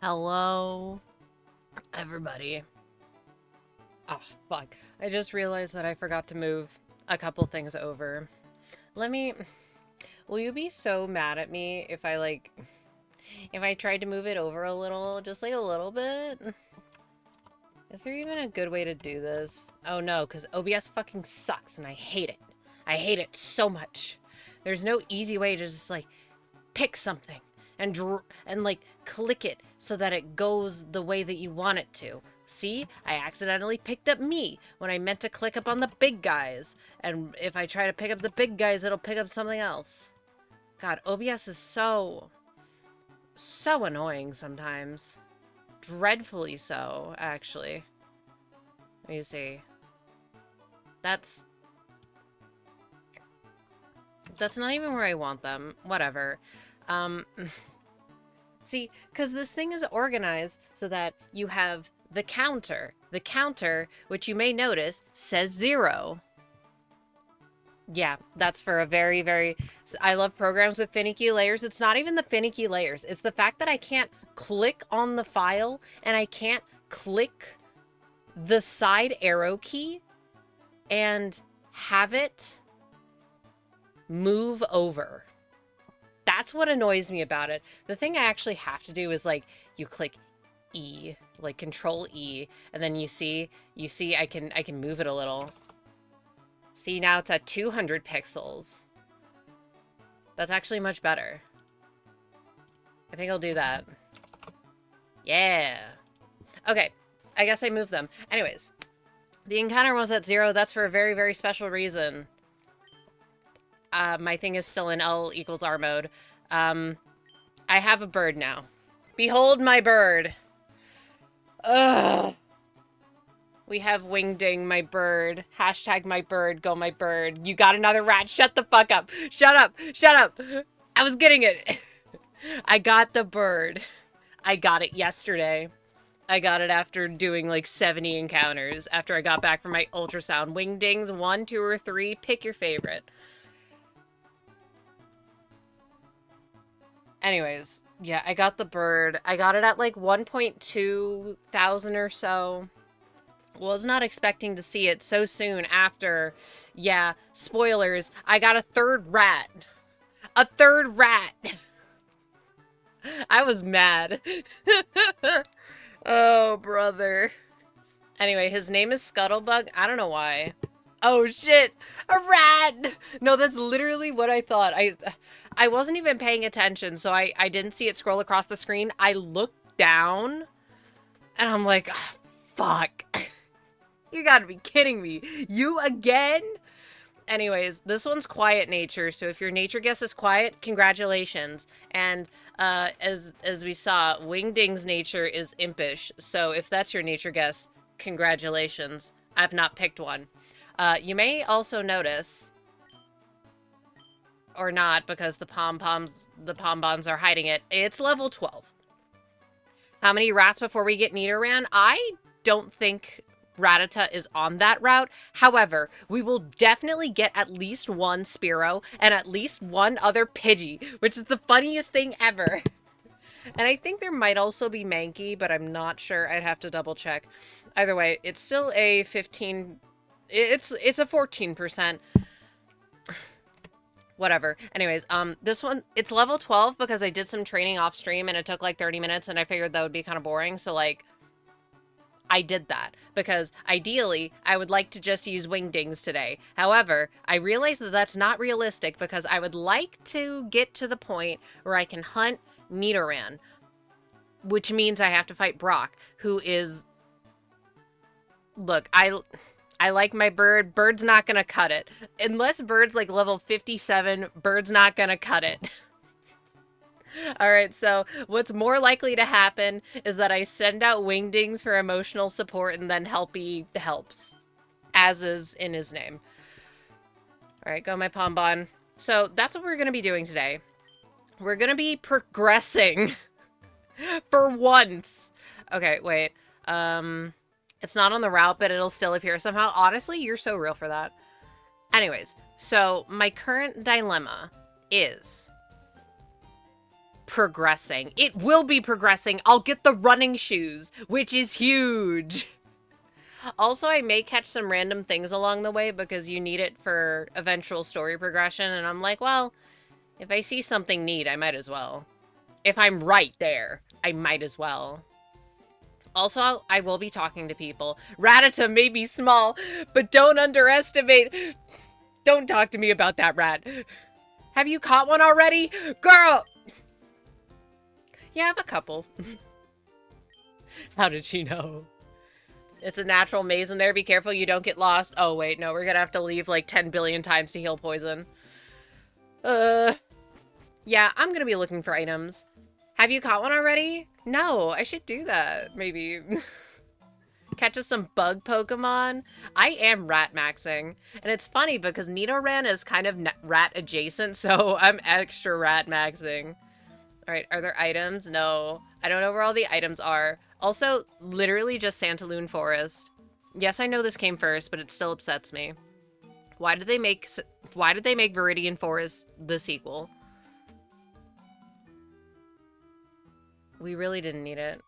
Hello, everybody. Oh, fuck. I just realized that I forgot to move a couple things over. Let me. Will you be so mad at me if if I tried to move it over a little, just like a little bit? Is there even a good way to do this? Oh no, because OBS fucking sucks and I hate it. I hate it so much. There's no easy way to just like pick something and like click it so that it goes the way that you want it to. See, I accidentally picked up me when I meant to click up on the big guys. And if I try to pick up the big guys, it'll pick up something else. God, OBS is so annoying sometimes. Dreadfully so, actually. Let me see. That's that's not even where I want them. Whatever. Um See, because this thing is organized so that you have the counter. The counter, which you may notice, says 0. Yeah, that's for a very... I love programs with finicky layers. It's not even the finicky layers. It's the fact that I can't click on the file and I can't click the side arrow key and have it move over. That's what annoys me about it. The thing I actually have to do is like you click E, like Control E, and then you see I can move it a little. See, now it's at 200 pixels. That's actually much better. I think I'll do that. Yeah. Okay, I guess I moved them. Anyways, the encounter was at 0. That's for a very special reason. My thing is still in L equals R mode. I have a bird now. Behold my bird. Ugh. We have Wingding, my bird. Hashtag my bird, go my bird. You got another rat. Shut the fuck up. Shut up. Shut up. I was getting it. I got the bird. I got it yesterday. I got it after doing like 70 encounters after I got back from my ultrasound. Wingdings, 1, 2, or 3. Pick your favorite. Anyways, yeah, I got the bird. I got it at like 1.2 thousand or so. Was not expecting to see it so soon after. Yeah, spoilers. I got a third rat. A third rat. I was mad. Oh, brother. Anyway, his name is Scuttlebug. I don't know why. Oh, shit. A rat. No, that's literally what I thought. I wasn't even paying attention, so I didn't see it scroll across the screen. I looked down, and I'm like, oh, fuck. You gotta be kidding me. You again? Anyways, this one's quiet nature, so if your nature guess is quiet, congratulations. And as we saw, Wingding's nature is impish, so if that's your nature guess, congratulations. I've not picked one. You may also notice, or not, because the pom-poms are hiding it, it's level 12. How many rats before we get Nidoran? I don't think Rattata is on that route. However, we will definitely get at least one Spearow and at least one other Pidgey, which is the funniest thing ever. And I think there might also be Mankey, but I'm not sure. I'd have to double check. Either way, it's still a 15... It's a 14%. Whatever. Anyways, this one, it's level 12 because I did some training off stream and it took like 30 minutes and I figured that would be kind of boring. So like, I did that because ideally I would like to just use Wingdings today. However, I realized that that's not realistic because I would like to get to the point where I can hunt Nidoran, which means I have to fight Brock, who is... Look, I like my bird. Bird's not gonna cut it. Unless Bird's like level 57, Bird's not gonna cut it. Alright, so what's more likely to happen is that I send out Wingdings for emotional support and then Helpy helps. As is in his name. Alright, go my Pombon. So that's what we're gonna be doing today. We're gonna be progressing. For once. Okay, wait. It's not on the route, but it'll still appear somehow. Honestly, you're so real for that. Anyways, so my current dilemma is progressing. It will be progressing. I'll get the running shoes, which is huge. Also, I may catch some random things along the way because you need it for eventual story progression. And I'm like, well, if I see something neat, I might as well. If I'm right there, I might as well. Also, I will be talking to people. Rattata may be small, but don't underestimate. Don't talk to me about that rat. Have you caught one already? Girl! Yeah, I have a couple. How did she know? It's a natural maze in there. Be careful you don't get lost. Oh, wait, no. We're gonna have to leave like 10 billion times to heal poison. Yeah, I'm gonna be looking for items. Have you caught one already? No, I should do that. Maybe. Catch us some bug Pokemon. I am rat maxing. And it's funny because Nidoran is kind of rat adjacent, so I'm extra rat maxing. Alright, are there items? No. I don't know where all the items are. Also, literally just Santaloon Forest. Yes, I know this came first, but it still upsets me. Why did they make Viridian Forest the sequel? We really didn't need it.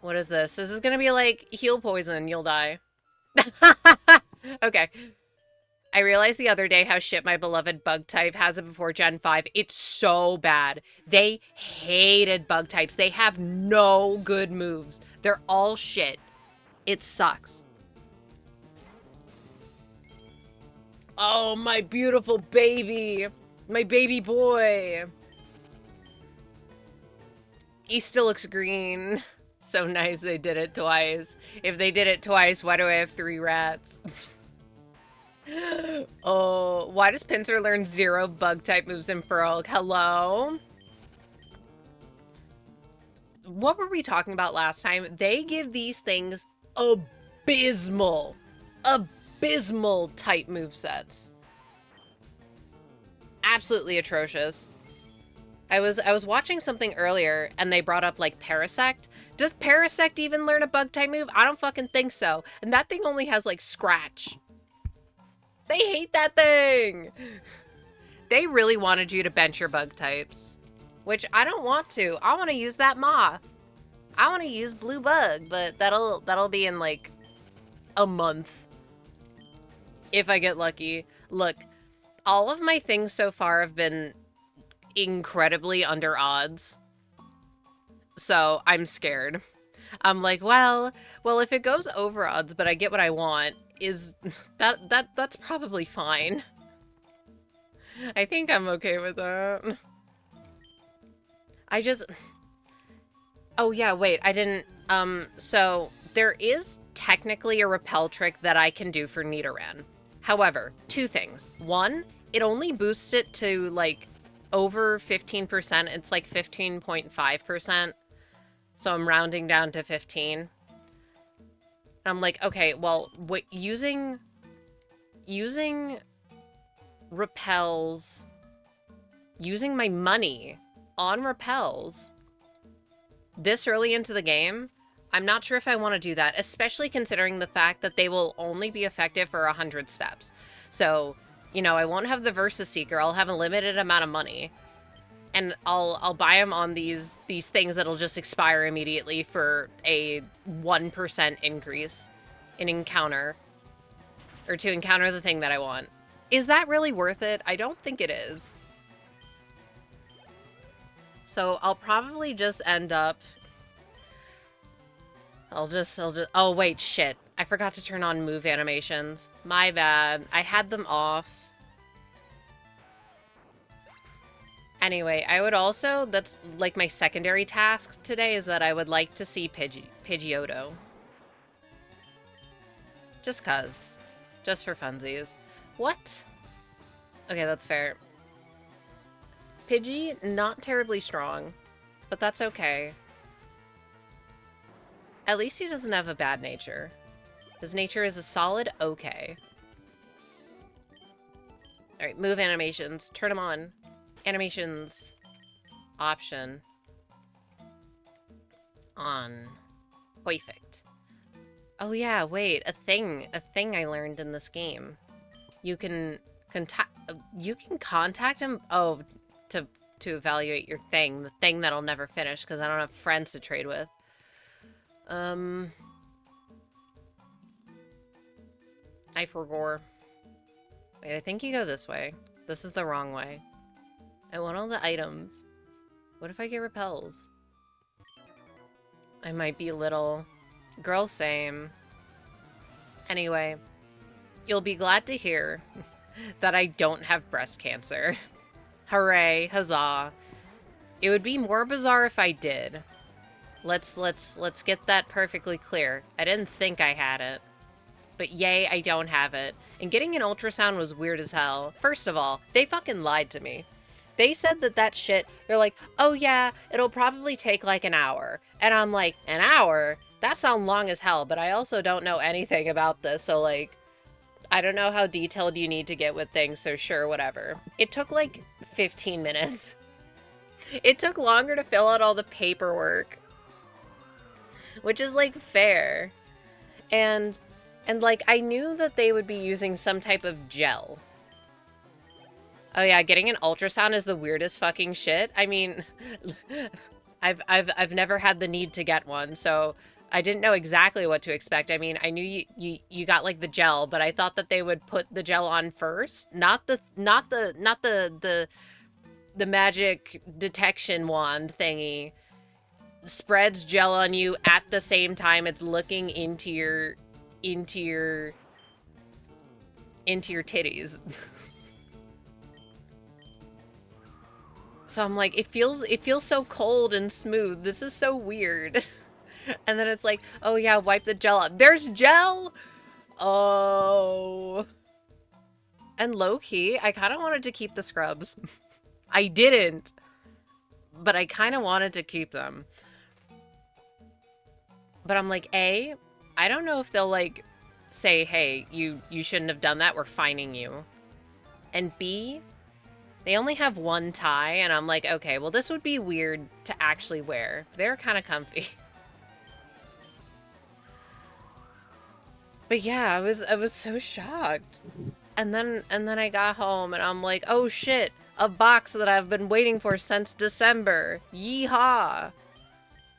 What is this? This is gonna be like heal poison, you'll die. Okay. I realized the other day how shit my beloved bug type has it before Gen 5. It's so bad. They hated bug types. They have no good moves. They're all shit. It sucks. Oh, my beautiful baby. My baby boy. He still looks green. So nice they did it twice. If they did it twice, why do I have 3 rats? Oh, why does Pinsir learn 0 bug-type moves in Frog? Hello? What were we talking about last time? They give these things abysmal type movesets. Absolutely atrocious. I was watching something earlier, and they brought up, like, Parasect. Does Parasect even learn a bug-type move? I don't fucking think so. And that thing only has, like, Scratch. They hate that thing! They really wanted you to bench your bug types. Which I don't want to. I want to use that moth. I want to use blue bug, but that'll be in like a month. If I get lucky. Look, all of my things so far have been incredibly under odds. So I'm scared. I'm like, well, if it goes over odds, but I get what I want, is that's probably fine. I think I'm okay with that. Oh yeah, wait, I didn't, so there is technically a repel trick that I can do for Nidoran. However, 2 things. 1, it only boosts it to, like, over 15%. It's like 15.5%. So I'm rounding down to 15. I'm like, okay, well, using repels, using my money on repels this early into the game, I'm not sure if I want to do that, especially considering the fact that they will only be effective for 100 steps. So, you know, I won't have the Versus Seeker. I'll have a limited amount of money. And I'll buy them on these things that'll just expire immediately for a 1% increase in encounter. Or to encounter the thing that I want. Is that really worth it? I don't think it is. So I'll probably just end up... I'll just... Oh, wait, shit. I forgot to turn on move animations. My bad. I had them off. Anyway, I would also, that's like my secondary task today, is that I would like to see Pidgeotto. Just cuz. Just for funsies. What? Okay, that's fair. Pidgey, not terribly strong, but that's okay. At least he doesn't have a bad nature. His nature is a solid okay. Alright, move animations. Turn them on. Animations. Option. On. Perfect. Oh yeah, wait, a thing I learned in this game. You can contact him, to to evaluate your thing, the thing that'll never finish because I don't have friends to trade with. I forgot. Wait, I think you go this way. This is the wrong way. I want all the items. What if I get repels? I might be a little... Girl, same. Anyway, you'll be glad to hear that I don't have breast cancer. Hooray, huzzah. It would be more bizarre if I did. Let's get that perfectly clear. I didn't think I had it. But yay, I don't have it. And getting an ultrasound was weird as hell. First of all, they fucking lied to me. They said that shit, they're like, oh yeah, it'll probably take like an hour. And I'm like, an hour? That sounds long as hell, but I also don't know anything about this, so like, I don't know how detailed you need to get with things, so sure, whatever. It took like 15 minutes. It took longer to fill out all the paperwork. Which is like fair. And like, I knew that they would be using some type of gel. Oh yeah, getting an ultrasound is the weirdest fucking shit. I mean, I've never had the need to get one, so I didn't know exactly what to expect. I mean, I knew you got like the gel, but I thought that they would put the gel on first, not the magic detection wand thingy. Spreads gel on you at the same time it's looking into your titties. So I'm like, it feels so cold and smooth. This is so weird. And then it's like, oh yeah, wipe the gel up. There's gel! Oh. And low-key, I kind of wanted to keep the scrubs. I didn't. But I kind of wanted to keep them. But I'm like, A, I don't know if they'll like say, hey, you shouldn't have done that, we're fining you. And B, they only have one tie, and I'm like, okay, well, this would be weird to actually wear. They're kind of comfy. But yeah, I was so shocked. And then I got home, and I'm like, oh shit, a box that I've been waiting for since December. Yeehaw!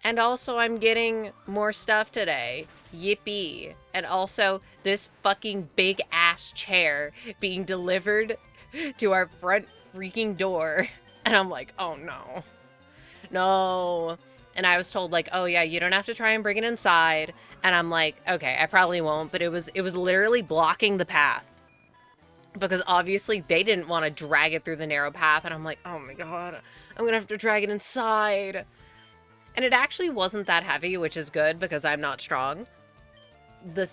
And also, I'm getting more stuff today. Yippee. And also, this fucking big-ass chair being delivered to our front freaking door. And I'm like, oh no. No. And I was told, like, oh yeah, you don't have to try and bring it inside. And I'm like, okay, I probably won't. But it was literally blocking the path. Because obviously, they didn't want to drag it through the narrow path. And I'm like, oh my god, I'm gonna have to drag it inside. And it actually wasn't that heavy, which is good because I'm not strong. The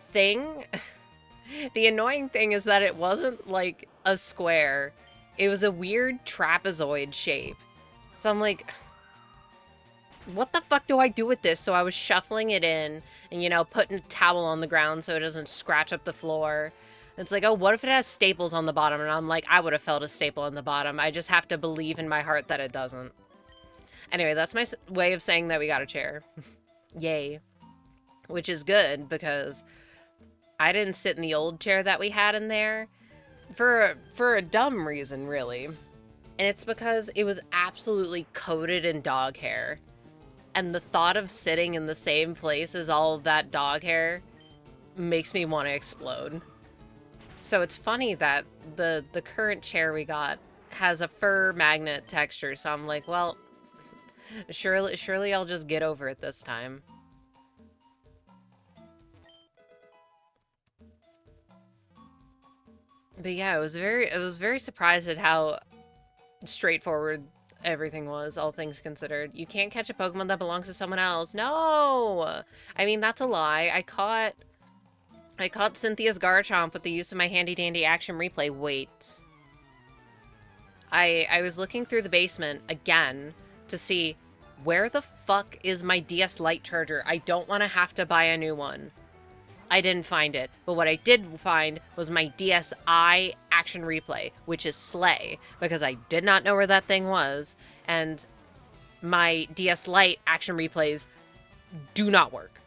annoying thing is that it wasn't like a square. It was a weird trapezoid shape. So I'm like, what the fuck do I do with this? So I was shuffling it in and, you know, putting a towel on the ground so it doesn't scratch up the floor. It's like, oh, what if it has staples on the bottom? And I'm like, I would have felt a staple on the bottom. I just have to believe in my heart that it doesn't. Anyway, that's my way of saying that we got a chair. Yay. Which is good, because I didn't sit in the old chair that we had in there for a dumb reason, really. And it's because it was absolutely coated in dog hair. And the thought of sitting in the same place as all of that dog hair makes me want to explode. So it's funny that the current chair we got has a fur magnet texture, so I'm like, well, surely I'll just get over it this time. But yeah, I was very surprised at how straightforward everything was, all things considered. You can't catch a Pokemon that belongs to someone else. No! I mean, that's a lie. I caught Cynthia's Garchomp with the use of my handy-dandy action replay. Wait. I was looking through the basement again to see where the fuck is my DS Lite charger. I don't want to have to buy a new one. I didn't find it, but what I did find was my DSi action replay, which is Slay, because I did not know where that thing was, and my DS Lite action replays do not work.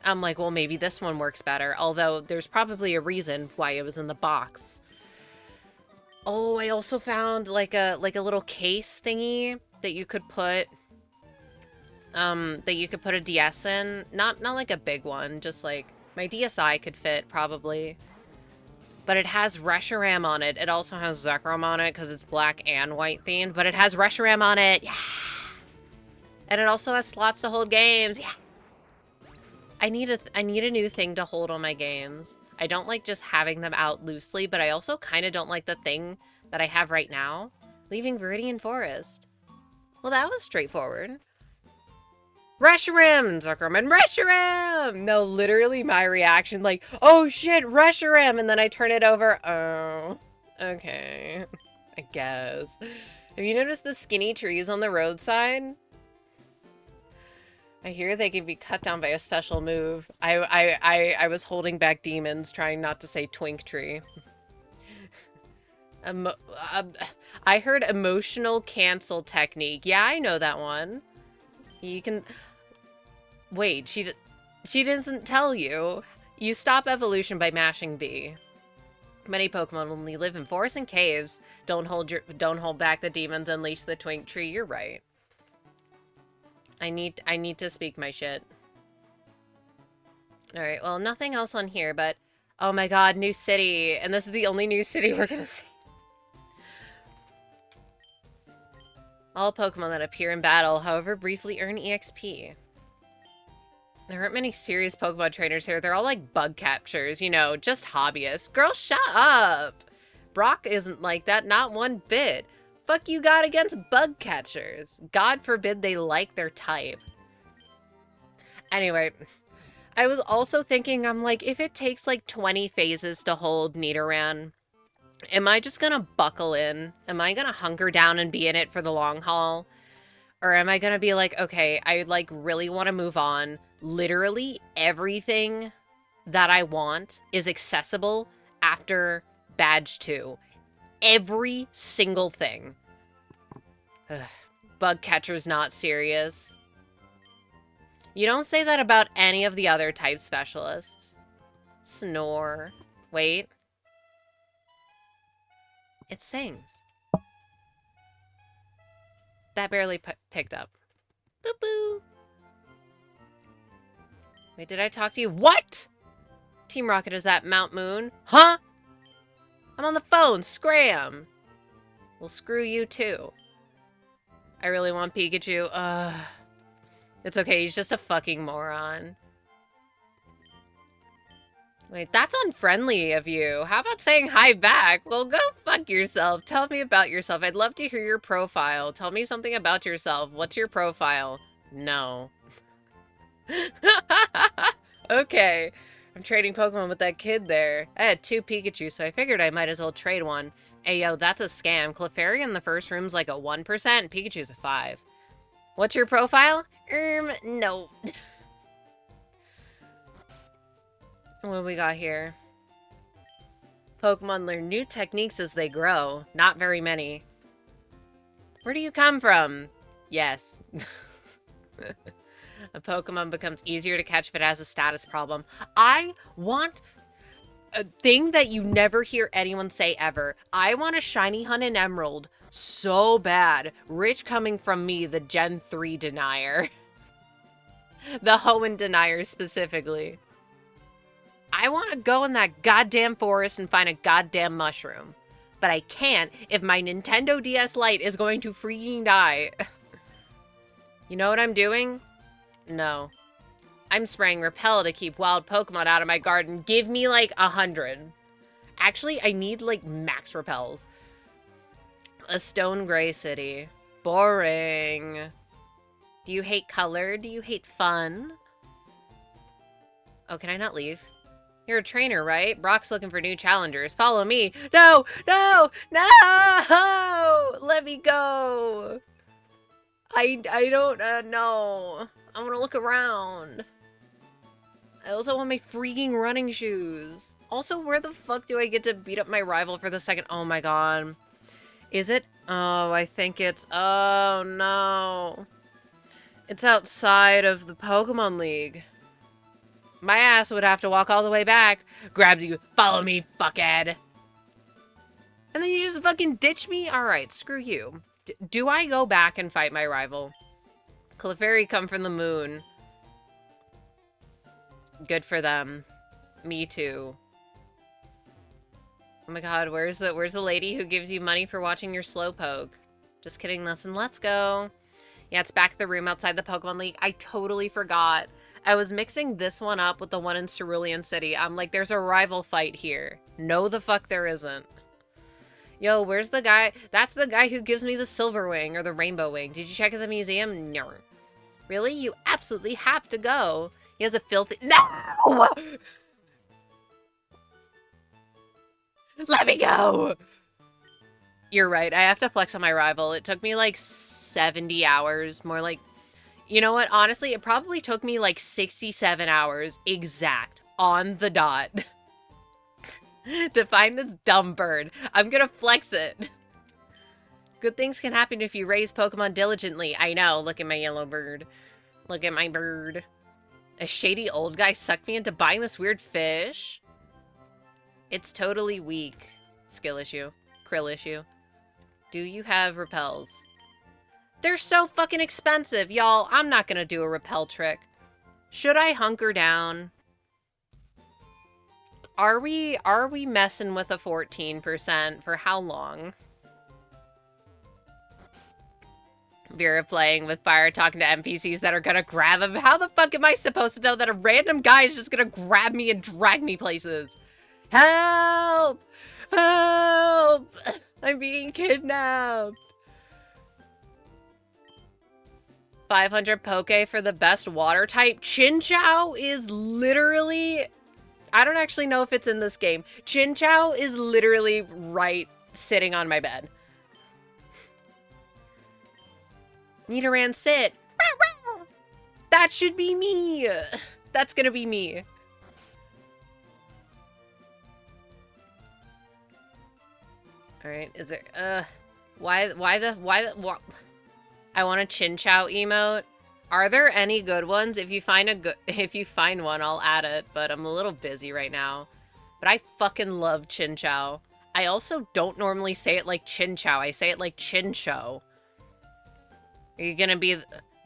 I'm like, well, maybe this one works better, although there's probably a reason why it was in the box. Oh, I also found like a little case thingy that you could put a DS in. Not like a big one, just like my DSi could fit probably. But it has Reshiram on it. It also has Zekrom on it because it's black and white themed, but it has Reshiram on it. Yeah. And it also has slots to hold games. Yeah. I need a new thing to hold on my games. I don't like just having them out loosely, but I also kind of don't like the thing that I have right now, leaving Viridian Forest. Well, that was straightforward. Reshiram! Zuckerman, Reshiram! No, literally my reaction, like, oh shit, Reshiram! And then I turn it over, oh, okay, I guess. Have you noticed the skinny trees on the roadside? I hear they can be cut down by a special move. I was holding back demons, trying not to say twink tree. I heard emotional cancel technique. Yeah, I know that one. You can... Wait, she doesn't tell you. You stop evolution by mashing B. Many Pokemon only live in forests and caves. Don't hold back the demons, unleash the twink tree. You're right. I need to speak my shit. Alright, well, nothing else on here, but... Oh my god, new city! And this is the only new city we're gonna see. All Pokemon that appear in battle, however, briefly earn EXP. There aren't many serious Pokemon trainers here. They're all like bug captures, you know, just hobbyists. Girl, shut up! Brock isn't like that, not one bit. Fuck you got against bug catchers? God forbid they like their type. Anyway, I was also thinking, I'm like, if it takes like 20 phases to hold Nidoran, am I just gonna buckle in? Am I gonna hunker down and be in it for the long haul? Or am I gonna be like, okay, I like really want to move on. Literally everything that I want is accessible after Badge 2. Every single thing. Ugh. Bug catcher's not serious. You don't say that about any of the other type specialists. Snore. Wait. It sings. That barely picked up. Boo boo. Wait, did I talk to you? What? Team Rocket is at Mount Moon? Huh? I'm on the phone. Scram. Well, screw you too. I really want Pikachu. It's okay. He's just a fucking moron. Wait, that's unfriendly of you. How about saying hi back? Well, go fuck yourself. Tell me about yourself. I'd love to hear your profile. Tell me something about yourself. What's your profile? No. Okay. I'm trading Pokemon with that kid there. I had 2 Pikachu, so I figured I might as well trade one. Hey, yo, that's a scam. Clefairy in the first room's like a 1%, Pikachu's a 5. What's your profile? No. What do we got here? Pokemon learn new techniques as they grow. Not very many. Where do you come from? Yes. A Pokemon becomes easier to catch if it has a status problem. I want a thing that you never hear anyone say ever. I want a shiny hunt and emerald so bad. Rich coming from me, the Gen 3 denier. The Hoenn denier specifically. I want to go in that goddamn forest and find a goddamn mushroom. But I can't if my Nintendo DS Lite is going to freaking die. You know what I'm doing? No. I'm spraying Repel to keep wild Pokemon out of my garden. Give me like 100. Actually, I need like max Repels. A stone gray city. Boring. Do you hate color? Do you hate fun? Oh, can I not leave? You're a trainer, right? Brock's looking for new challengers. Follow me. No! No! No! Let me go! I don't know. I want to look around. I also want my freaking running shoes. Also, where the fuck do I get to beat up my rival for the second? Oh my god. Is it? Oh, I think it's... Oh, no. It's outside of the Pokemon League. My ass would have to walk all the way back. Grabs you. Follow me, fuckhead. And then you just fucking ditch me? Alright, screw you. Do I go back and fight my rival? Clefairy come from the moon. Good for them. Me too. Oh my god, where's the lady who gives you money for watching your slowpoke? Just kidding, listen, let's go. Yeah, it's back at the room outside the Pokemon League. I totally forgot. I was mixing this one up with the one in Cerulean City. I'm like, there's a rival fight here. No, the fuck there isn't. Yo, where's the guy? That's the guy who gives me the silver wing or the rainbow wing. Did you check out the museum? No. Really? You absolutely have to go. He has a filthy... No! Let me go! You're right. I have to flex on my rival. It took me like 70 hours. More like... You know what? Honestly, it probably took me like 67 hours exact on the dot to find this dumb bird. I'm gonna flex it. Good things can happen if you raise Pokemon diligently. I know. Look at my yellow bird. Look at my bird. A shady old guy sucked me into buying this weird fish. It's totally weak. Skill issue. Krill issue. Do you have repels? They're so fucking expensive, y'all. I'm not gonna do a repel trick. Should I hunker down? Are we messing with a 14% for how long? Vera playing with fire, talking to NPCs that are gonna grab him. How the fuck am I supposed to know that a random guy is just gonna grab me and drag me places? Help! Help! I'm being kidnapped. 500 Poke for the best water type. Chinchou is literally... I don't actually know if it's in this game. Chinchou is literally right sitting on my bed. Nidoran, sit. That should be me. That's gonna be me. Alright, is there... Why I want a Chinchou emote. Are there any good ones? If you find one, I'll add it, but I'm a little busy right now. But I fucking love Chinchou. I also don't normally say it like Chinchou. I say it like Chinchou. Are you gonna be...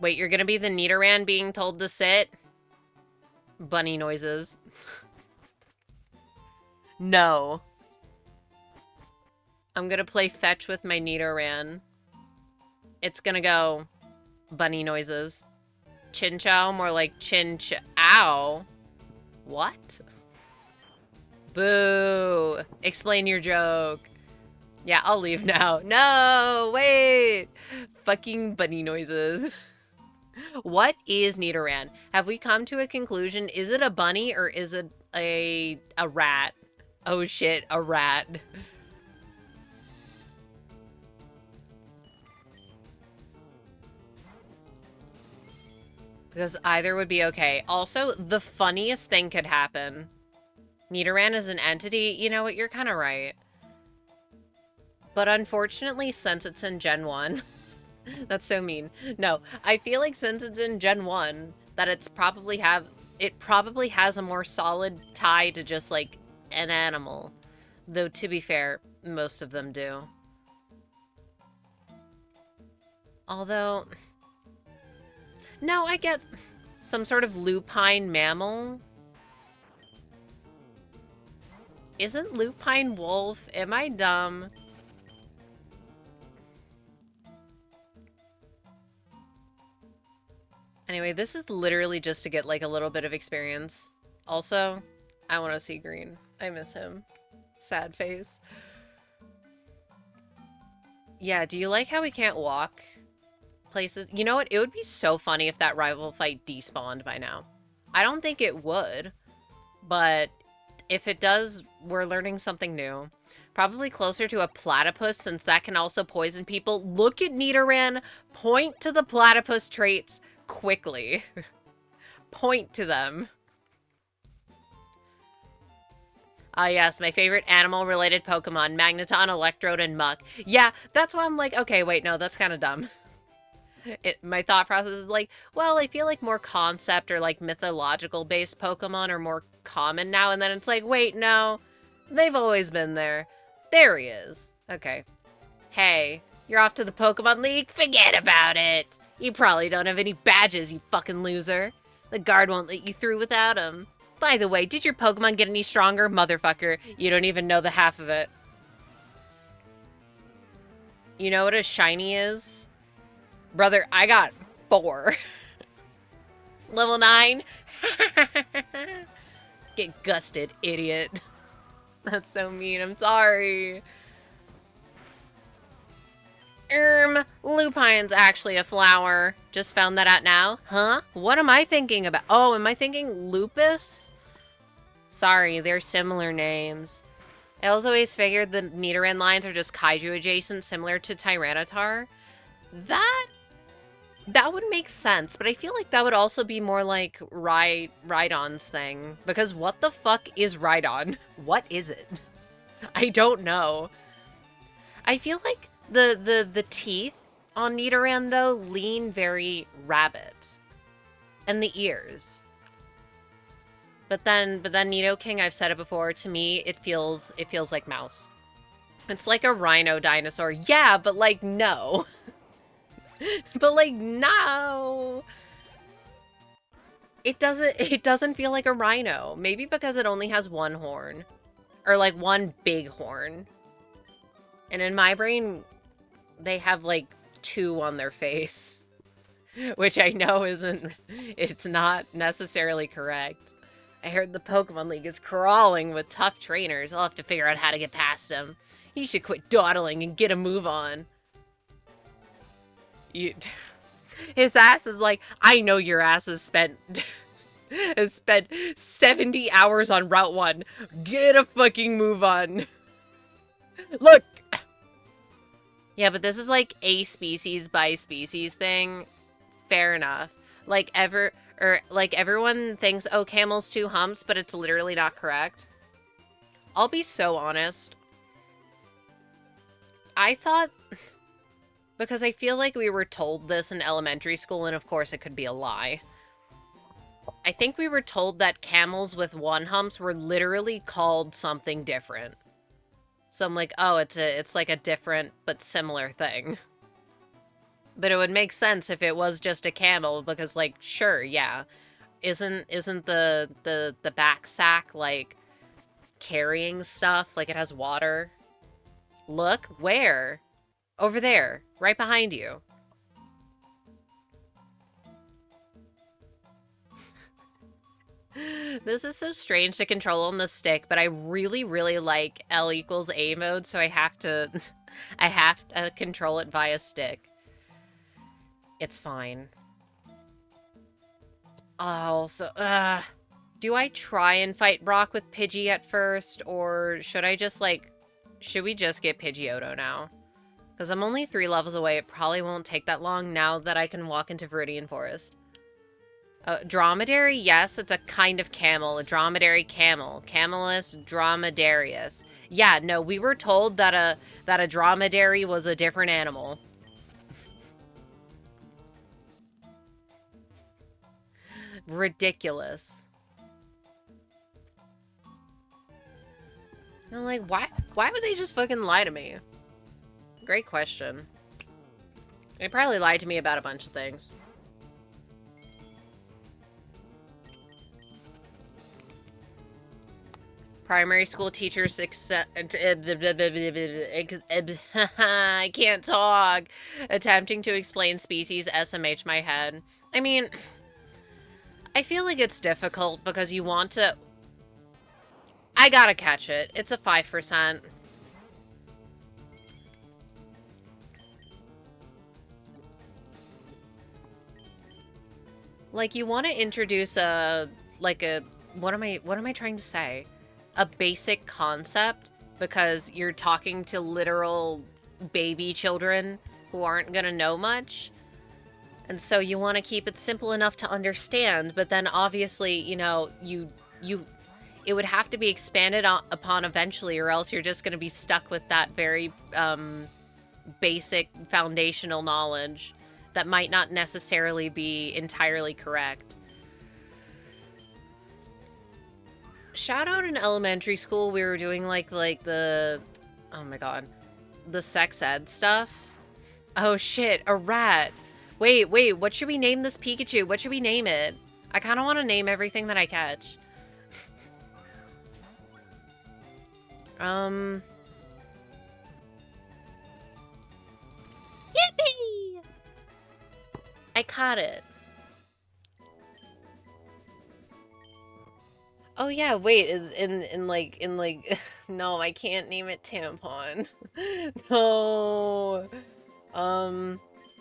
Wait, you're gonna be the Nidoran being told to sit? Bunny noises. No. I'm gonna play fetch with my Nidoran. It's gonna go bunny noises. Chinchou, more like Chinchou. What? Boo. Explain your joke. Yeah, I'll leave now. No, wait. Fucking bunny noises. What is Nidoran? Have we come to a conclusion? Is it a bunny or is it a rat? Oh shit, a rat. Because either would be okay. Also, the funniest thing could happen. Nidoran is an entity. You know what? You're kind of right. But unfortunately, since it's in Gen 1... That's so mean. No, I feel like since it's in Gen 1, that it probably has a more solid tie to just, like, an animal. Though, to be fair, most of them do. Although... No, I get some sort of lupine mammal. Isn't lupine wolf? Am I dumb? Anyway, this is literally just to get, like, a little bit of experience. Also, I want to see Green. I miss him. Sad face. Yeah, do you like how we can't walk places? You know what? It would be so funny if that rival fight despawned by now. I don't think it would, but if it does, we're learning something new. Probably closer to a platypus, since that can also poison people. Look at Nidoran. Point to the platypus traits quickly. Point to them. Ah, yes, my favorite animal-related Pokemon. Magneton, Electrode, and Muck. Yeah, that's why I'm like, okay, wait, no, that's kind of dumb. My thought process is like, well, I feel like more concept or like mythological-based Pokemon are more common now, and then it's like, wait, no, they've always been there. There he is. Okay. Hey, you're off to the Pokemon League? Forget about it! You probably don't have any badges, you fucking loser. The guard won't let you through without them. By the way, did your Pokemon get any stronger? Motherfucker, you don't even know the half of it. You know what a shiny is? Brother, I got 4. Level 9? Get gusted, idiot. That's so mean, I'm sorry. Lupine's actually a flower. Just found that out now. Huh? What am I thinking about? Oh, am I thinking lupus? Sorry, they're similar names. I also always figured the Nidoran lines are just kaiju adjacent, similar to Tyranitar. That would make sense, but I feel like that would also be more like Rhydon's thing. Because what the fuck is Rhydon? What is it? I don't know. I feel like the teeth on Nidoran, though, lean very rabbit. And the ears. But then Nidoking, I've said it before, to me, it feels like mouse. It's like a rhino dinosaur. Yeah, but like, no. But like, no. It doesn't feel like a rhino. Maybe because it only has one horn. Or like one big horn. And in my brain, they have like 2 on their face. Which I know it's not necessarily correct. I heard the Pokemon League is crawling with tough trainers. I'll have to figure out how to get past them. You should quit dawdling and get a move on. His ass is like, I know your ass has spent 70 hours on Route 1. Get a fucking move on. Look! Yeah, but this is like a species by species thing. Fair enough. Like everyone thinks, oh, camels 2 humps, but it's literally not correct. I'll be so honest. I thought, because I feel like we were told this in elementary school, and of course it could be a lie. I think we were told that camels with 1 humps were literally called something different. So I'm like, oh, it's like a different but similar thing. But it would make sense if it was just a camel, because, like, sure, yeah. Isn't the back sack, like, carrying stuff? Like, it has water? Look, where? Over there, right behind you. This is so strange to control on the stick, but I really, really like L equals A mode, so I have to control it via stick. It's fine. Oh, so, do I try and fight Brock with Pidgey at first, or should I just, like, should we just get Pidgeotto now? Because I'm only 3 levels away, it probably won't take that long now that I can walk into Viridian Forest. Dromedary, yes, it's a kind of camel. A dromedary camel. Camelus dromedarius. Yeah, no, we were told that a dromedary was a different animal. Ridiculous. I'm like, why would they just fucking lie to me? Great question. They probably lied to me about a bunch of things. Primary school teachers I can't talk. Attempting to explain species SMH my head. I mean, I feel like it's difficult because you want to... I gotta catch it. It's a 5%. Like, you want to introduce what am I trying to say? A basic concept, because you're talking to literal baby children who aren't gonna know much. And so you want to keep it simple enough to understand, but then obviously, you know, it would have to be expanded upon eventually, or else you're just going to be stuck with that very basic foundational knowledge that might not necessarily be entirely correct. Shout out in elementary school, we were doing like the, oh my god, the sex ed stuff. Oh shit, a rat. Wait, what should we name this Pikachu? What should we name it? I kind of want to name everything that I catch. Yippee! I caught it. Oh yeah, wait, is in like no, I can't name it tampon. No.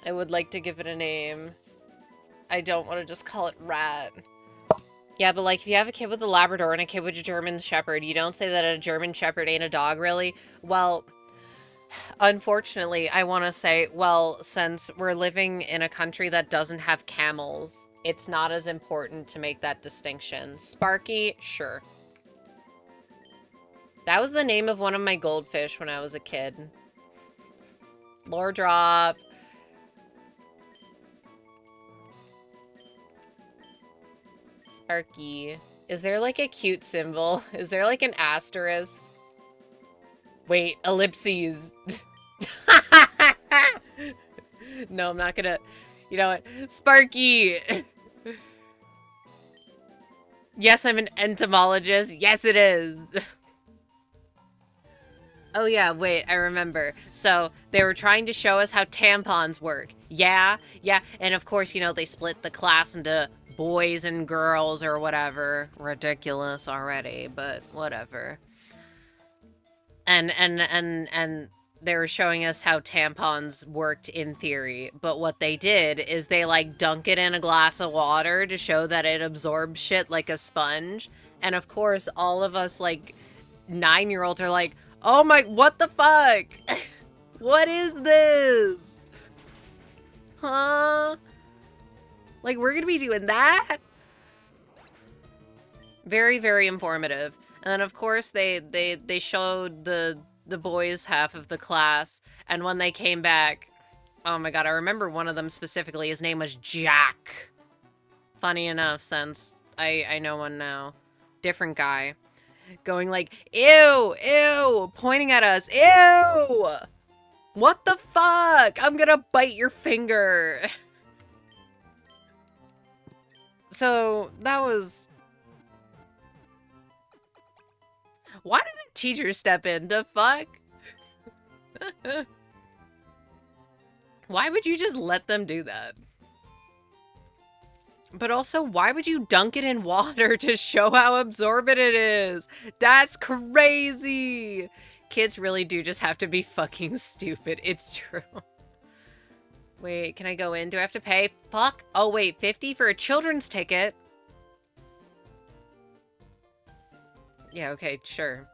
I would like to give it a name. I don't want to just call it rat. Yeah, but like if you have a kid with a Labrador and a kid with a German Shepherd, you don't say that a German Shepherd ain't a dog, really? Well, unfortunately, I want to say, well, since we're living in a country that doesn't have camels, it's not as important to make that distinction. Sparky, sure. That was the name of one of my goldfish when I was a kid. Lore drop. Sparky. Is there like a cute symbol? Is there like an asterisk? Wait, ellipses. No, I'm not gonna... You know what? Sparky! Yes, I'm an entomologist. Yes, it is. Oh yeah, wait, I remember. So, they were trying to show us how tampons work. Yeah, and of course, you know, they split the class into boys and girls or whatever. Ridiculous already, but whatever. And they were showing us how tampons worked in theory, but what they did is they like dunk it in a glass of water to show that it absorbs shit like a sponge. And of course, all of us like 9-year-olds are like, oh my, what the fuck? What is this? Huh? Like, we're gonna be doing that? Very, very informative. And then, of course, they showed the boys half of the class, and when they came back, oh my god, I remember one of them specifically. His name was Jack. Funny enough, since I know one now. Different guy. Going like, ew, ew, pointing at us, ew! What the fuck? I'm gonna bite your finger. So, that was... Why did a teacher step in? The fuck? Why would you just let them do that? But also, why would you dunk it in water to show how absorbent it is? That's crazy! Kids really do just have to be fucking stupid. It's true. Wait, can I go in? Do I have to pay? Fuck. Oh, wait, 50 for a children's ticket? Yeah, okay, sure.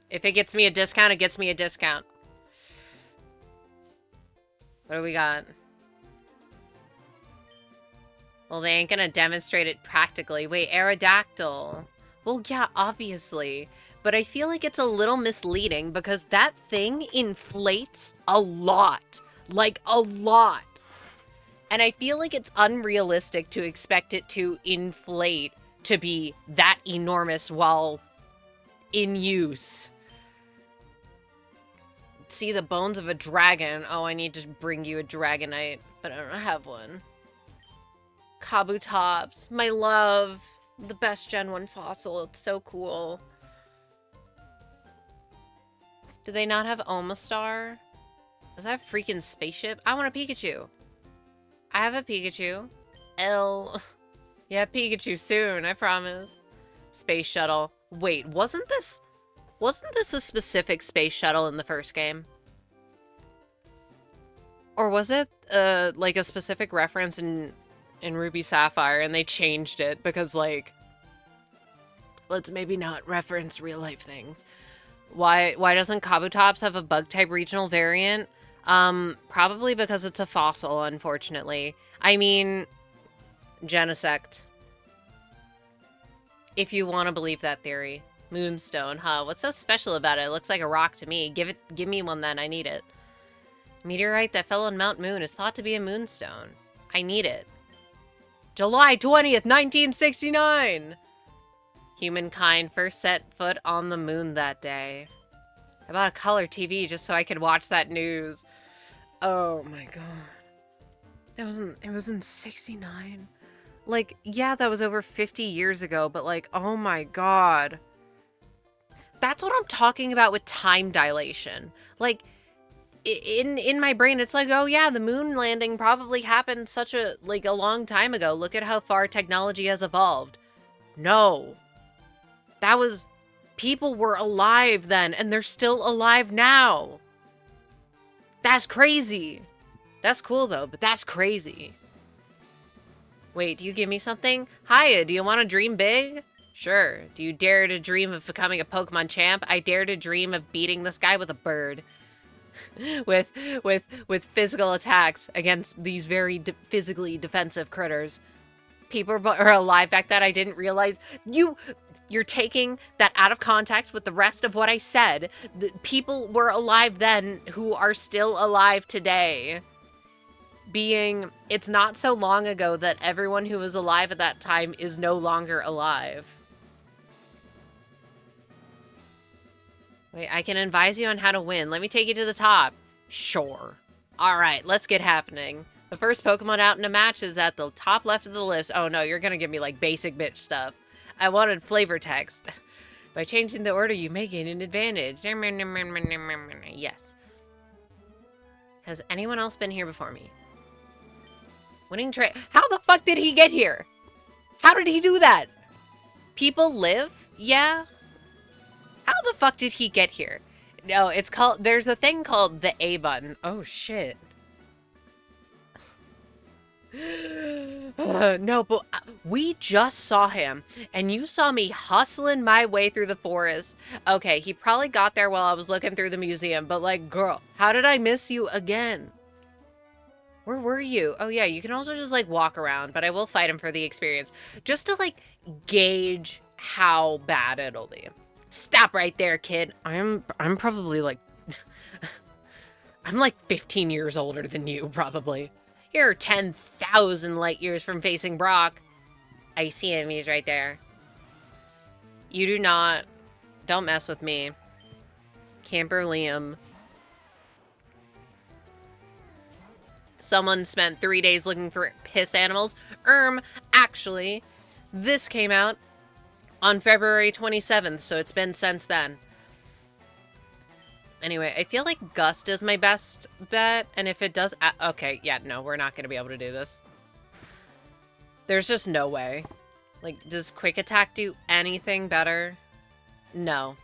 If it gets me a discount, it gets me a discount. What do we got? Well, they ain't gonna demonstrate it practically. Wait, Aerodactyl. Well, yeah, obviously. But I feel like it's a little misleading because that thing inflates a lot. Like, a lot. And I feel like it's unrealistic to expect it to inflate to be that enormous while in use. See the bones of a dragon. Oh, I need to bring you a Dragonite, but I don't have one. Kabutops, my love. The best Gen 1 fossil. It's so cool. Do they not have Omastar? Is that a freaking spaceship? I want a Pikachu. I have a Pikachu. L. Yeah, Pikachu soon, I promise. Space shuttle. Wait, wasn't this a specific space shuttle in the first game? Or was it like a specific reference in Ruby Sapphire and they changed it because like let's maybe not reference real life things. Why doesn't Kabutops have a bug type regional variant? Probably because it's a fossil, unfortunately. I mean, Genesect. If you want to believe that theory. Moonstone, huh? What's so special about it? It looks like a rock to me. Give me one then, I need it. Meteorite that fell on Mount Moon is thought to be a moonstone. I need it. July 20th, 1969! Humankind first set foot on the moon that day. I bought a color TV just so I could watch that news. Oh my god. It was in 69. Like, yeah, that was over 50 years ago, but like, oh my god. That's what I'm talking about with time dilation. Like, in my brain, it's like, oh yeah, the moon landing probably happened such a long time ago. Look at how far technology has evolved. No. That was people were alive then and they're still alive now. That's crazy. That's cool though, but that's crazy. Wait, do you give me something? Hiya, do you want to dream big? Sure. Do you dare to dream of becoming a Pokemon champ? I dare to dream of beating this guy with a bird. with physical attacks against these very physically defensive critters. People are alive back then. I didn't realize. You're taking that out of context with the rest of what I said. The people were alive then who are still alive today. It's not so long ago that everyone who was alive at that time is no longer alive. Wait, I can advise you on how to win. Let me take you to the top. Sure. Alright, let's get happening. The first Pokemon out in a match is at the top left of the list. Oh no, you're gonna give me like basic bitch stuff. I wanted flavor text. By changing the order, you may gain an advantage. Yes. Has anyone else been here before me? Winning trade. How the fuck did he get here? How did he do that? People live? Yeah. How the fuck did he get here? No, it's called, there's a thing called the A button. Oh shit. No, but we just saw him, and you saw me hustling my way through the forest. Okay, he probably got there while I was looking through the museum, but like, girl, how did I miss you again? Where were you? Oh yeah, you can also just like walk around, but I will fight him for the experience. Just to like gauge how bad it'll be. Stop right there, kid. I'm probably like, I'm like 15 years older than you, probably. You're 10,000 light years from facing Brock. I see him, he's right there. You do not, don't mess with me. Camper Liam. Someone spent 3 days looking for piss animals. Actually, this came out on February 27th, so it's been since then. Anyway, I feel like Gust is my best bet, and if it does... okay, yeah, no, we're not going to be able to do this. There's just no way. Like, does Quick Attack do anything better? No.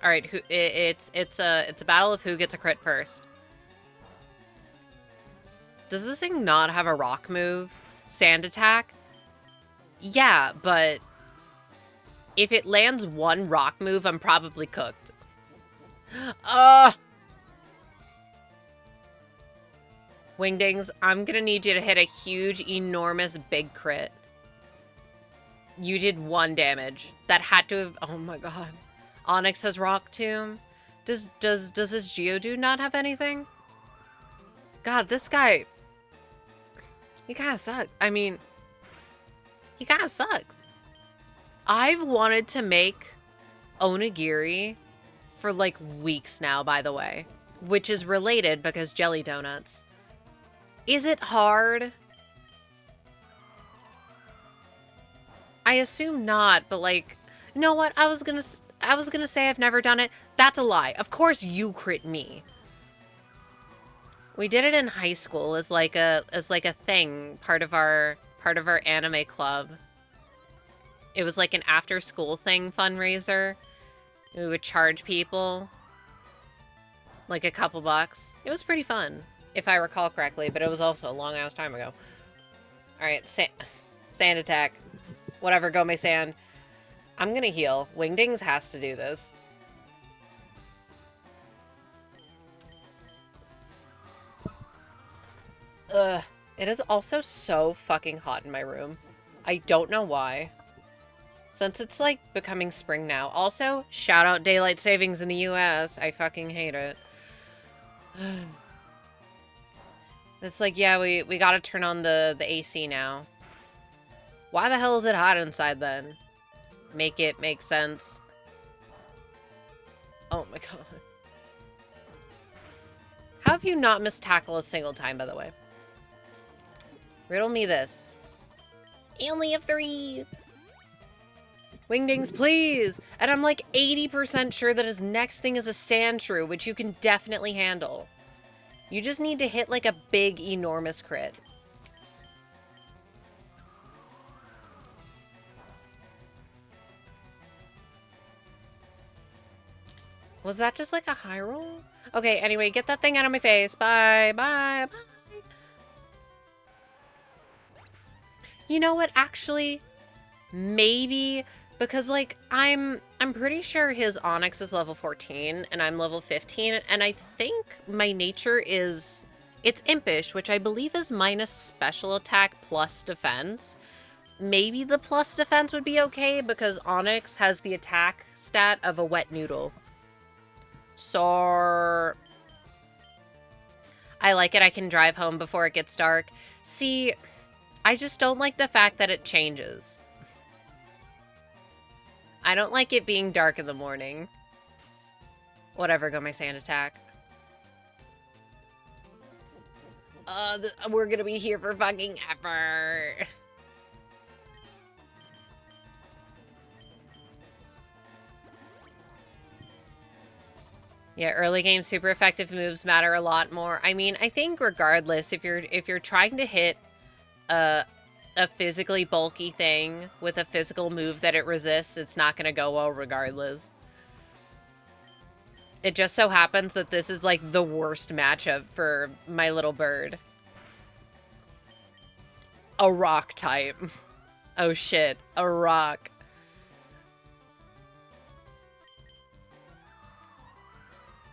Alright, it's a battle of who gets a crit first. Does this thing not have a rock move? Sand attack? Yeah, but if it lands one rock move, I'm probably cooked. Wingdings, I'm gonna need you to hit a huge, enormous, big crit. You did 1 damage. That had to have... oh my god. Onyx has Rock Tomb. Does this Geodude not have anything? God, this guy... he kinda sucks. I mean... he kinda sucks. I've wanted to make onigiri for like weeks now, by the way. Which is related because jelly donuts. Is it hard? I assume not, but like... you know what? I was gonna say I've never done it. That's a lie. Of course you crit me. We did it in high school as like a thing, part of our anime club. It was like an after school thing fundraiser. We would charge people like a couple bucks. It was pretty fun, if I recall correctly, but it was also a long ass time ago. All right, sand attack. Whatever, go my sand. I'm gonna heal. Wingdings has to do this. Ugh. It is also so fucking hot in my room. I don't know why. Since it's like becoming spring now. Also, shout out daylight savings in the US. I fucking hate it. It's like, yeah, we gotta turn on the AC now. Why the hell is it hot inside then? Make it make sense. Oh my god. How have you not missed tackle a single time, by the way? Riddle me this. I only have 3. Wingdings, please! And I'm like 80% sure that his next thing is a Sandshrew, which you can definitely handle. You just need to hit like a big, enormous crit. Was that just like a high roll? Okay, anyway, get that thing out of my face. Bye, bye, bye. You know what, actually, maybe, because like I'm pretty sure his Onyx is level 14 and I'm level 15, and I think my nature is, it's Impish, which I believe is minus special attack plus defense. Maybe the plus defense would be okay because Onyx has the attack stat of a wet noodle. So I like it. I can drive home before it gets dark. See, I just don't like the fact that it changes. I don't like it being dark in the morning. Whatever, go my sand attack. We're gonna be here for fucking ever. Yeah, early game super effective moves matter a lot more. I mean, I think regardless, if you're trying to hit a physically bulky thing with a physical move that it resists, it's not gonna go well regardless. It just so happens that this is like the worst matchup for my little bird. A rock type. Oh shit, a rock.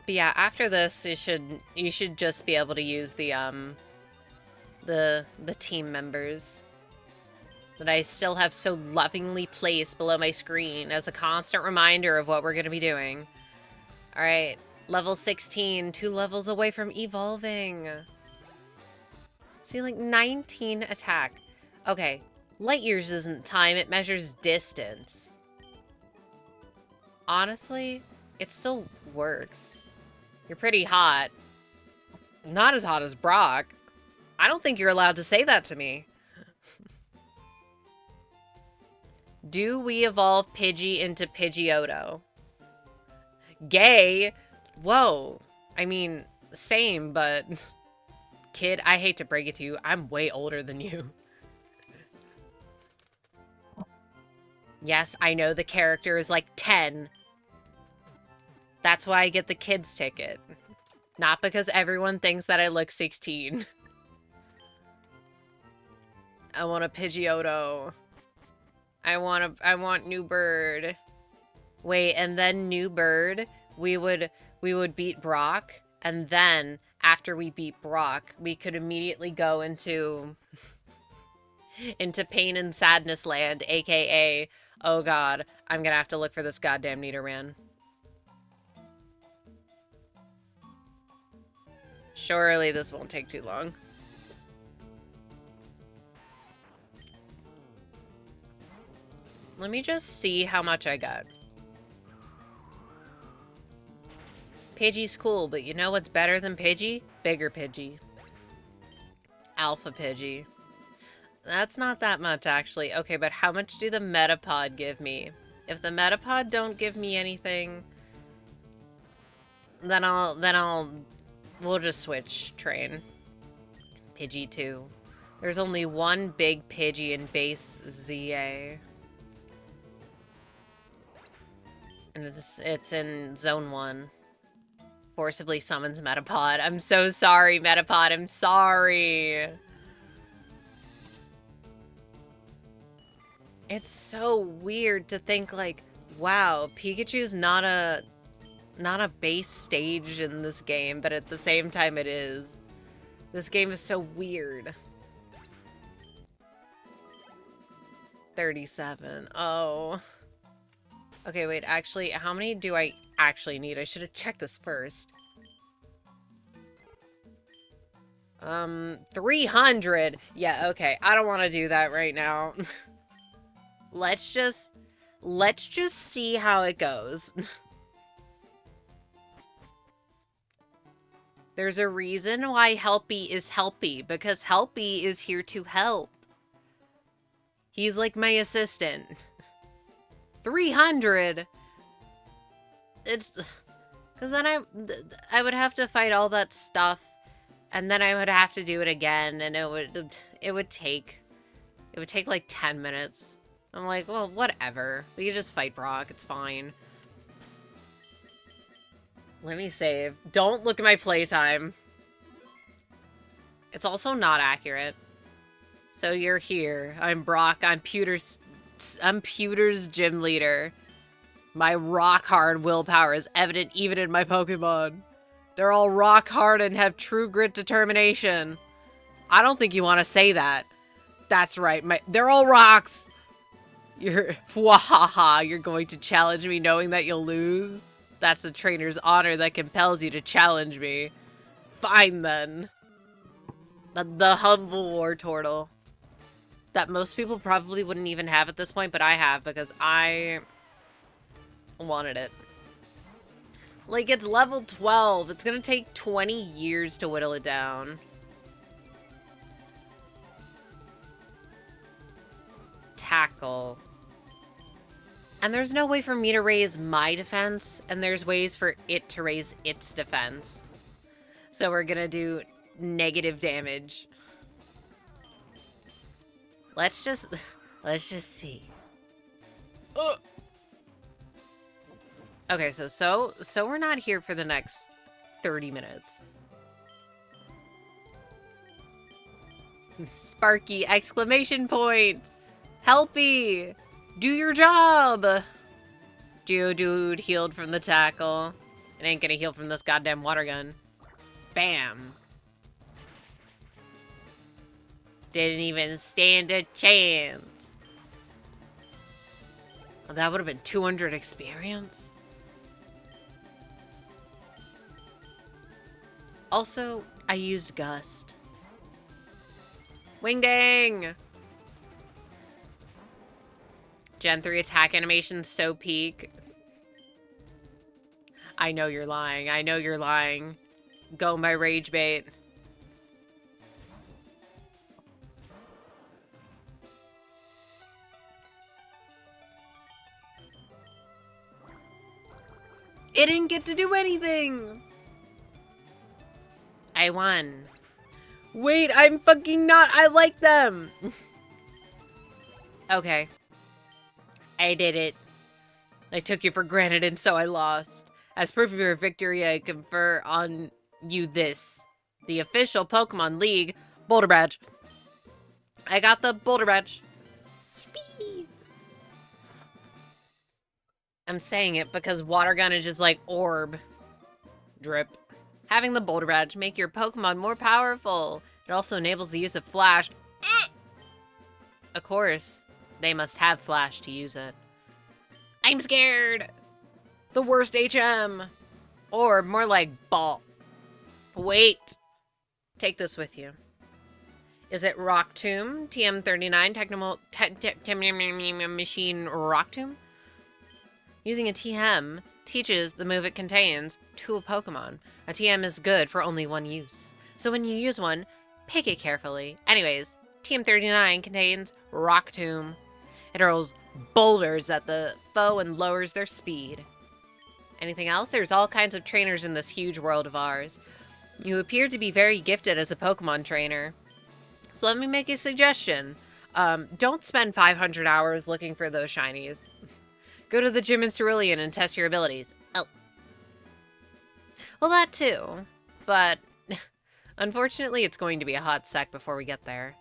But yeah, after this, you should just be able to use the team members that I still have so lovingly placed below my screen as a constant reminder of what we're going to be doing. All right, level 16, 2 levels away from evolving. See, like 19 attack. Okay, light years isn't time, it measures distance. Honestly, it still works. You're pretty hot. Not as hot as Brock. I don't think you're allowed to say that to me. Do we evolve Pidgey into Pidgeotto? Gay? Whoa. I mean, same, but... Kid, I hate to break it to you, I'm way older than you. Yes, I know the character is like 10. That's why I get the kids ticket. Not because everyone thinks that I look 16. I want a Pidgeotto. I want New Bird. Wait, and then New Bird, we would beat Brock, and then after we beat Brock, we could immediately go into Pain and Sadness Land, aka, oh god, I'm gonna have to look for this goddamn Nidoran. Surely this won't take too long. Let me just see how much I got. Pidgey's cool, but you know what's better than Pidgey? Bigger Pidgey. Alpha Pidgey. That's not that much, actually. Okay, but how much do the Metapod give me? If the Metapod don't give me anything, then we'll just switch train. Pidgey 2. There's only one big Pidgey in base ZA. And it's in Zone 1. Forcibly summons Metapod. I'm so sorry, Metapod. I'm sorry. It's so weird to think like, wow, Pikachu's not a base stage in this game, but at the same time it is. This game is so weird. 37. Oh. Okay, wait, actually, how many do I actually need? I should have checked this first. 300. Yeah, okay. I don't want to do that right now. Let's just Let's just see how it goes. There's a reason why Helpy is Helpy, because Helpy is here to help. He's like my assistant. 300? It's... Because then I would have to fight all that stuff, and then I would have to do it again, and it would take like 10 minutes. I'm like, well, whatever. We can just fight Brock, it's fine. Let me save. Don't look at my playtime. It's also not accurate. So you're here. I'm Brock. I'm Pewter's gym leader. My rock hard willpower is evident even in my Pokemon. They're all rock hard and have true grit determination. I don't think you want to say that. That's right. They're all rocks. You're going to challenge me knowing that you'll lose? That's the trainer's honor that compels you to challenge me. Fine then. The humble war turtle. That most people probably wouldn't even have at this point, but I have because I wanted it. Like, it's level 12. It's gonna take 20 years to whittle it down. Tackle. And there's no way for me to raise my defense, and there's ways for it to raise its defense. So we're gonna do negative damage. Let's just see. Okay, so we're not here for the next 30 minutes. Sparky exclamation point. Helpy. Do your job! Geodude healed from the tackle. It ain't gonna heal from this goddamn water gun. Bam! Didn't even stand a chance. Oh, that would have been 200 experience. Also, I used Gust. Wingdang! Gen 3 attack animation so peak. I know you're lying. I know you're lying. Go my rage bait. It didn't get to do anything. I won. Wait, I'm fucking not. I like them. Okay. I did it. I took you for granted and so I lost. As proof of your victory, I confer on you this. The official Pokemon League Boulder Badge. I got the Boulder Badge. Yippee. I'm saying it because Water Gun is just like orb. Drip. Having the Boulder Badge make your Pokemon more powerful. It also enables the use of Flash. Of course, they must have Flash to use it. I'm scared. The worst HM. Or more like ball. Wait. Take this with you. Is it Rock Tomb? TM39 Machine Rock Tomb? Using a TM teaches the move it contains to a Pokemon. A TM is good for only one use. So when you use one, pick it carefully. Anyways, TM39 contains Rock Tomb. It hurls boulders at the foe and lowers their speed. Anything else? There's all kinds of trainers in this huge world of ours. You appear to be very gifted as a Pokemon trainer. So let me make a suggestion. Don't spend 500 hours looking for those shinies. Go to the gym in Cerulean and test your abilities. Oh. Well, that too. But unfortunately, it's going to be a hot sec before we get there.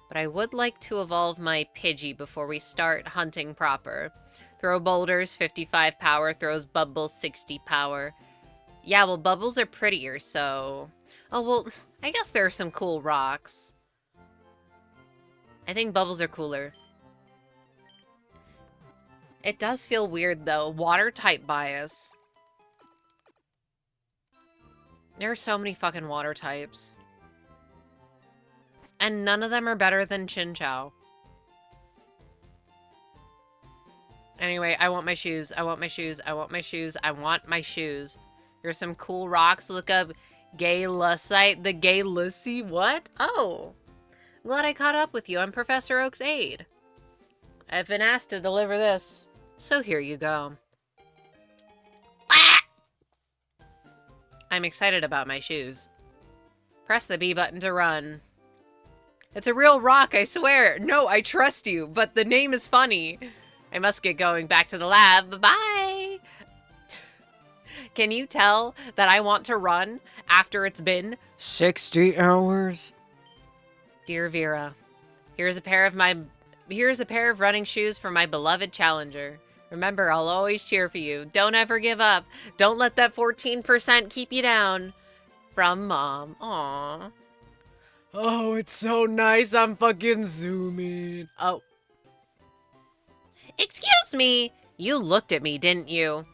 But I would like to evolve my Pidgey before we start hunting proper. Throw boulders, 55 power. Throws bubbles, 60 power. Yeah, well, bubbles are prettier, so... Oh, well, I guess there are some cool rocks. I think bubbles are cooler. It does feel weird, though. Water type bias. There are so many fucking water types. And none of them are better than Chinchou. Anyway, I want my shoes. I want my shoes. I want my shoes. I want my shoes. Here's some cool rocks. Look up Gay Lucite. The Gay Lucy? What? Oh. Glad I caught up with you. I'm Professor Oak's aide. I've been asked to deliver this, so here you go. Ah! I'm excited about my shoes. Press the B button to run. It's a real rock, I swear. No, I trust you, but the name is funny. I must get going back to the lab. Bye! Can you tell that I want to run after it's been 60 hours? Dear Vera, here's a pair of running shoes for my beloved challenger. Remember, I'll always cheer for you. Don't ever give up. Don't let that 14% keep you down. From Mom. Aww. Oh, it's so nice. I'm fucking zooming. Oh. Excuse me. You looked at me, didn't you?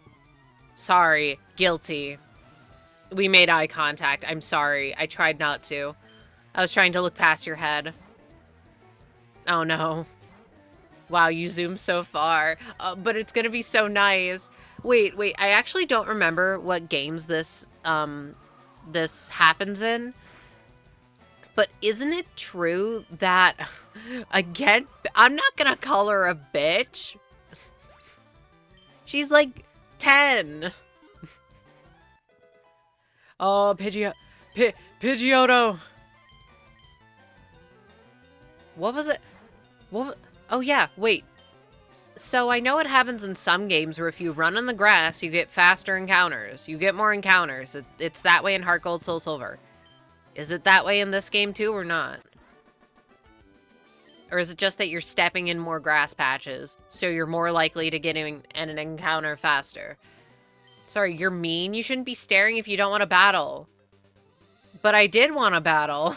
Sorry. Guilty. We made eye contact. I'm sorry. I tried not to. I was trying to look past your head. Oh no. Wow, you zoomed so far. But it's gonna be so nice. Wait. I actually don't remember what games this happens in. But isn't it true that, again, I'm not gonna call her a bitch. She's like 10. Oh, Pidgeotto. What was it? Oh yeah, wait. So I know it happens in some games where if you run on the grass, you get faster encounters. You get more encounters. It's that way in Heart Gold, Soul Silver. Is it that way in this game too, or not? Or is it just that you're stepping in more grass patches, so you're more likely to get in an encounter faster? Sorry, you're mean? You shouldn't be staring if you don't want to battle. But I did want to battle.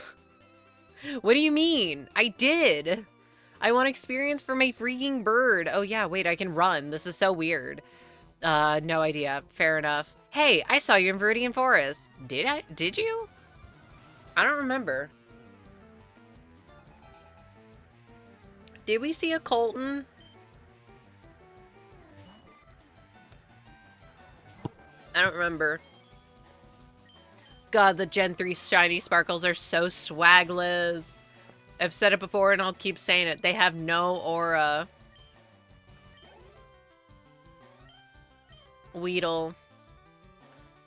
What do you mean? I did. I want experience for my freaking bird. Oh yeah, wait, I can run. This is so weird. No idea. Fair enough. Hey, I saw you in Viridian Forest. Did I? Did you? I don't remember. Did we see a Colton? I don't remember. God, the Gen 3 shiny sparkles are so swagless. I've said it before and I'll keep saying it. They have no aura. Weedle.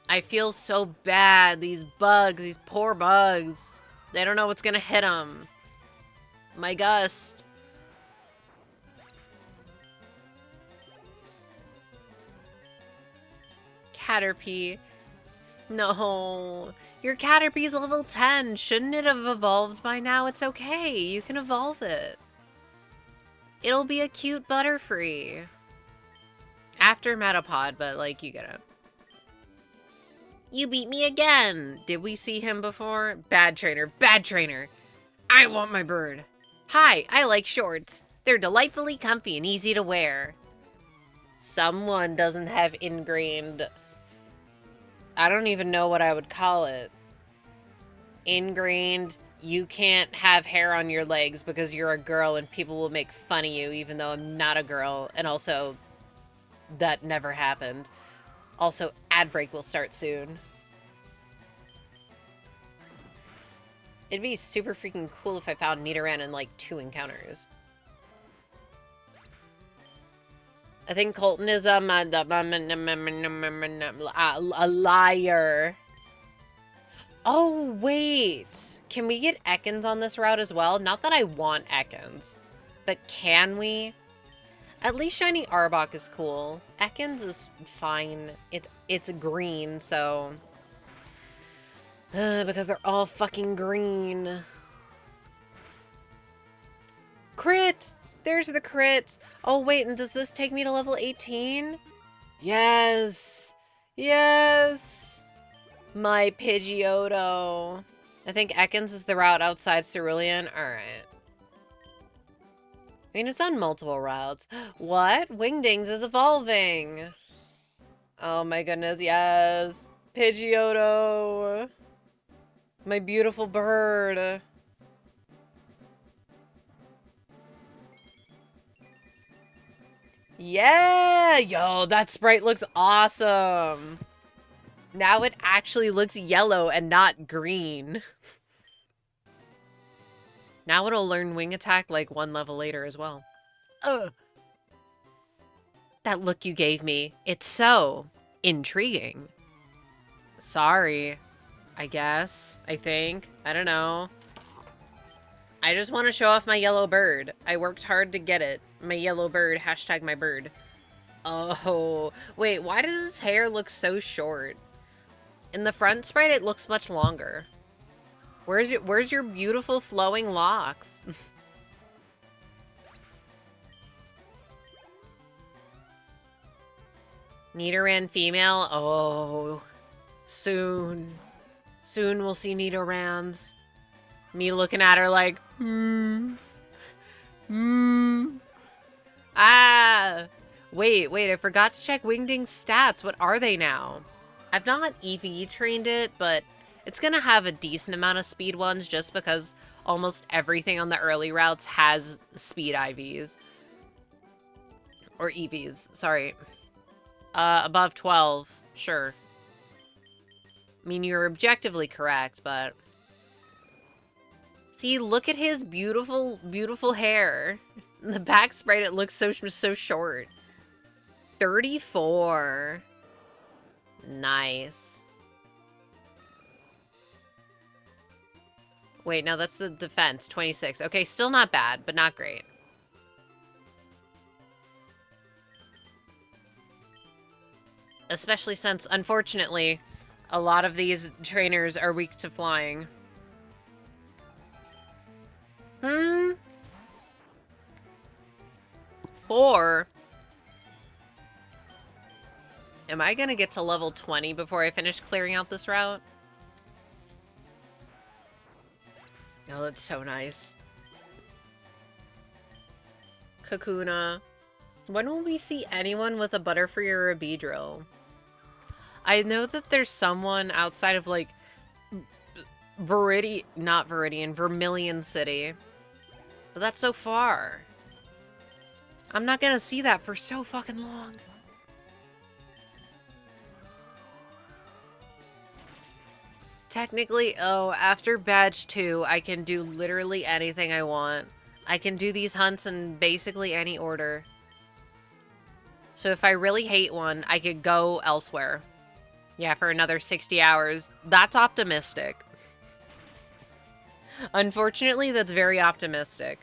I feel so bad. These bugs, these poor bugs. They don't know what's gonna hit them. My Gust. Caterpie. No. Your Caterpie's level 10. Shouldn't it have evolved by now? It's okay. You can evolve it. It'll be a cute Butterfree. After Metapod, but like, you get it. You beat me again. Did we see him before? Bad trainer. Bad trainer. I want my bird. Hi, I like shorts. They're delightfully comfy and easy to wear. Someone doesn't have ingrained... I don't even know what I would call it. Ingrained, you can't have hair on your legs because you're a girl and people will make fun of you even though I'm not a girl. And also, that never happened. Also, ad break will start soon. It'd be super freaking cool if I found Nidoran in like 2 encounters. I think Colton is a liar. Oh, wait. Can we get Ekans on this route as well? Not that I want Ekans, but can we? At least Shiny Arbok is cool. Ekans is fine. It's green, so... because they're all fucking green. Crit! There's the crit. Oh, wait, and does this take me to level 18? Yes! Yes! My Pidgeotto. I think Ekans is the route outside Cerulean. Alright. I mean, it's on multiple routes. What? Wingdings is evolving! Oh my goodness, yes! Pidgeotto! My beautiful bird. Yeah! Yo, that sprite looks awesome. Now it actually looks yellow and not green. Now it'll learn wing attack like one level later as well. Ugh. That look you gave me, it's so intriguing. Sorry, I guess. I think. I don't know. I just want to show off my yellow bird. I worked hard to get it. My yellow bird, hashtag my bird. Oh, wait, why does his hair look so short? In the front sprite, it looks much longer. Where's your beautiful flowing locks? Nidoran female? Oh, soon. Soon we'll see Nidorans. Me looking at her like, Ah! Wait, I forgot to check Wingding's stats. What are they now? I've not EV trained it, but it's gonna have a decent amount of speed ones just because almost everything on the early routes has speed IVs. Or EVs, sorry. Above 12, sure. I mean, you're objectively correct, but... See, look at his beautiful, beautiful hair. In the back sprite, it looks so short. 34. Nice. Wait, no, that's the defense. 26. Okay, still not bad, but not great. Especially since, unfortunately, a lot of these trainers are weak to flying. Or... am I gonna get to level 20 before I finish clearing out this route? Oh, that's so nice. Kakuna. When will we see anyone with a Butterfree or a Beedrill? I know that there's someone outside of, like, Vermilion City. But that's so far. I'm not gonna see that for so fucking long. Technically, oh, after Badge 2, I can do literally anything I want. I can do these hunts in basically any order. So if I really hate one, I could go elsewhere. Yeah, for another 60 hours. That's optimistic. Unfortunately, that's very optimistic.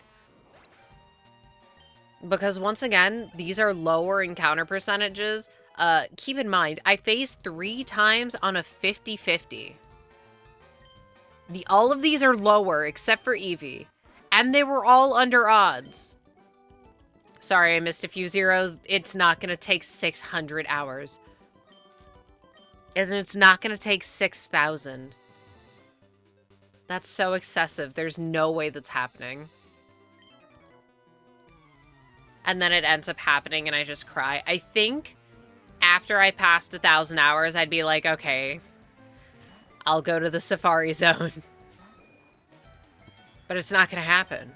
Because once again, these are lower encounter percentages. Keep in mind, I phased 3 times on a 50-50. All of these are lower, except for Eevee. And they were all under odds. Sorry, I missed a few zeros. It's not going to take 600 hours. And it's not going to take 6,000. That's so excessive. There's no way that's happening. And then it ends up happening and I just cry. I think after I passed 1,000 hours, I'd be like, okay, I'll go to the Safari Zone. But it's not going to happen.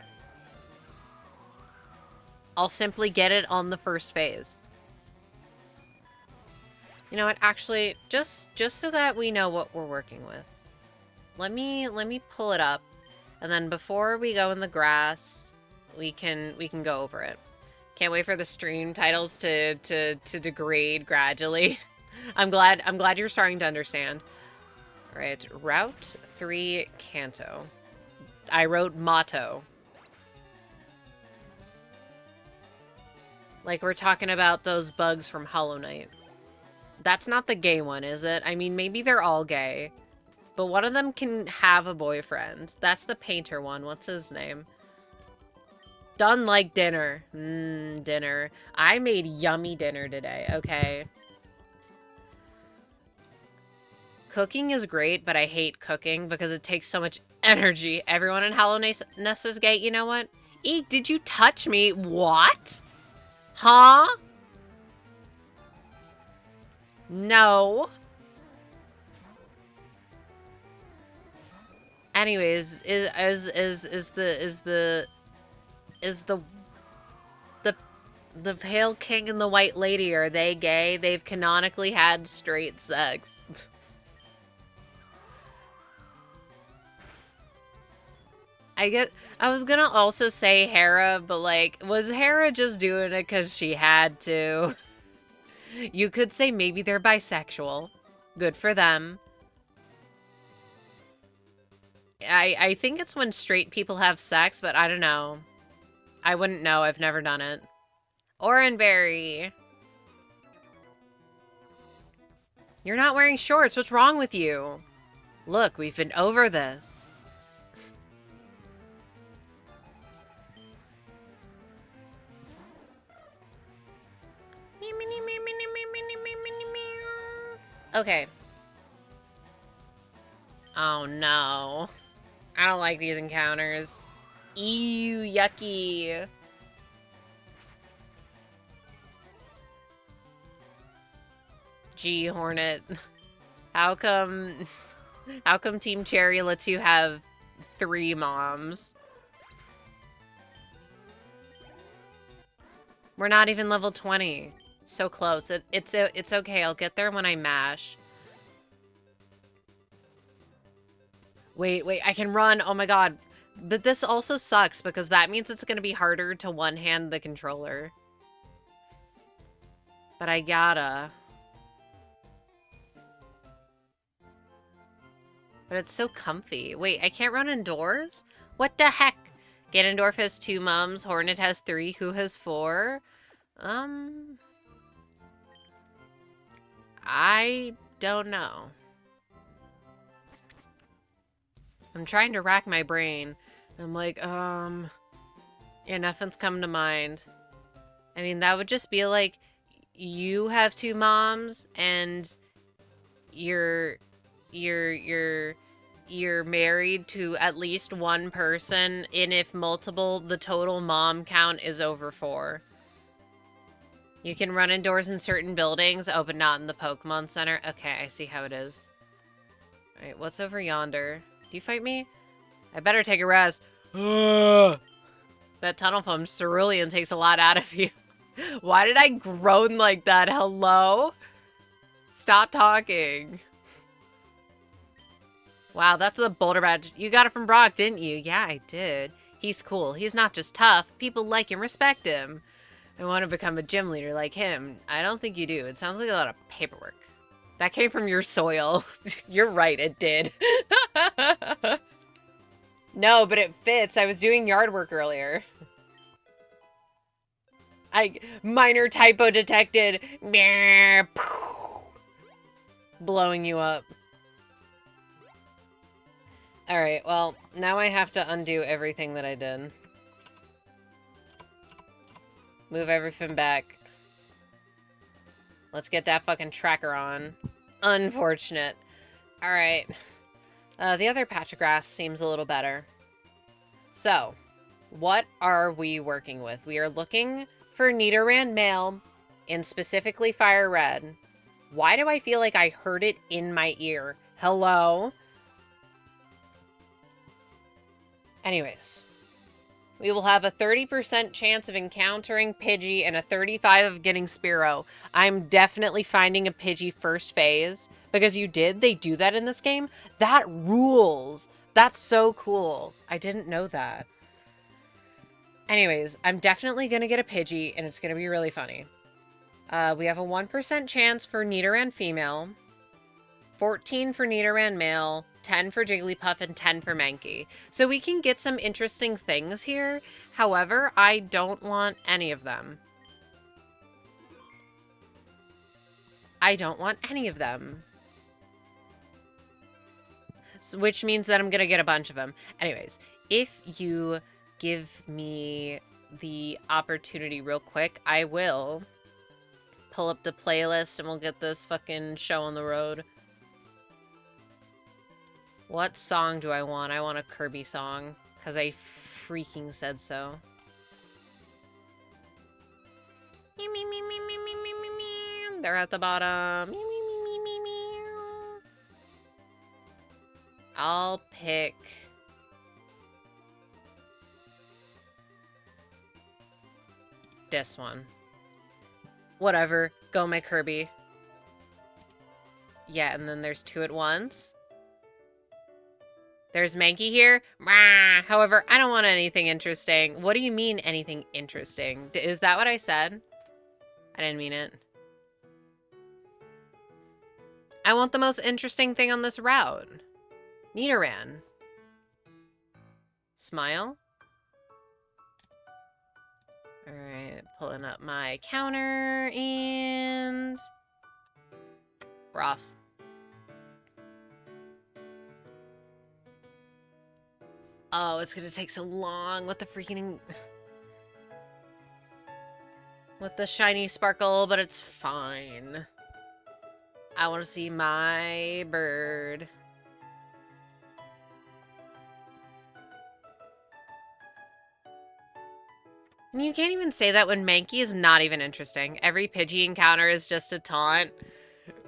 I'll simply get it on the first phase. You know what? Actually, just so that we know what we're working with. Let me pull it up, and then before we go in the grass, we can go over it. Can't wait for the stream titles to degrade gradually. I'm glad you're starting to understand. All right, Route 3 Kanto. I wrote motto. Like we're talking about those bugs from Hollow Knight. That's not the gay one, is it? I mean, maybe they're all gay. But one of them can have a boyfriend. That's the painter one. What's his name? Done like dinner. Dinner. I made yummy dinner today, okay? Cooking is great, but I hate cooking because it takes so much energy. Everyone in Hollow Nest is gay. You know what? Eek, did you touch me? What? Huh? No. Anyways, is the The Pale King and the White Lady, are they gay? They've canonically had straight sex. I was gonna also say Hera, but like, was Hera just doing it because she had to? You could say maybe they're bisexual. Good for them. I think it's when straight people have sex, but I don't know. I wouldn't know. I've never done it. Oranberry. You're not wearing shorts. What's wrong with you? Look, we've been over this. Okay. Oh no. I don't like these encounters. Ew, yucky. Gee, Hornet. How come Team Cherry lets you have 3 moms? We're not even level 20. So close. It's okay. I'll get there when I mash. Wait, I can run. Oh my god. But this also sucks because that means it's going to be harder to one-hand the controller. But I gotta. But it's so comfy. Wait, I can't run indoors? What the heck? Ganondorf has 2 mums. Hornet has 3. Who has 4? I don't know. I'm trying to rack my brain. I'm like, yeah, nothing's coming to mind. I mean, that would just be like, you have 2 moms, and you're married to at least one person, and if multiple, the total mom count is over 4. You can run indoors in certain buildings, oh, but not in the Pokemon Center. Okay, I see how it is. Alright, what's over yonder? Do you fight me? I better take a rest. That tunnel foam cerulean takes a lot out of you. Why did I groan like that? Hello? Stop talking. Wow, that's the Boulder Badge. You got it from Brock, didn't you? Yeah, I did. He's cool. He's not just tough. People like and respect him. I want to become a gym leader like him. I don't think you do. It sounds like a lot of paperwork. That came from your soil. You're right, it did. No, but it fits. I was doing yard work earlier. Minor typo detected. Blowing you up. Alright, well, now I have to undo everything that I did. Move everything back. Let's get that fucking tracker on. Unfortunate. Alright. The other patch of grass seems a little better. So, what are we working with? We are looking for Nidoran male, and specifically Fire Red. Why do I feel like I heard it in my ear? Hello? Anyways. We will have a 30% chance of encountering Pidgey and a 35% of getting Spearow. I'm definitely finding a Pidgey first phase. Because you did? They do that in this game? That rules! That's so cool. I didn't know that. Anyways, I'm definitely going to get a Pidgey, and it's going to be really funny. We have a 1% chance for Nidoran female, 14 for Nidoran male, 10 for Jigglypuff, and 10 for Mankey. So we can get some interesting things here. However, I don't want any of them. I don't want any of them. So, which means that I'm going to get a bunch of them. Anyways, if you give me the opportunity real quick, I will pull up the playlist and we'll get this fucking show on the road. What song do I want? I want a Kirby song, because I freaking said so. They're at the bottom. I'll pick... this one. Whatever. Go, my Kirby. Yeah, and then there's two at once. There's Mankey here. However, I don't want anything interesting. What do you mean anything interesting? Is that what I said? I didn't mean it. I want the most interesting thing on this route. Nidoran. Smile. Alright, pulling up my counter and... Rough. Oh, it's gonna take so long with the freaking... with the shiny sparkle, but it's fine. I want to see my bird. And you can't even say that when Mankey is not even interesting. Every Pidgey encounter is just a taunt.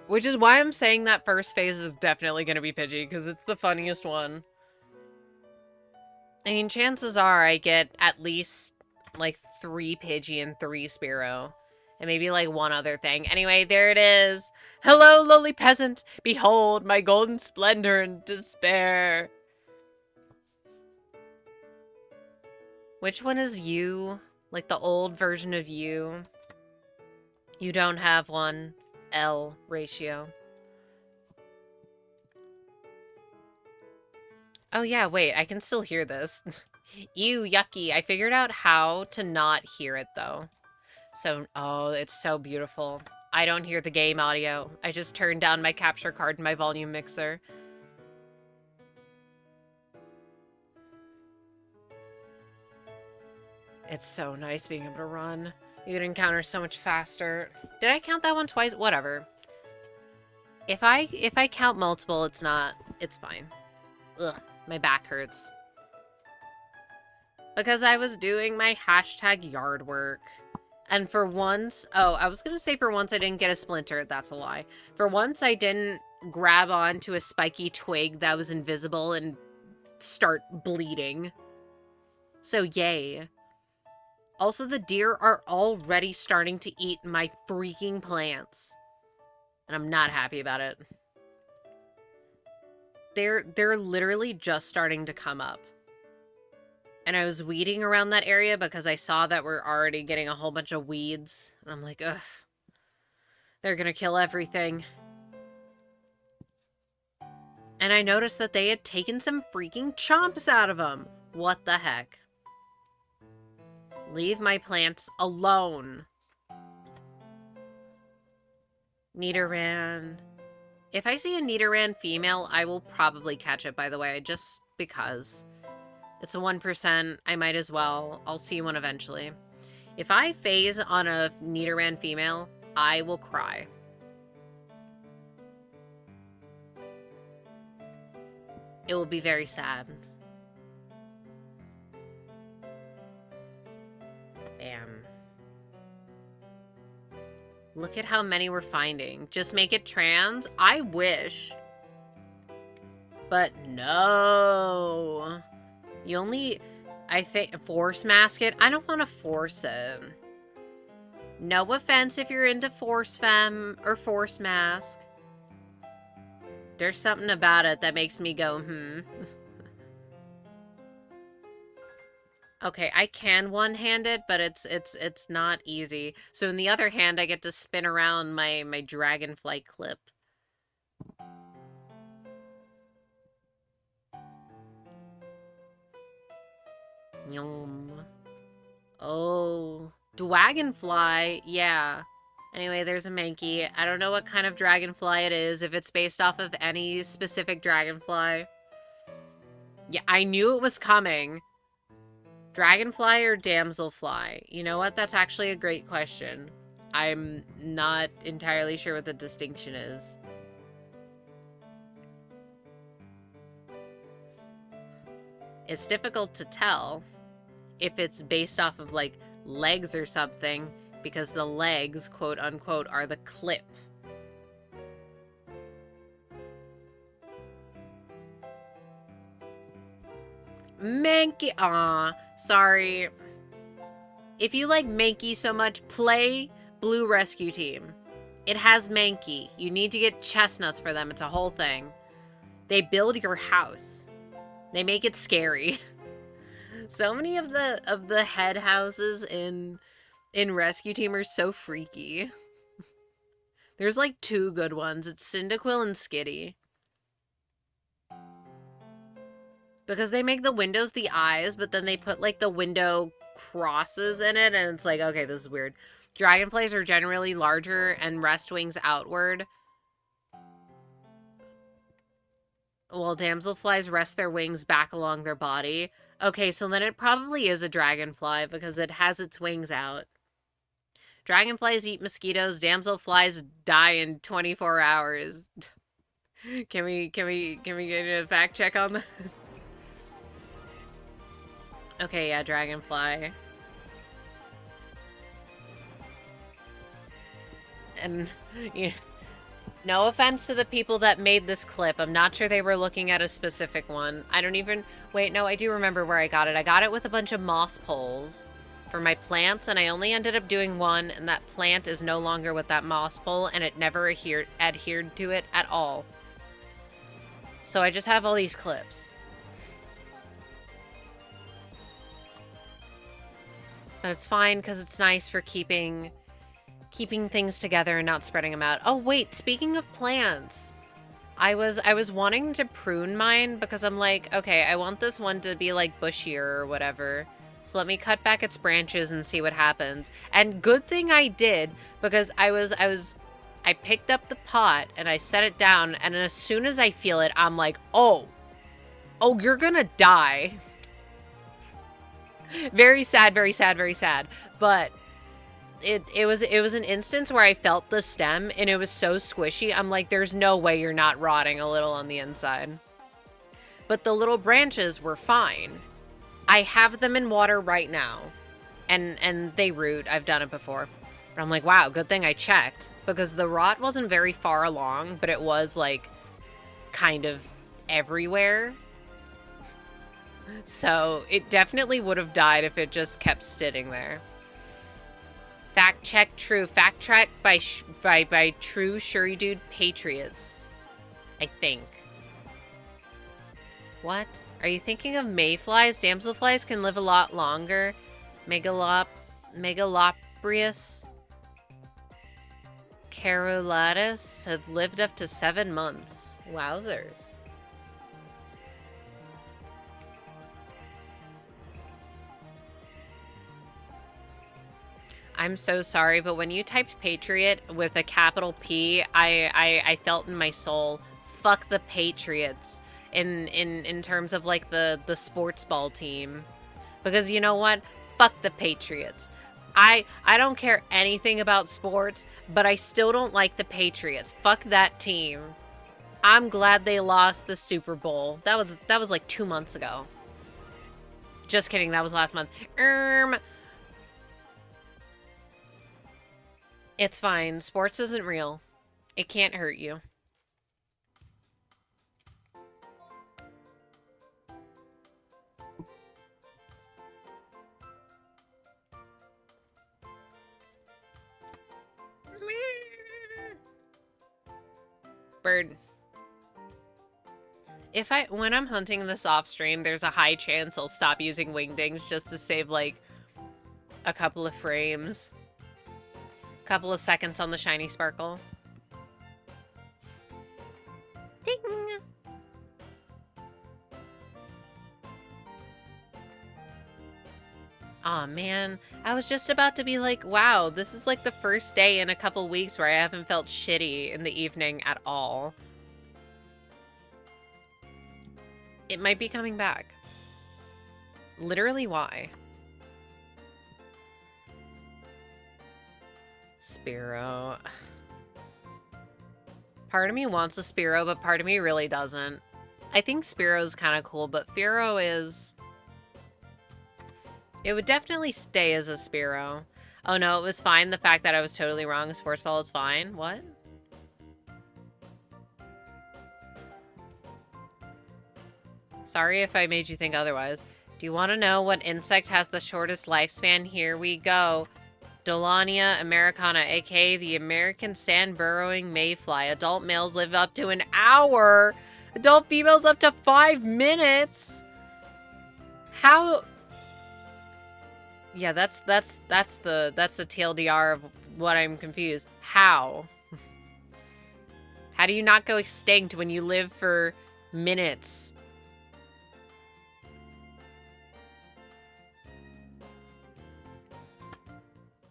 Which is why I'm saying that first phase is definitely going to be Pidgey, because it's the funniest one. I mean, chances are I get at least, like, 3 Pidgey and 3 Spearow. And maybe, like, one other thing. Anyway, there it is. Hello, lowly peasant. Behold my golden splendor and despair. Which one is you? Like, the old version of you? You don't have one. L ratio. Oh yeah, wait, I can still hear this. Ew, yucky. I figured out how to not hear it, though. So, oh, it's so beautiful. I don't hear the game audio. I just turned down my capture card and my volume mixer. It's so nice being able to run. You can encounter so much faster. Did I count that one twice? Whatever. If I count multiple, it's fine. Ugh, my back hurts. Because I was doing my hashtag yard work. And for once, oh, I was gonna say for once I didn't get a splinter. That's a lie. For once I didn't grab onto a spiky twig that was invisible and start bleeding. So yay. Also, the deer are already starting to eat my freaking plants. And I'm not happy about it. They're literally just starting to come up. And I was weeding around that area because I saw that we're already getting a whole bunch of weeds. And I'm like, ugh. They're gonna kill everything. And I noticed that they had taken some freaking chomps out of them. What the heck? Leave my plants alone. Nidoran. If I see a Nidoran female, I will probably catch it, by the way, just because. It's a 1%, I might as well. I'll see one eventually. If I phase on a Nidoran female, I will cry. It will be very sad. Bam. Look at how many we're finding. Just make it trans? I wish. But no. You only, I think, force mask it? I don't want to force it. No offense if you're into force femme or force mask. There's something about it that makes me go, Okay, I can one-hand it, but it's not easy. So in the other hand, I get to spin around my dragonfly clip. Yum. Oh, dragonfly, yeah. Anyway, there's a Mankey. I don't know what kind of dragonfly it is, if it's based off of any specific dragonfly. Yeah, I knew it was coming. Dragonfly or damselfly? You know what? That's actually a great question. I'm not entirely sure what the distinction is. It's difficult to tell if it's based off of, like, legs or something, because the legs, quote unquote, are the clip. Mankey, aw, sorry. If you like Mankey so much, play blue rescue team. It has Mankey. You need to get chestnuts for them. It's a whole thing. They build your house. They make it scary. So many of the head houses in Rescue Team are so freaky. There's like 2 good ones. It's Cyndaquil and Skitty. Because they make the windows the eyes, but then they put like the window crosses in it, and it's like, okay, this is weird. Dragonflies are generally larger and rest wings outward. While damselflies rest their wings back along their body. Okay, so then it probably is a dragonfly because it has its wings out. Dragonflies eat mosquitoes. Damselflies die in 24 hours. Can we get a fact check on that? Okay, yeah, dragonfly. And no offense to the people that made this clip. I'm not sure they were looking at a specific one. I don't even... Wait, no, I do remember where I got it. I got it with a bunch of moss poles for my plants, and I only ended up doing one, and that plant is no longer with that moss pole, and it never adhered to it at all. So I just have all these clips. But it's fine, because it's nice for keeping things together and not spreading them out. Oh, wait, speaking of plants, I was wanting to prune mine because I'm like, okay, I want this one to be like bushier or whatever. So let me cut back its branches and see what happens. And good thing I did, because I picked up the pot and I set it down, and as soon as I feel it, I'm like, oh, you're gonna die. Very sad, very sad, very sad. But it was an instance where I felt the stem and it was so squishy. I'm like, there's no way you're not rotting a little on the inside. But the little branches were fine. I have them in water right now. And they root. I've done it before. But I'm like, wow, good thing I checked. Because the rot wasn't very far along, but it was like kind of everywhere. So it definitely would have died if it just kept sitting there. Fact check true. Fact check by true Shuri Dude Patriots. I think. What? Are you thinking of mayflies? Damselflies can live a lot longer. Megaloprius carulatus have lived up to 7 months. Wowzers. I'm so sorry, but when you typed Patriot with a capital P, I felt in my soul, fuck the Patriots in terms of like the sports ball team. Because you know what? Fuck the Patriots. I don't care anything about sports, but I still don't like the Patriots. Fuck that team. I'm glad they lost the Super Bowl. That was like 2 months ago. Just kidding, that was last month. It's fine. Sports isn't real. It can't hurt you. Bird. When I'm hunting this off stream, there's a high chance I'll stop using wingdings just to save like a couple of frames. Couple of seconds on the shiny sparkle. Ding! Aw, man. I was just about to be like, wow, this is like the first day in a couple weeks where I haven't felt shitty in the evening at all. It might be coming back. Literally, why? Spearow. Part of me wants a Spearow, but part of me really doesn't. I think Spearow's kind of cool, but Fearow is... It would definitely stay as a Spearow. Oh no, it was fine. The fact that I was totally wrong. Sports ball is fine. What? Sorry if I made you think otherwise. Do you want to know what insect has the shortest lifespan? Here we go. Dolania americana, aka the American sand-burrowing mayfly. Adult males live up to an hour. Adult females up to 5 minutes. How? Yeah, that's the TLDR of what I'm confused. How? How do you not go extinct when you live for minutes?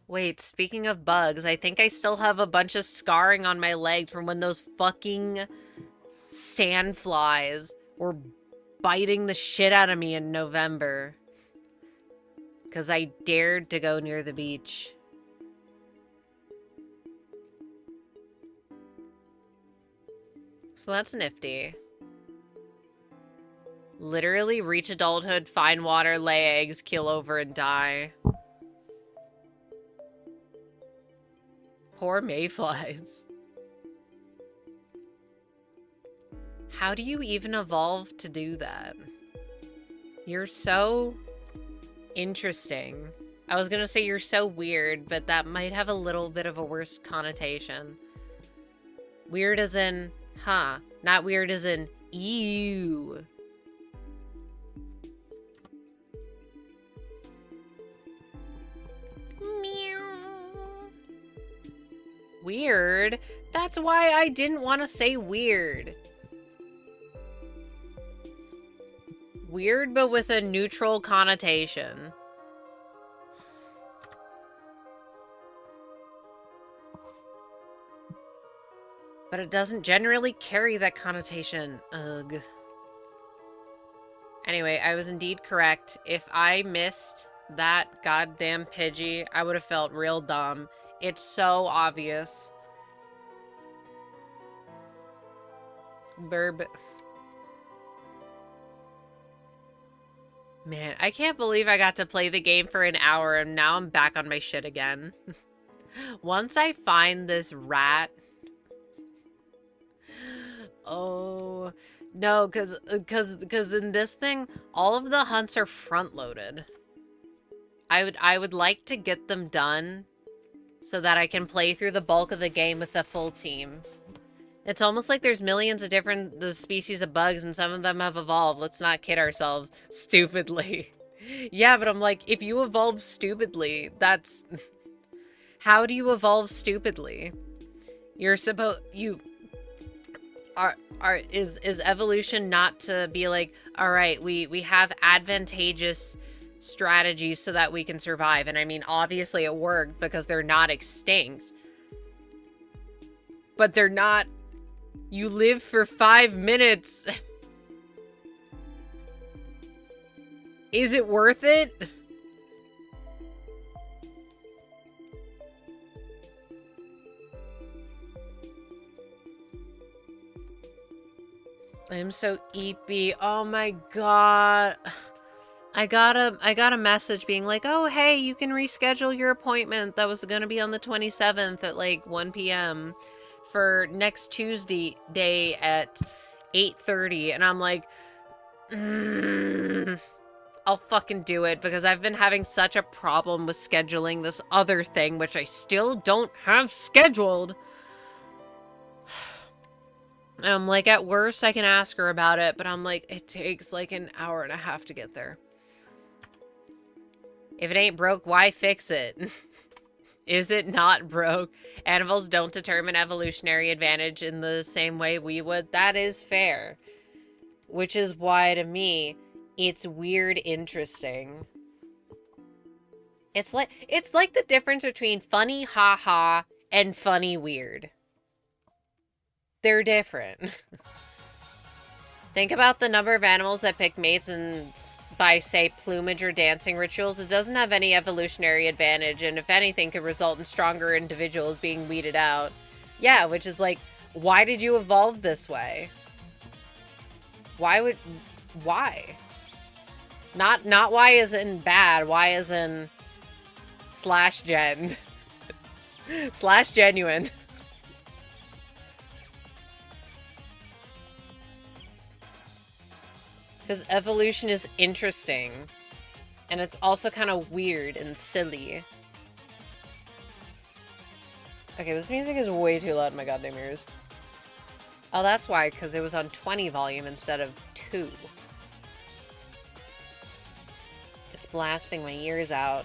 Wait, speaking of bugs, I think I still have a bunch of scarring on my leg from when those fucking sandflies were biting the shit out of me in November. Because I dared to go near the beach. So that's nifty. Literally reach adulthood, find water, lay eggs, keel over, and die. Poor mayflies. How do you even evolve to do that? You're so interesting. I was gonna say you're so weird, but that might have a little bit of a worse connotation. Weird as in, huh? Not weird as in, ew. Weird? That's why I didn't want to say weird. Weird, but with a neutral connotation. But it doesn't generally carry that connotation. Ugh. Anyway, I was indeed correct. If I missed that goddamn pidgey, I would have felt real dumb. It's so obvious. Burb. Man, I can't believe I got to play the game for an hour and now I'm back on my shit again. Once I find this rat... Oh... No, because in this thing, all of the hunts are front-loaded. I would like to get them done so that I can play through the bulk of the game with a full team. It's almost like there's millions of different species of bugs and some of them have evolved. Let's not kid ourselves. Stupidly. Yeah, but I'm like, if you evolve stupidly, that's... How do you evolve stupidly? You're supposed... Is evolution not to be like, all right, we have advantageous strategies so that we can survive? And I mean, obviously it worked because they're not extinct. But they're not... You live for 5 minutes. Is it worth it? I'm so eepy. Oh my god. I got a message being like, "Oh, hey, you can reschedule your appointment that was going to be on the 27th at like 1 p.m. for next Tuesday day at 8:30." And I'm like, I'll fucking do it because I've been having such a problem with scheduling this other thing, which I still don't have scheduled. And I'm like, at worst, I can ask her about it, but I'm like, it takes like an hour and a half to get there. If it ain't broke, why fix it? Is it not broke? Animals don't determine evolutionary advantage in the same way we would. That is fair. Which is why, to me, it's weird interesting. It's like the difference between funny haha and funny weird. They're different. Think about the number of animals that pick mates and by, say, plumage or dancing rituals. It doesn't have any evolutionary advantage, and if anything, could result in stronger individuals being weeded out. Yeah, which is like, why did you evolve this way? Why? Not why as in bad, why as in /gen. /genuine. Because evolution is interesting. And it's also kind of weird and silly. Okay, this music is way too loud in my goddamn ears. Oh, that's why, because it was on 20 volume instead of 2. It's blasting my ears out.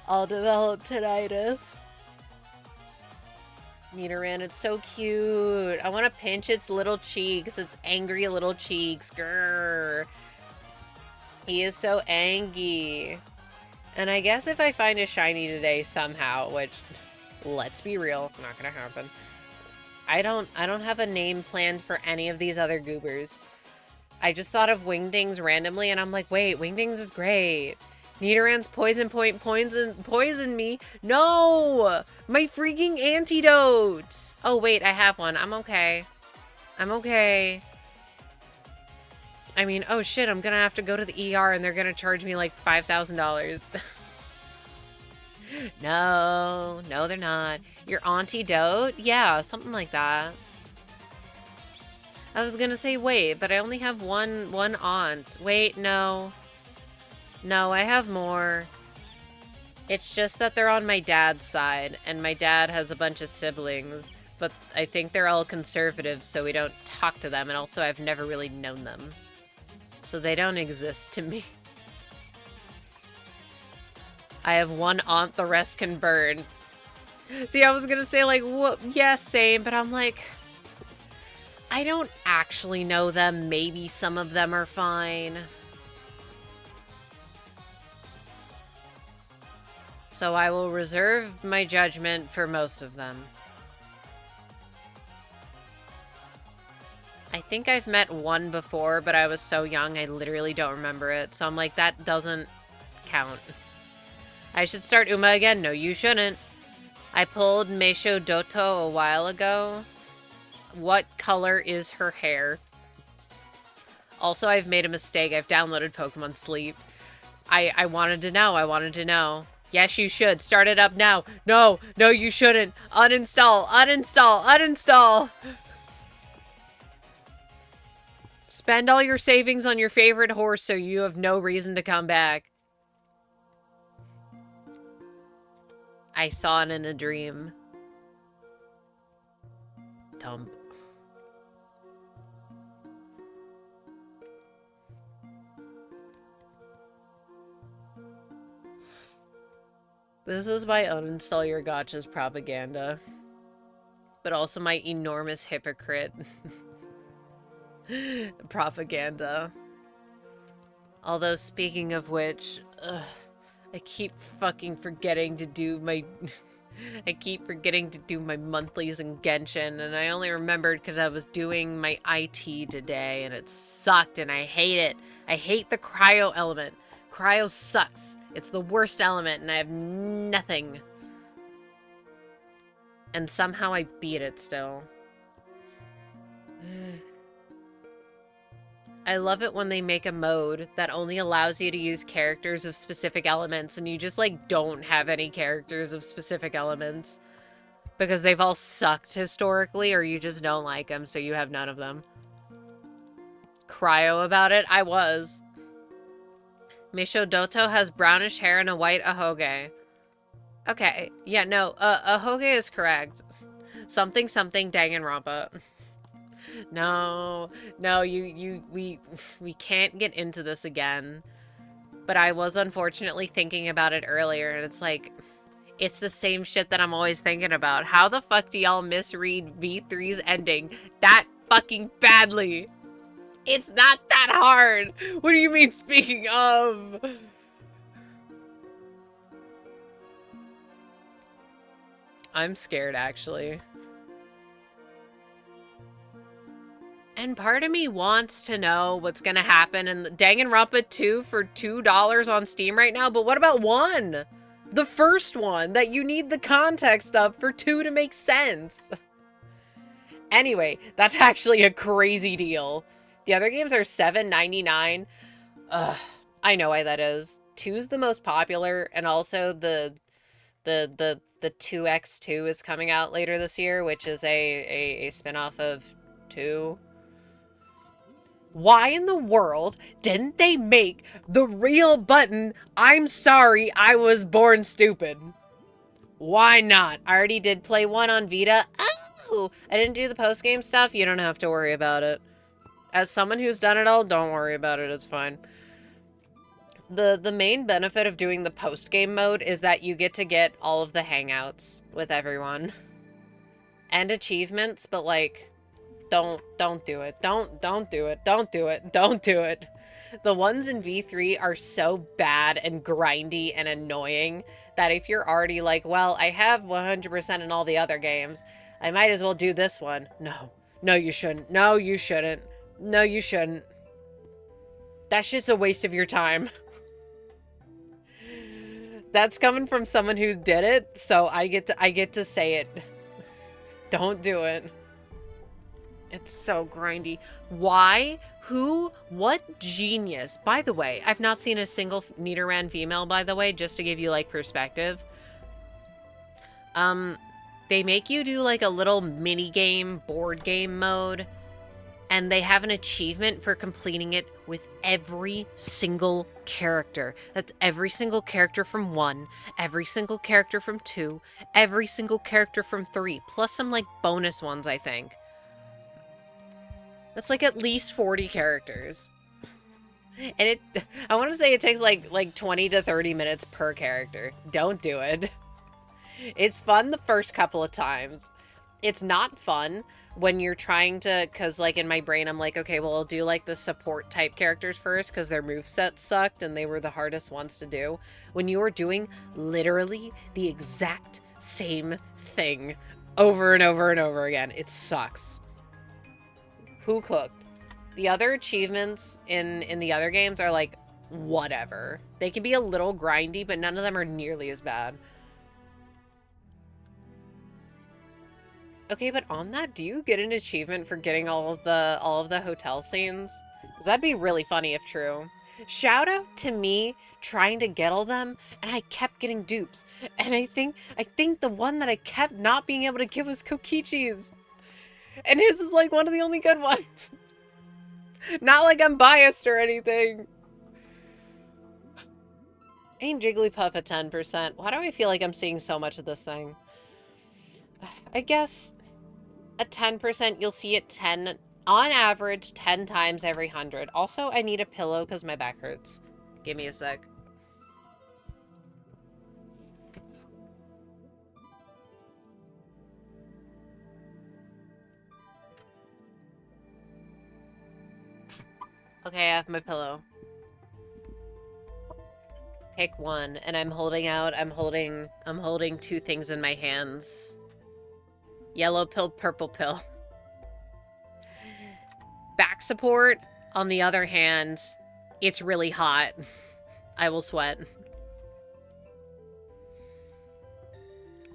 I'll develop tinnitus. Nidoran, it's so cute. I want to pinch its little cheeks. Its angry little cheeks. Grrr. He is so angry. And I guess if I find a shiny today somehow, which, let's be real, not gonna happen. I don't have a name planned for any of these other goobers. I just thought of Wingdings randomly, and I'm like, wait, Wingdings is great. Nidoran's poison point poison me. No! My freaking antidote! Oh, wait, I have one. I'm okay. I'm okay. I mean, oh shit, I'm gonna have to go to the ER and they're gonna charge me like $5,000. No, they're not. Your antidote? Yeah, something like that. I was gonna say, wait, but I only have one aunt. Wait, no. No, I have more. It's just that they're on my dad's side, and my dad has a bunch of siblings, but I think they're all conservative, so we don't talk to them, and also I've never really known them. So they don't exist to me. I have one aunt, the rest can burn. See, I was gonna say, like, what? Yeah, same, but I'm like, I don't actually know them. Maybe some of them are fine. So I will reserve my judgment for most of them. I think I've met one before, but I was so young, I literally don't remember it. So I'm like, that doesn't count. I should start Uma again. No, you shouldn't. I pulled Meisho Doto a while ago. What color is her hair? Also, I've made a mistake. I've downloaded Pokemon Sleep. I wanted to know. I wanted to know. Yes, you should. Start it up now. No, you shouldn't. Uninstall, uninstall, uninstall. Spend all your savings on your favorite horse so you have no reason to come back. I saw it in a dream. Dump. This is my uninstall your gotchas propaganda. But also my enormous hypocrite propaganda. Although, speaking of which, I keep fucking forgetting to do my... I keep forgetting to do my monthlies in Genshin, and I only remembered because I was doing my IT today, and it sucked, and I hate it. I hate the cryo element. Cryo sucks. It's the worst element, and I have nothing. And somehow I beat it still. I love it when they make a mode that only allows you to use characters of specific elements, and you just, like, don't have any characters of specific elements. Because they've all sucked historically, or you just don't like them, so you have none of them. Cryo about it? I was. Meisho Doto has brownish hair and a white ahoge. Okay, yeah, no, ahoge is correct. Something, Danganronpa. No, we can't get into this again. But I was unfortunately thinking about it earlier, and it's like, it's the same shit that I'm always thinking about. How the fuck do y'all misread V3's ending that fucking badly? It's not that hard. What do you mean, speaking of? I'm scared, actually. And part of me wants to know what's gonna happen in Danganronpa 2 for $2 on Steam right now, but what about 1? The first one that you need the context of for 2 to make sense. Anyway, that's actually a crazy deal. The other games are $7.99. Ugh, I know why that is. 2's the most popular, and also the 2X2 is coming out later this year, which is a spinoff of 2. Why in the world didn't they make the real button, I'm sorry, I was born stupid? Why not? I already did play one on Vita. Oh, I didn't do the post-game stuff. You don't have to worry about it. As someone who's done it all, don't worry about it. It's fine. The main benefit of doing the post-game mode is that you get all of the hangouts with everyone. And achievements, but like, don't do it. Don't do it. Don't do it. Don't do it. The ones in V3 are so bad and grindy and annoying that if you're already like, well, I have 100% in all the other games, I might as well do this one. No. No, you shouldn't. No, you shouldn't. No, you shouldn't. That's just a waste of your time. That's coming from someone who did it, so I get to say it. Don't do it. It's so grindy. Why? Who? What genius? By the way, I've not seen a single Nidoran female, by the way, just to give you, like, perspective. They make you do, like, a little mini-game, board game mode, and they have an achievement for completing it with every single character. That's every single character from 1, every single character from 2, every single character from 3, plus some, like, bonus ones, I think. That's, like, at least 40 characters. And I want to say it takes, like 20 to 30 minutes per character. Don't do it. It's fun the first couple of times. It's not fun when you're trying to, because, like, in my brain, I'm like, okay, well, I'll do, like, the support type characters first, because their moveset sucked, and they were the hardest ones to do. When you are doing literally the exact same thing over and over and over again, it sucks. Who cooked? The other achievements in the other games are, like, whatever. They can be a little grindy, but none of them are nearly as bad. Okay, but on that, do you get an achievement for getting all of the hotel scenes? Because that'd be really funny if true. Shout out to me trying to get all them, and I kept getting dupes. And I think the one that I kept not being able to get was Kokichi's. And his is like one of the only good ones. Not like I'm biased or anything. Ain't Jigglypuff at 10%? Why do I feel like I'm seeing so much of this thing? I guess at 10%, you'll see it 10, on average, 10 times every 100. Also, I need a pillow because my back hurts. Give me a sec. Okay, I have my pillow. Pick one, and I'm holding 2 things in my hands. Yellow pill, purple pill. Back support, on the other hand, it's really hot. I will sweat.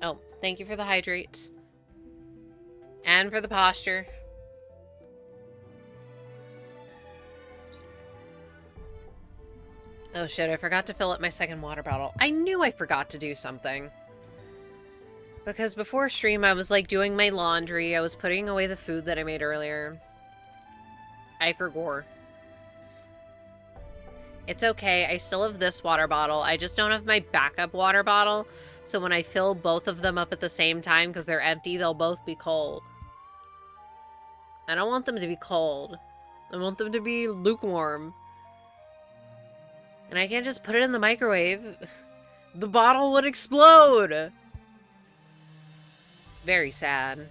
Oh, thank you for the hydrate. And for the posture. Oh shit, I forgot to fill up my second water bottle. I knew I forgot to do something. Because before stream, I was, like, doing my laundry. I was putting away the food that I made earlier. I forgot. It's okay. I still have this water bottle. I just don't have my backup water bottle. So when I fill both of them up at the same time, because they're empty, they'll both be cold. I don't want them to be cold. I want them to be lukewarm. And I can't just put it in the microwave. The bottle would explode! Very sad.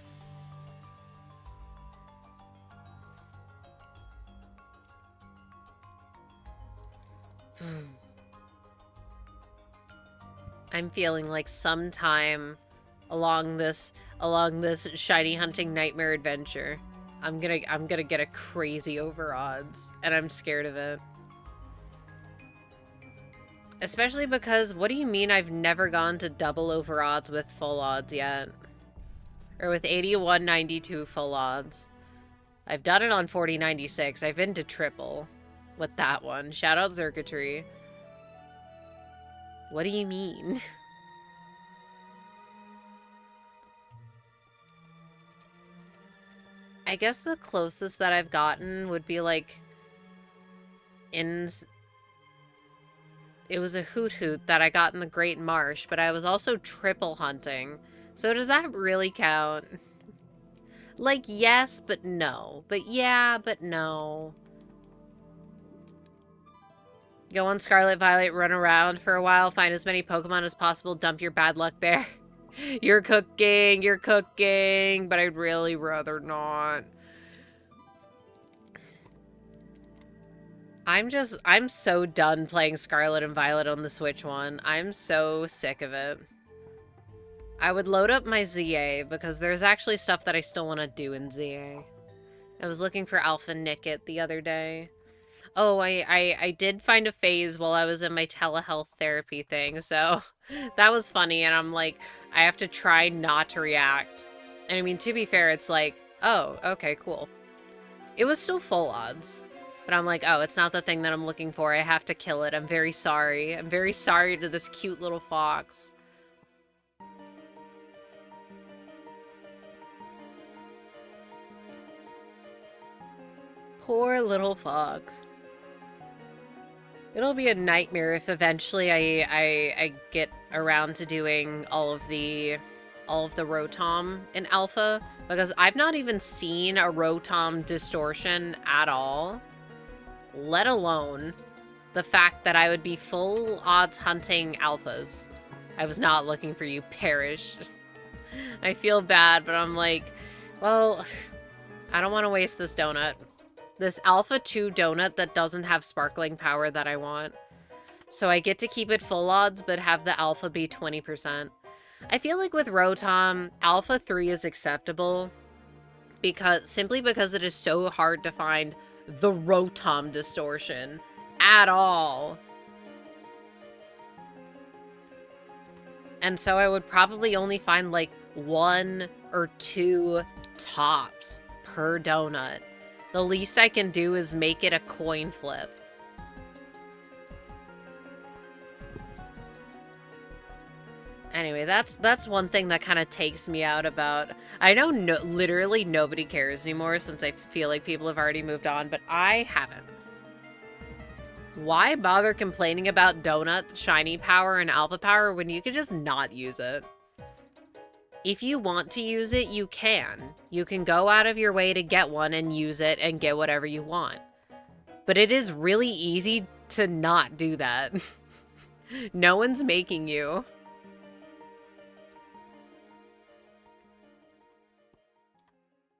I'm feeling like sometime along this shiny hunting nightmare adventure, I'm gonna get a crazy over odds, and I'm scared of it. Especially because, what do you mean I've never gone to double over odds with full odds yet? Or with 81.92 full odds. I've done it on 40.96. I've been to triple with that one. Shout out Circuitry. What do you mean? I guess the closest that I've gotten would be like in... It was a hoot hoot that I got in the Great Marsh, but I was also triple hunting. So does that really count? Like, yes, but no. But yeah, but no. Go on Scarlet Violet, run around for a while, find as many Pokemon as possible, dump your bad luck there. You're cooking, but I'd really rather not. I'm so done playing Scarlet and Violet on the Switch one. I'm so sick of it. I would load up my ZA because there's actually stuff that I still want to do in ZA. I was looking for Alpha Nickit the other day. Oh, I did find a phase while I was in my telehealth therapy thing, so that was funny, and I'm like, I have to try not to react. And I mean, to be fair, it's like, oh, okay, cool. It was still full odds. But I'm like, oh, it's not the thing that I'm looking for. I have to kill it. I'm very sorry. I'm very sorry to this cute little fox. Poor little fox. It'll be a nightmare if eventually I get around to doing all of the Rotom in Alpha, because I've not even seen a Rotom distortion at all, let alone the fact that I would be full odds hunting Alphas. I was not looking for you, Perish. I feel bad, but I'm like, well, I don't want to waste this donut. This Alpha 2 donut that doesn't have sparkling power that I want. So I get to keep it full odds, but have the Alpha be 20%. I feel like with Rotom, Alpha 3 is acceptable simply because it is so hard to find the Rotom distortion at all. And so I would probably only find like 1 or 2 tops per donut. The least I can do is make it a coin flip. Anyway, that's one thing that kind of takes me out about... I know literally nobody cares anymore since I feel like people have already moved on, but I haven't. Why bother complaining about Donut, Shiny Power, and Alpha Power when you could just not use it? If you want to use it, you can. You can go out of your way to get one and use it and get whatever you want. But it is really easy to not do that. No one's making you.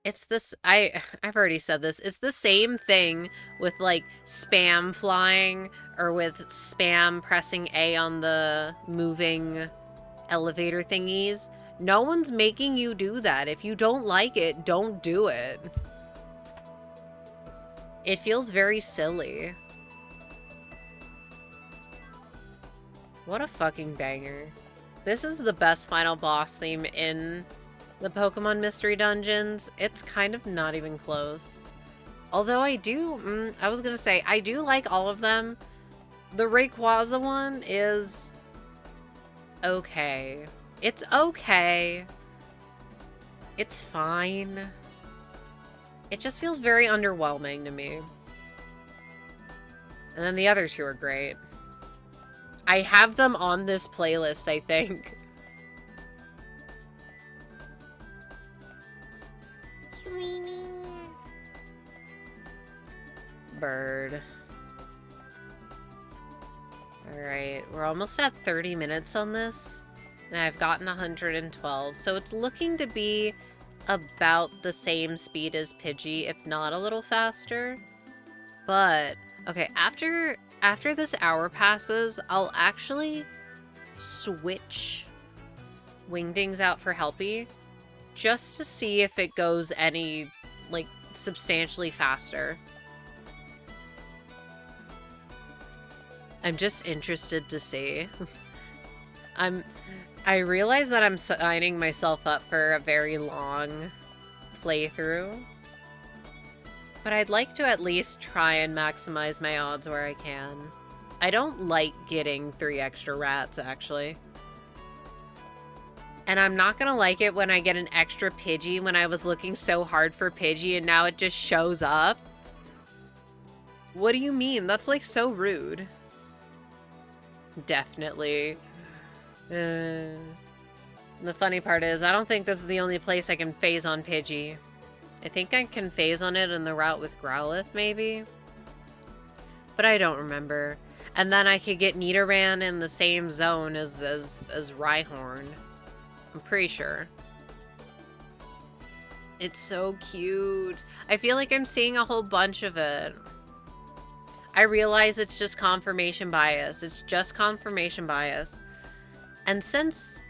It's this, I've already said this, it's the same thing with like spam flying or with spam pressing A on the moving elevator thingies. No one's making you do that. If you don't like it, don't do it. It feels very silly. What a fucking banger. This is the best final boss theme in the Pokemon Mystery Dungeons. It's kind of not even close. Although I do, I was gonna say, I do like all of them. The Rayquaza one is okay. It's okay. It's fine. It just feels very underwhelming to me. And then the other two are great. I have them on this playlist, I think. Bird. Alright, we're almost at 30 minutes on this. And I've gotten 112, so it's looking to be about the same speed as Pidgey, if not a little faster. But, okay, after this hour passes, I'll actually switch Wingdings out for Helpy, just to see if it goes any, like, substantially faster. I'm just interested to see. I realize that I'm signing myself up for a very long playthrough, but I'd like to at least try and maximize my odds where I can. I don't like getting 3 extra rats, actually. And I'm not gonna like it when I get an extra Pidgey when I was looking so hard for Pidgey and now it just shows up. What do you mean? That's like so rude. Definitely. The funny part is, I don't think this is the only place I can phase on Pidgey. I think I can phase on it in the route with Growlithe, maybe? But I don't remember. And then I could get Nidoran in the same zone as Rhyhorn. I'm pretty sure. It's so cute. I feel like I'm seeing a whole bunch of it. I realize it's just confirmation bias. It's just confirmation bias. And since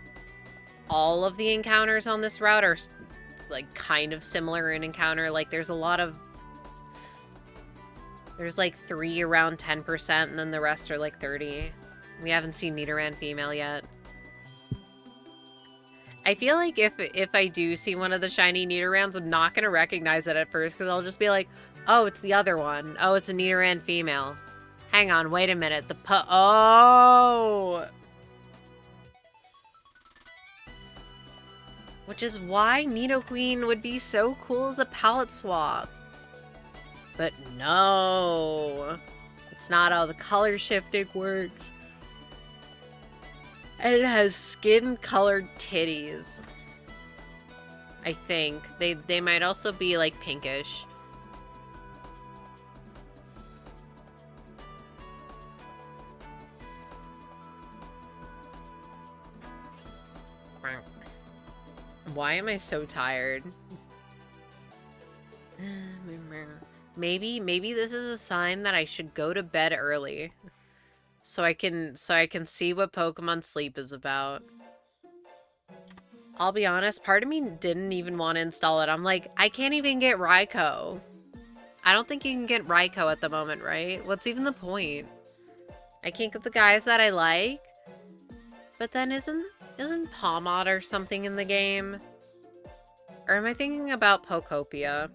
all of the encounters on this route are like kind of similar in encounter, like there's a lot of, there's like 3 around 10% and then the rest are like 30. We haven't seen Nidoran female yet. I feel like if I do see one of the shiny Nidorans, I'm not going to recognize it at first because I'll just be like, oh, it's the other one. Oh, it's a Nidoran female. Hang on, wait a minute. Oh! Which is why Nidoqueen would be so cool as a palette swap. But no. It's not how the color shifting works. And it has skin-colored titties. I think. They might also be, like, pinkish. Why am I so tired? Maybe this is a sign that I should go to bed early. So I can see what Pokemon Sleep is about. I'll be honest, part of me didn't even want to install it. I'm like, I can't even get Raikou. I don't think you can get Raikou at the moment, right? What's even the point? I can't get the guys that I like. But then isn't Pawmot or something in the game? Or am I thinking about Pokopia?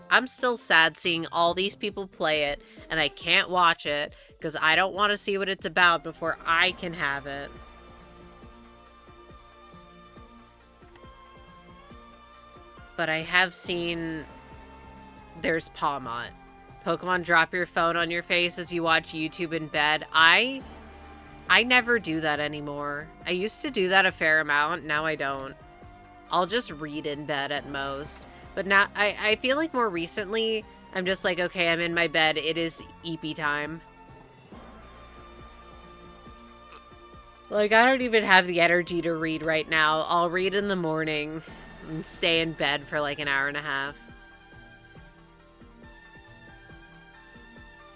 I'm still sad seeing all these people play it, and I can't watch it, because I don't want to see what it's about before I can have it. But I have seen there's Pawmot. Pokemon drop your phone on your face as you watch YouTube in bed. I never do that anymore. I used to do that a fair amount, now I don't. I'll just read in bed at most. But now, I feel like more recently, I'm just like, okay, I'm in my bed. It is EP time. Like, I don't even have the energy to read right now. I'll read in the morning and stay in bed for like an hour and a half.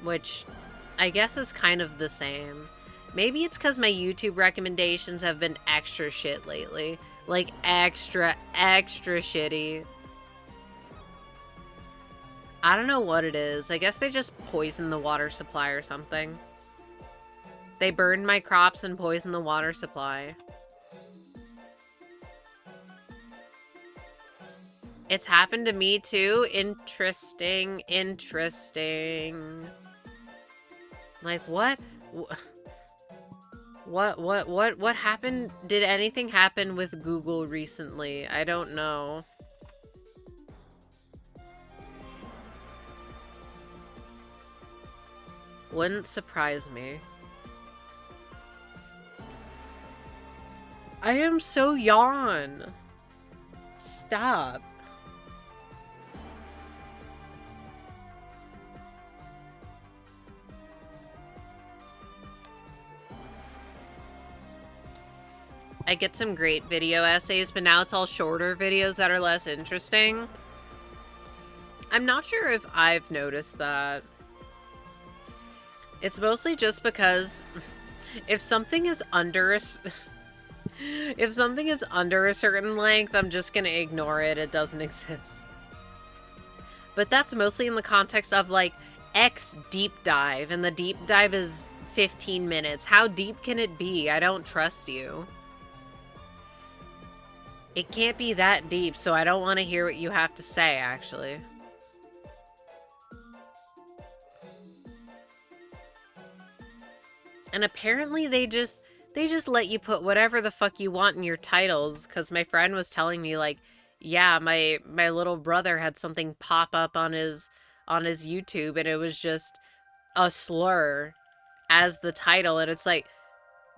Which I guess is kind of the same. Maybe it's because my YouTube recommendations have been extra shit lately. Like, extra shitty. I don't know what it is. I guess they just poison the water supply or something. They burned my crops and poisoned the water supply. It's happened to me too. Interesting. Like, what? What happened? Did anything happen with Google recently? I don't know. Wouldn't surprise me. I am so yawn. Stop. I get some great video essays, but now it's all shorter videos that are less interesting. I'm not sure if I've noticed that. It's mostly just because if something is under a certain length, I'm just gonna ignore it. It doesn't exist. But that's mostly in the context of like X deep dive, and the deep dive is 15 minutes. How deep can it be? I don't trust you. It can't be that deep, so I don't want to hear what you have to say, actually. And apparently they just let you put whatever the fuck you want in your titles, because my friend was telling me, like, yeah, my little brother had something pop up on his YouTube, and it was just a slur as the title, and it's like,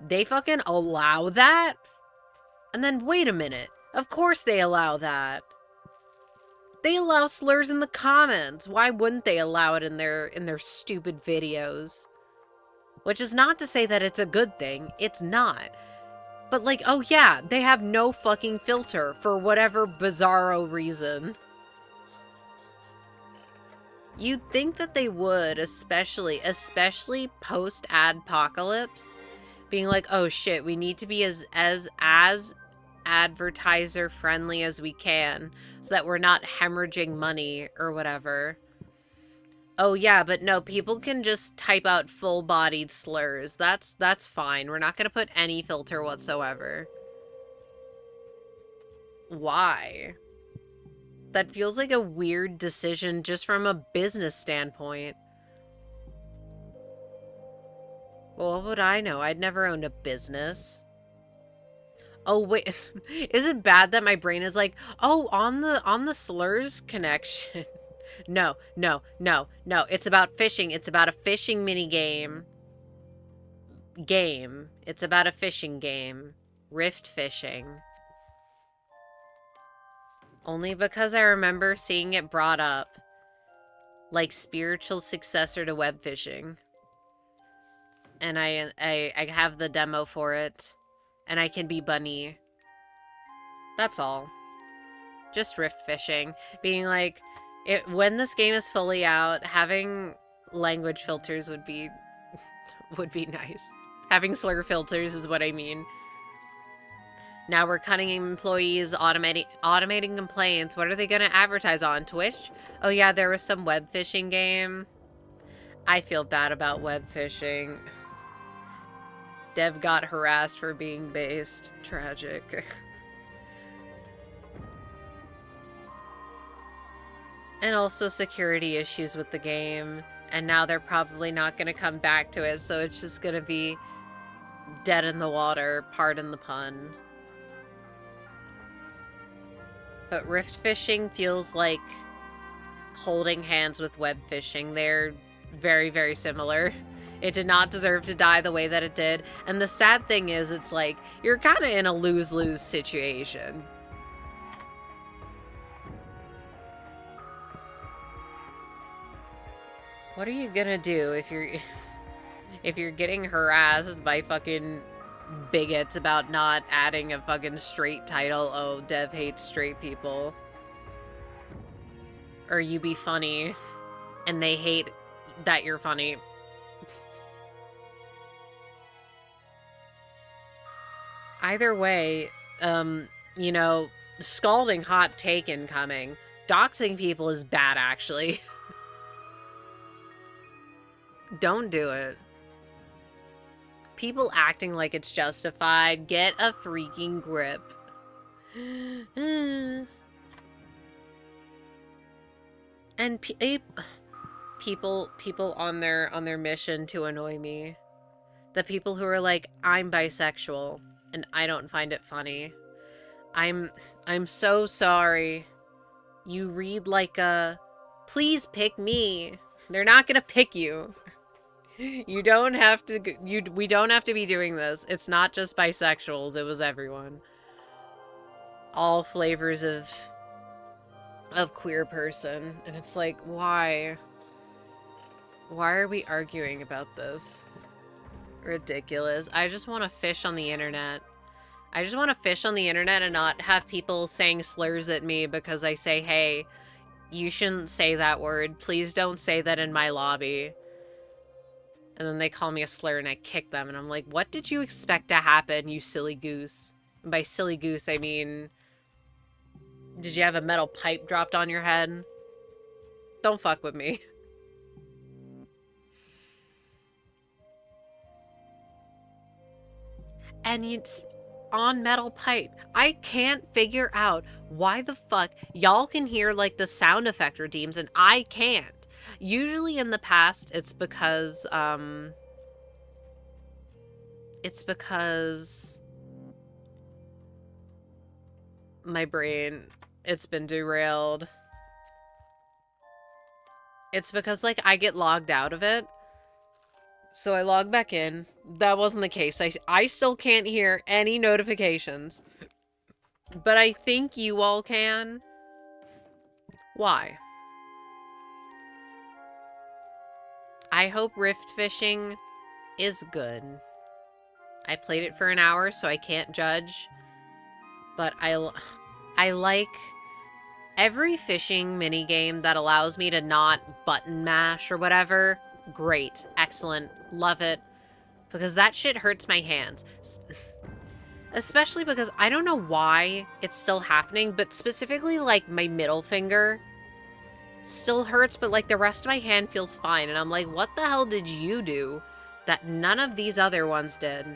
they fucking allow that? And then wait a minute. Of course they allow that. They allow slurs in the comments. Why wouldn't they allow it in their stupid videos? Which is not to say that it's a good thing. It's not. But like, oh yeah, they have no fucking filter for whatever bizarro reason. You'd think that they would, especially post-adpocalypse, being like, oh shit, we need to be as advertiser friendly as we can so that we're not hemorrhaging money or whatever. Oh yeah, but no, people can just type out full-bodied slurs. That's fine. We're not going to put any filter whatsoever. Why? That feels like a weird decision just from a business standpoint. Well, what would I know? I'd never owned a business. Oh wait, is it bad that my brain is like, oh, on the slurs connection? No. It's about fishing. It's about a fishing mini game. It's about a fishing game. Rift fishing. Only because I remember seeing it brought up. Like spiritual successor to web fishing. And I have the demo for it. And I can be Bunny. That's all. Just rift fishing. Being like, when this game is fully out, having language filters would be nice. Having slur filters is what I mean. Now we're cutting employees, automating complaints. What are they going to advertise on? Twitch? Oh yeah, there was some web fishing game. I feel bad about web fishing. Dev got harassed for being based. Tragic. And also security issues with the game. And now they're probably not going to come back to it, so it's just going to be dead in the water, pardon the pun. But rift fishing feels like holding hands with web fishing. They're very, very similar. It did not deserve to die the way that it did. And the sad thing is, it's like, you're kind of in a lose-lose situation. What are you gonna do if you're getting harassed by fucking bigots about not adding a fucking straight title? Oh, Dev hates straight people. Or you be funny and they hate that you're funny. Either way, you know, scalding hot take incoming. Doxing people is bad, actually. Don't do it. People acting like it's justified. Get a freaking grip. And people on their mission to annoy me. The people who are like, I'm bisexual and I don't find it funny. I'm so sorry. You read like a, please pick me. They're not gonna pick you. You don't have to, we don't have to be doing this. It's not just bisexuals, it was everyone. All flavors of queer person. And it's like, why? Why are we arguing about this? Ridiculous. I just want to fish on the internet. I just want to fish on the internet and not have people saying slurs at me because I say, hey, you shouldn't say that word. Please don't say that in my lobby. And then they call me a slur and I kick them. And I'm like, what did you expect to happen, you silly goose? And by silly goose, I mean, did you have a metal pipe dropped on your head? Don't fuck with me. And it's on metal pipe. I can't figure out why the fuck y'all can hear like the sound effect redeems and I can't. Usually in the past, it's because my brain, it's been derailed. It's because like I get logged out of it. So I log back in. That wasn't the case. I still can't hear any notifications. But I think you all can. Why? I hope rift fishing is good. I played it for an hour, so I can't judge. But I like every fishing minigame that allows me to not button mash or whatever. Great. Excellent. Love it. Because that shit hurts my hands. Especially because I don't know why it's still happening, but specifically, like, my middle finger still hurts, but, like, the rest of my hand feels fine. And I'm like, what the hell did you do that none of these other ones did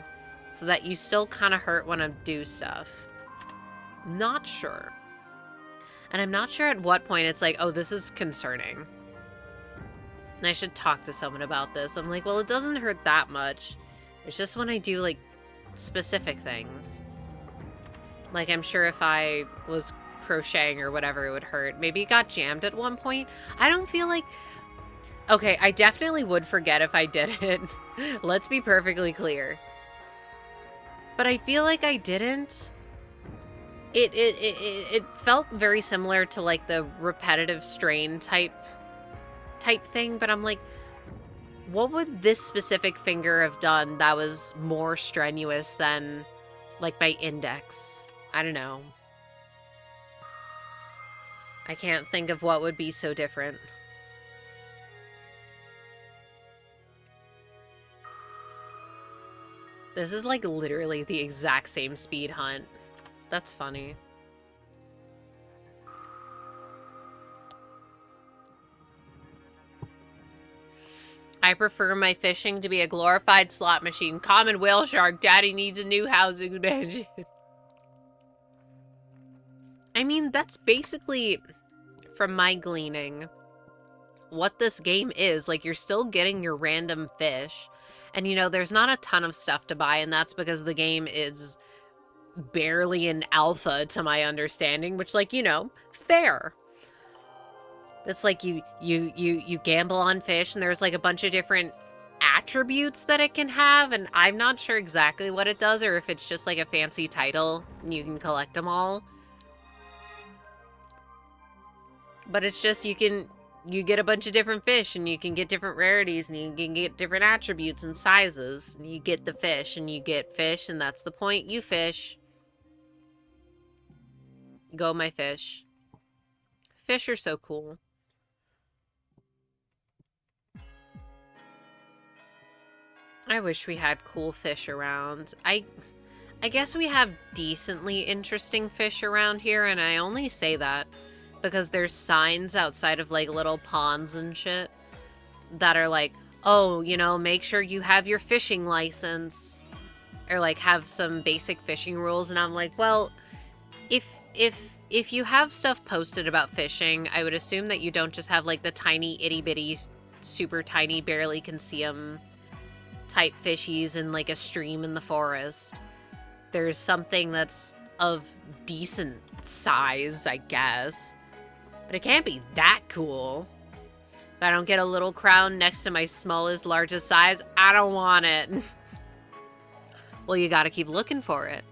so that you still kind of hurt when I do stuff? Not sure. And I'm not sure at what point it's like, oh, this is concerning. And I should talk to someone about this. I'm like, well, it doesn't hurt that much. It's just when I do, like, specific things. Like, I'm sure if I was crocheting or whatever, it would hurt. Maybe it got jammed at one point. I don't feel like... Okay, I definitely would forget if I did it. Let's be perfectly clear. But I feel like I didn't. It felt very similar to, like, the repetitive strain type thing, but I'm like, what would this specific finger have done that was more strenuous than, like, my index? I don't know. I can't think of what would be so different. This is, like, literally the exact same speed hunt. That's funny. I prefer my fishing to be a glorified slot machine. Common whale shark. Daddy needs a new house expansion. I mean, that's basically, from my gleaning, what this game is. Like, you're still getting your random fish. And, you know, there's not a ton of stuff to buy, and that's because the game is barely an alpha, to my understanding, which, like, you know, fair. It's like you gamble on fish, and there's, like, a bunch of different attributes that it can have, and I'm not sure exactly what it does, or if it's just, like, a fancy title, and you can collect them all. But it's just, you get a bunch of different fish, and you can get different rarities, and you can get different attributes and sizes. And you get the fish, and you get fish, and that's the point. You fish. Go, my fish. Fish are so cool. I wish we had cool fish around. I guess we have decently interesting fish around here, and I only say that because there's signs outside of, like, little ponds and shit that are like, oh, you know, make sure you have your fishing license, or, like, have some basic fishing rules. And I'm like, well, if you have stuff posted about fishing, I would assume that you don't just have, like, the tiny itty bitty, super tiny, barely can see them type fishies in, like, a stream in the forest. There's something that's of decent size, I guess. But it can't be that cool. If I don't get a little crown next to my smallest, largest size, I don't want it. Well, you gotta keep looking for it.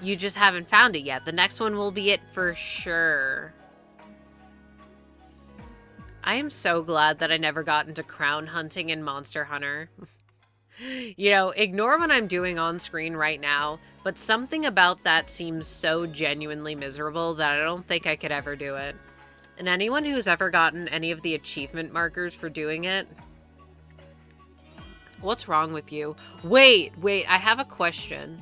You just haven't found it yet. The next one will be it for sure. I am so glad that I never got into crown hunting in Monster Hunter. You know, ignore what I'm doing on screen right now, but something about that seems so genuinely miserable that I don't think I could ever do it. And anyone who's ever gotten any of the achievement markers for doing it, what's wrong with you? Wait, I have a question.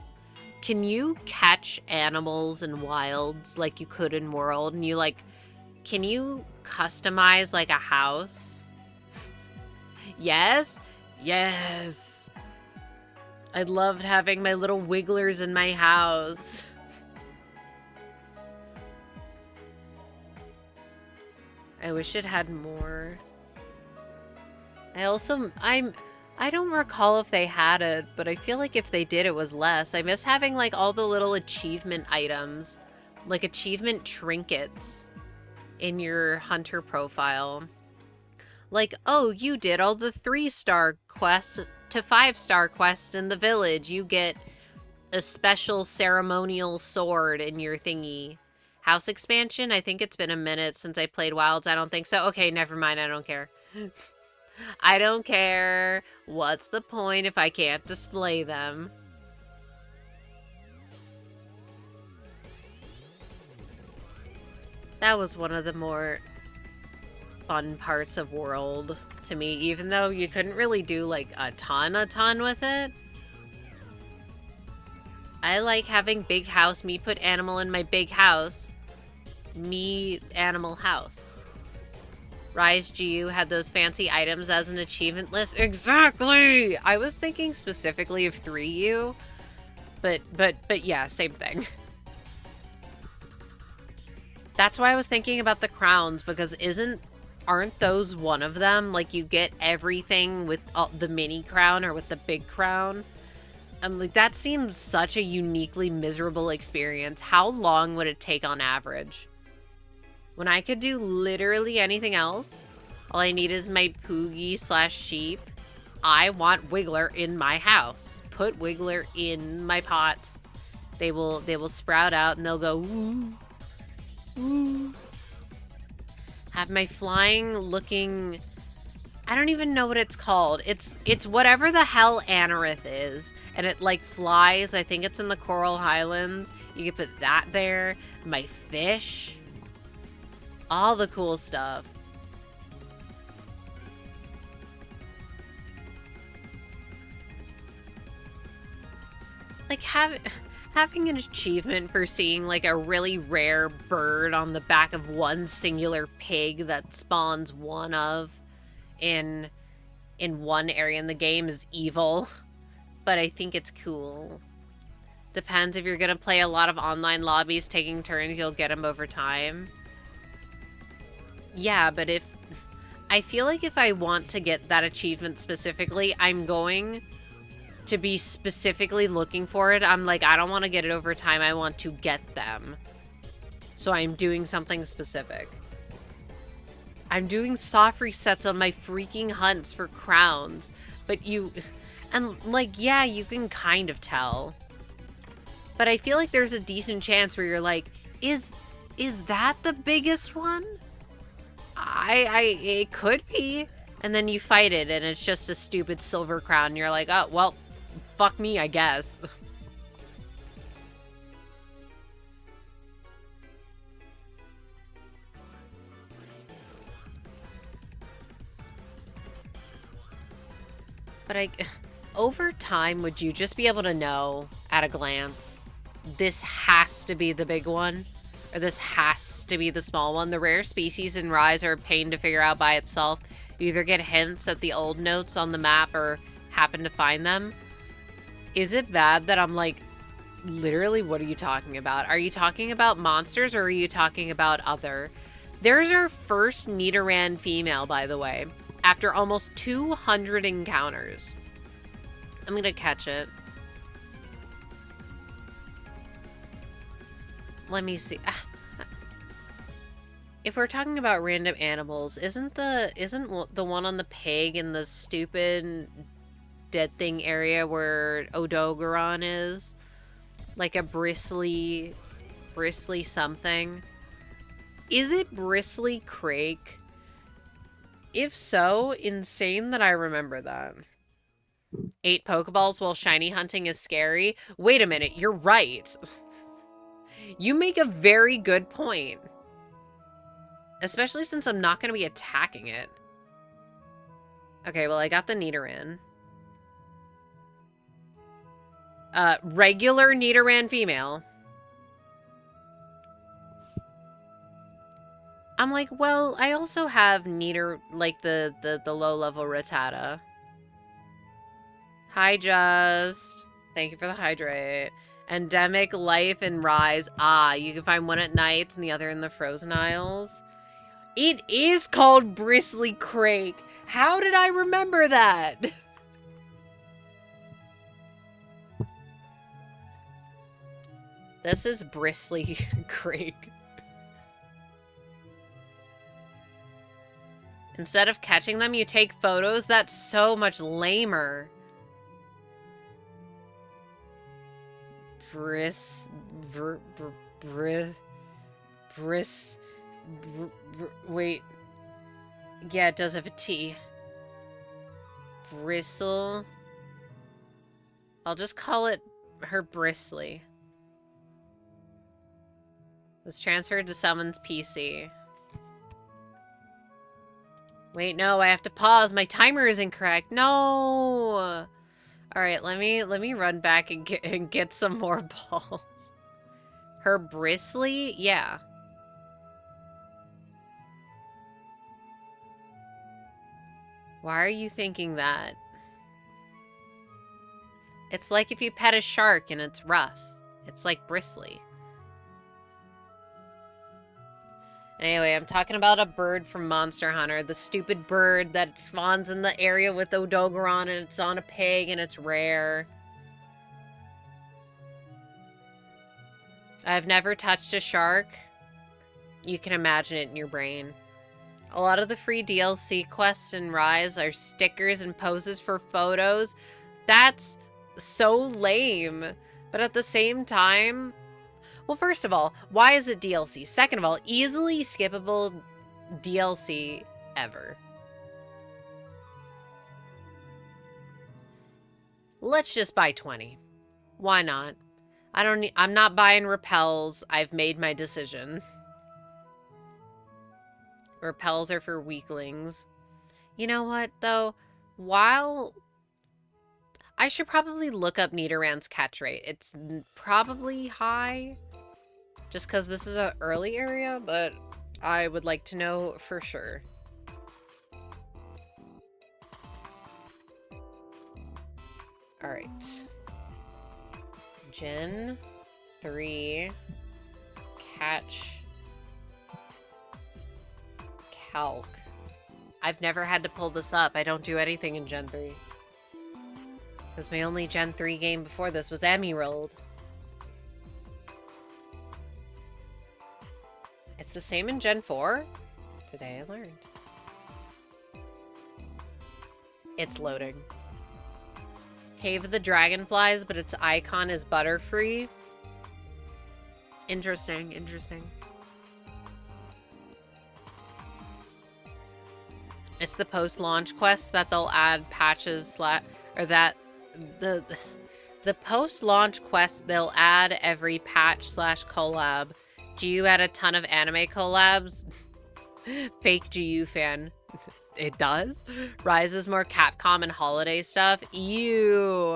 Can you catch animals in wilds like you could in World? And you, like, can you customize, like, a house? Yes? Yes. I loved having my little wigglers in my house. I wish it had more. I don't recall if they had it, but I feel like if they did, it was less. I miss having, like, all the little achievement items, like achievement trinkets in your hunter profile. Like, oh, you did all the 3-star quest to 5-star quest in the village. You get a special ceremonial sword in your thingy. House expansion? I think it's been a minute since I played Wilds. I don't think so. Okay, never mind. I don't care. I don't care. What's the point if I can't display them? That was one of the more fun parts of World to me, even though you couldn't really do like a ton with it. I like having big house, me put animal in my big house, me animal house. Rise GU had those fancy items as an achievement list. Exactly! I was thinking specifically of 3U, but yeah, same thing. That's why I was thinking about the crowns, because aren't those one of them? Like, you get everything with the mini crown or with the big crown. I'm like, that seems such a uniquely miserable experience. How long would it take on average? When I could do literally anything else, all I need is my poogie/sheep. I want Wiggler in my house. Put Wiggler in my pot. They will sprout out and they'll go woo. Woo. Have my flying looking, I don't even know what it's called. It's whatever the hell Anorith is. And it like flies. I think it's in the Coral Highlands. You can put that there. My fish. All the cool stuff. Like having an achievement for seeing like a really rare bird on the back of one singular pig that spawns one of in one area in the game is evil, but I think it's cool. Depends if you're gonna play a lot of online lobbies taking turns, you'll get them over time. Yeah, but I feel like if I want to get that achievement specifically, I'm going to be specifically looking for it. I'm like, I don't want to get it over time. I want to get them. So I'm doing something specific. I'm doing soft resets on my freaking hunts for crowns. But and like, yeah, you can kind of tell. But I feel like there's a decent chance where you're like, is that the biggest one? It could be. And then you fight it and it's just a stupid silver crown. And you're like, oh, well, fuck me, I guess. But over time, would you just be able to know at a glance, this has to be the big one? Or this has to be the small one? The rare species in Rise are a pain to figure out by itself. You either get hints at the old notes on the map or happen to find them. Is it bad that I'm like, literally, what are you talking about? Are you talking about monsters or are you talking about other? There's our first Nidoran female, by the way, after almost 200 encounters. I'm gonna catch it. Let me see. If we're talking about random animals, isn't the one on the pig in the stupid dead thing area where Odogaron is? Like a bristly something? Is it Bristly Crake? If so, insane that I remember that. 8 Pokeballs while shiny hunting is scary? Wait a minute, you're right. You make a very good point. Especially since I'm not going to be attacking it. Okay, well, I got the Nidoran. Regular Nidoran female. I'm like, well, I also have like the low-level Rattata. Hi, Just. Thank you for the hydrate. Endemic, Life, and Rise. Ah, you can find one at night and the other in the Frozen Isles. It is called Bristly Crake. How did I remember that? This is Bristly Crake. Instead of catching them, you take photos? That's so much lamer. Wait. Yeah, it does have a T. Bristle. I'll just call it her Bristly. Was transferred to someone's PC. Wait, no, I have to pause. My timer is incorrect. No. All right, let me run back and get some more balls. Her Bristly? Yeah. Why are you thinking that? It's like if you pet a shark and it's rough. It's like bristly. Anyway, I'm talking about a bird from Monster Hunter. The stupid bird that spawns in the area with Odogaron, and it's on a pig and it's rare. I've never touched a shark. You can imagine it in your brain. A lot of the free DLC quests in Rise are stickers and poses for photos. That's so lame. But at the same time, well, first of all, why is it DLC? Second of all, easily skippable DLC ever. Let's just buy 20. Why not? I'm not buying repels. I've made my decision. Repels are for weaklings. You know what, though? While I should probably look up Nidoran's catch rate. It's probably high, just because this is an early area, but I would like to know for sure. All right. Gen 3 catch calc. I've never had to pull this up. I don't do anything in Gen 3. Because my only Gen 3 game before this was Emerald. It's the same in Gen 4? Today I learned. It's loading. Cave of the Dragonflies, but its icon is Butterfree. Interesting, interesting. It's the post-launch quest that they'll add patches or that the post-launch quest they'll add every patch / collab. GU had a ton of anime collabs. Fake GU fan. It does. Rise is more Capcom and holiday stuff. Ew.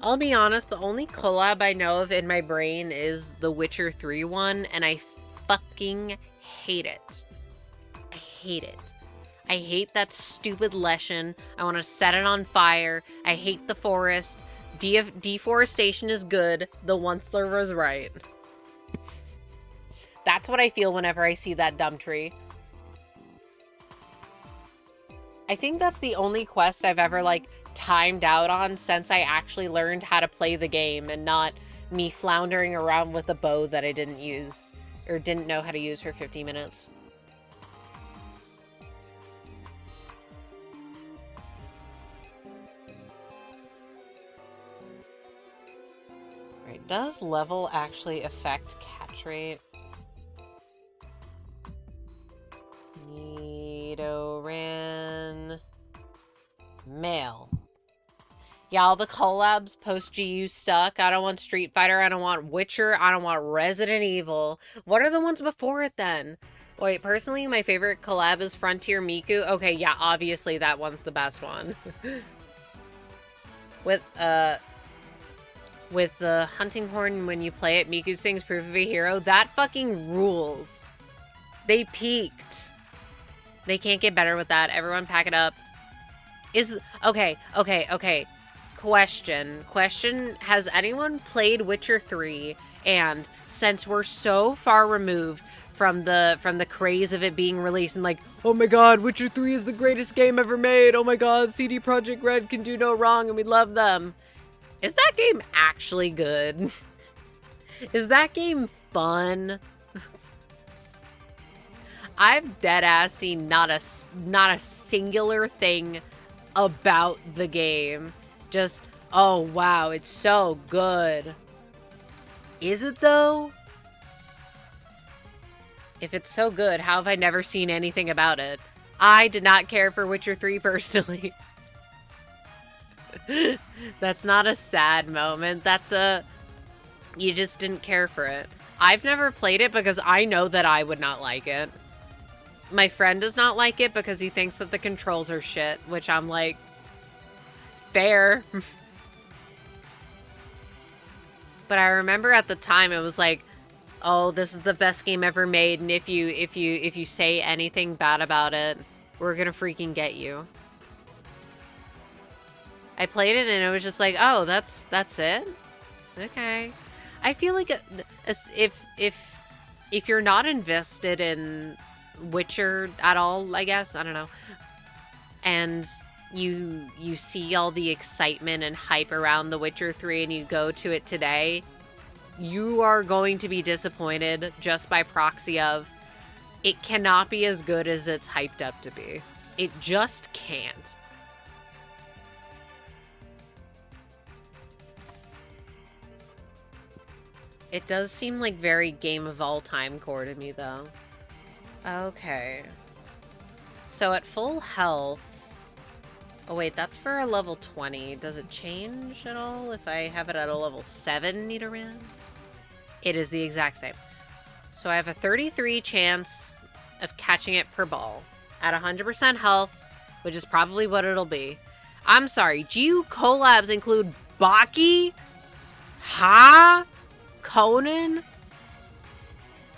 I'll be honest, the only collab I know of in my brain is the Witcher 3 one, and I fucking hate it. I hate it. I hate that stupid lesson. I want to set it on fire. I hate the forest. Deforestation is good. The Onceler was right. That's what I feel whenever I see that dumb tree. I think that's the only quest I've ever, like, timed out on since I actually learned how to play the game and not me floundering around with a bow that I didn't use or didn't know how to use for 50 minutes. Right, does level actually affect catch rate? Nidoran male. Yeah, all the collabs post-GU stuck. I don't want Street Fighter. I don't want Witcher. I don't want Resident Evil. What are the ones before it then? Wait, personally, my favorite collab is Frontier Miku. Okay, yeah, obviously that one's the best one. With the hunting horn, when you play it, Miku sings Proof of a Hero. That fucking rules. They peaked. They can't get better with that. Everyone pack it up. Okay. Question. Has anyone played Witcher 3? And since we're so far removed from the craze of it being released and like, oh my god, Witcher 3 is the greatest game ever made. Oh my god, CD Projekt Red can do no wrong and we love them. Is that game actually good? Is that game fun? I've dead-ass seen not a singular thing about the game. Just, oh wow, it's so good. Is it though? If it's so good, how have I never seen anything about it? I did not care for Witcher 3 personally. That's not a sad moment. That's a... You just didn't care for it. I've never played it because I know that I would not like it. My friend does not like it because he thinks that the controls are shit, which I'm like, fair. But I remember at the time it was like, oh, this is the best game ever made, and if you say anything bad about it, we're gonna freaking get you. I played it and it was just like, oh, that's it? Okay. I feel like if you're not invested in Witcher at all, I guess, I don't know, and you see all the excitement and hype around The Witcher 3 and you go to it today, you are going to be disappointed just by proxy of it cannot be as good as it's hyped up to be. It just can't. It does seem like very game of all time core to me, though. Okay. So at full health... Oh, wait, that's for a level 20. Does it change at all if I have it at a level 7 Nidoran? It is the exact same. So I have a 33 chance of catching it per ball. At 100% health, which is probably what it'll be. I'm sorry, GU collabs include Baki? Ha? Conan?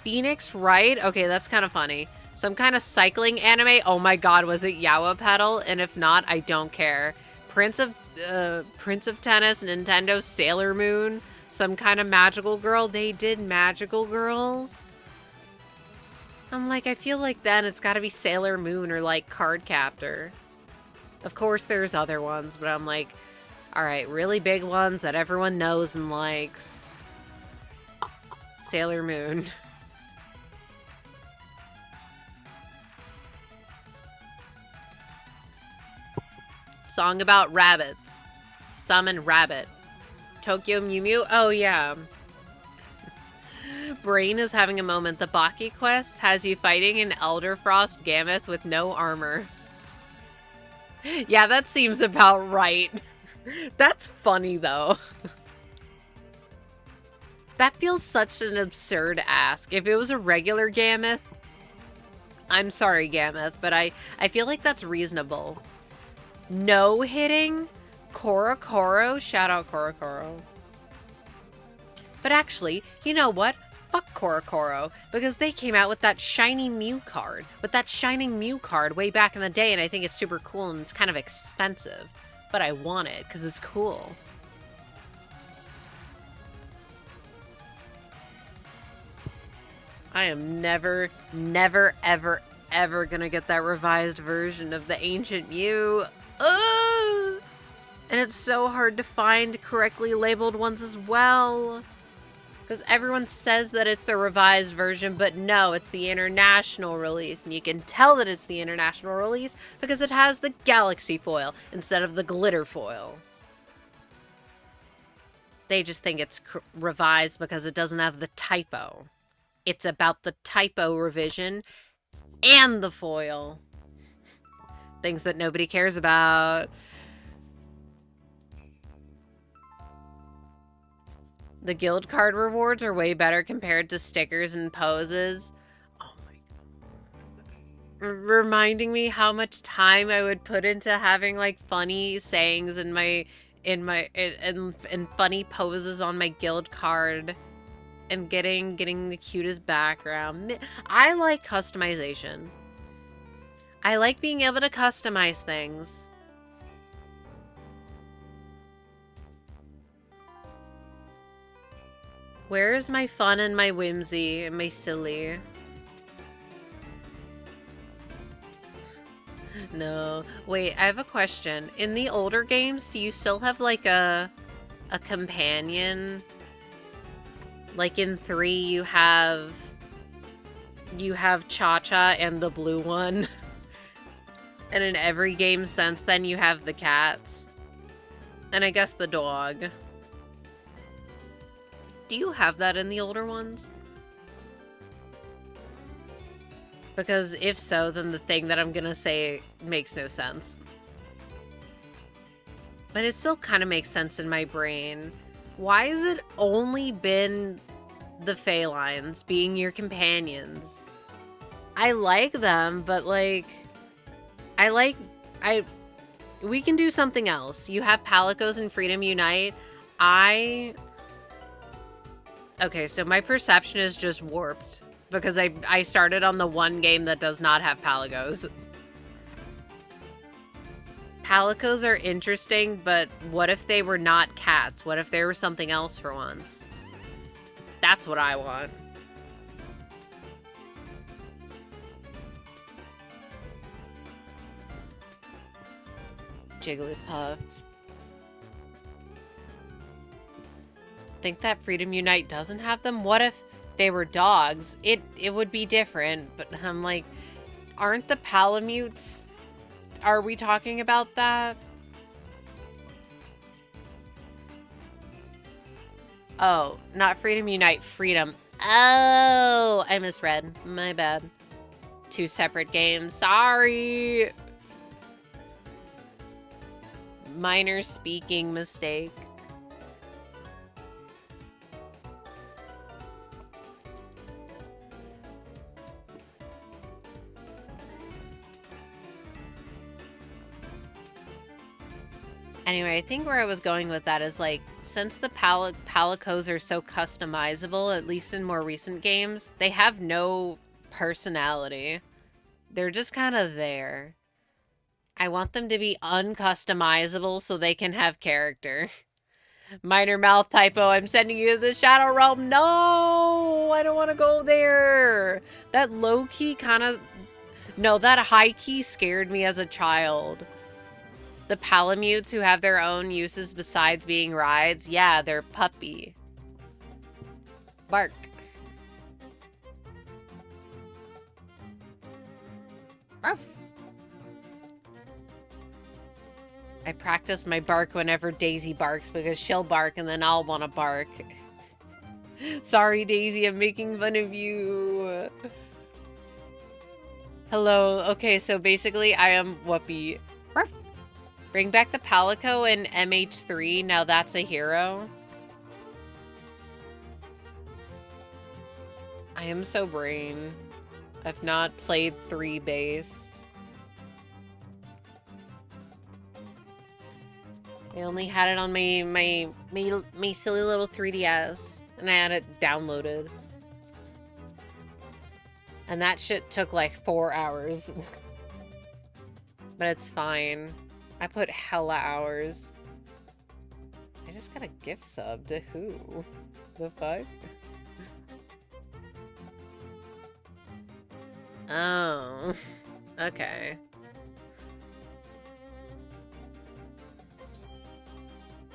Phoenix Wright? Okay, that's kind of funny. Some kind of cycling anime? Oh my god, was it Yawa Pedal? And if not, I don't care. Prince of Tennis, Nintendo Sailor Moon? Some kind of magical girl? They did magical girls? I'm like, I feel like then it's gotta be Sailor Moon or like Cardcaptor. Of course there's other ones, but I'm like, alright, really big ones that everyone knows and likes. Sailor Moon. Song about rabbits. Summon rabbit. Tokyo Mew Mew? Oh yeah. Brain is having a moment. The Baki quest has you fighting an Elderfrost Gammoth with no armor. Yeah, that seems about right. That's funny though. That feels such an absurd ask. If it was a regular Gammoth, I'm sorry Gammoth, but I feel like that's reasonable. No hitting? Korokoro? Shout out Korokoro. But actually, you know what? Fuck Korokoro, because they came out with that shiny Mew card. With that shining Mew card way back in the day, and I think it's super cool and it's kind of expensive. But I want it, because it's cool. I am never, ever, ever gonna get that revised version of the Ancient Mew. Ugh! And it's so hard to find correctly labeled ones as well. Because everyone says that it's the revised version, but no, it's the international release. And you can tell that it's the international release because it has the galaxy foil instead of the glitter foil. They just think it's revised because it doesn't have the typo. It's about the typo revision and the foil. Things that nobody cares about. The guild card rewards are way better compared to stickers and poses. Oh my god. Reminding me how much time I would put into having like funny sayings in funny poses on my guild card and getting the cutest background. I like customization. I like being able to customize things. Where is my fun and my whimsy and my silly? No. Wait, I have a question. In the older games, do you still have like a companion? Like in 3 you have you have Cha-Cha and the blue one. And in every game since then, you have the cats. And I guess the dog. Do you have that in the older ones? Because if so, then the thing that I'm gonna say makes no sense. But it still kind of makes sense in my brain. Why has it only been the felines being your companions? I like them, but like... we can do something else. You have Palicos and Freedom Unite. Okay, so my perception is just warped. Because I started on the one game that does not have Palicos. Palicos are interesting, but what if they were not cats? What if they were something else for once? That's what I want. Jigglypuff. Think that Freedom Unite doesn't have them? What if they were dogs? It would be different, but I'm like, aren't the Palamutes? Are we talking about that? Oh, not Freedom Unite, Freedom. Oh, I misread. My bad. Two separate games. Sorry. Minor speaking mistake. Anyway, I think where I was going with that is, like, since the Palicos are so customizable, at least in more recent games, they have no personality. They're just kind of there. I want them to be uncustomizable so they can have character. Minor mouth typo, I'm sending you to the Shadow Realm. No! I don't want to go there! That low-key kind of... No, that high-key scared me as a child. The Palamutes who have their own uses besides being rides, yeah, they're puppy. Bark. Ruff. I practice my bark whenever Daisy barks because she'll bark and then I'll want to bark. Sorry, Daisy, I'm making fun of you. Hello. Okay, so basically I am Whoopi. Ruff. Bring back the Palico in MH3. Now that's a hero. I am so brain. I've not played 3 base. I only had it on my silly little 3DS, and I had it downloaded. And that shit took like 4 hours. But it's fine. I put hella hours. I just got a gift sub to who? The fuck? Oh. Okay.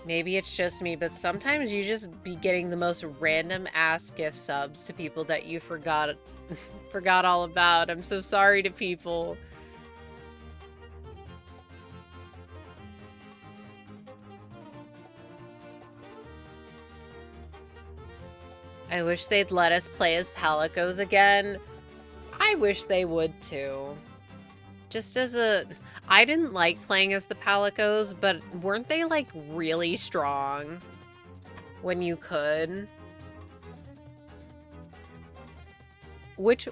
Maybe it's just me, but sometimes you just be getting the most random ass gift subs to people that you forgot all about. I'm so sorry to people. I wish they'd let us play as Palicos again. I wish they would too. Just as a... I didn't like playing as the Palicos, but weren't they like really strong when you could? Which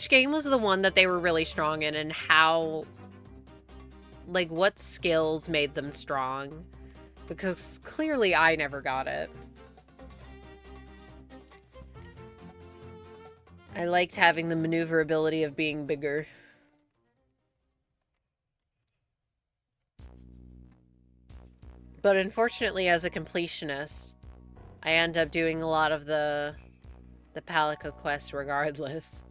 game was the one that they were really strong in, and how... Like, what skills made them strong? Because clearly I never got it. I liked having the maneuverability of being bigger. But unfortunately, as a completionist, I end up doing a lot of the Palico quest regardless.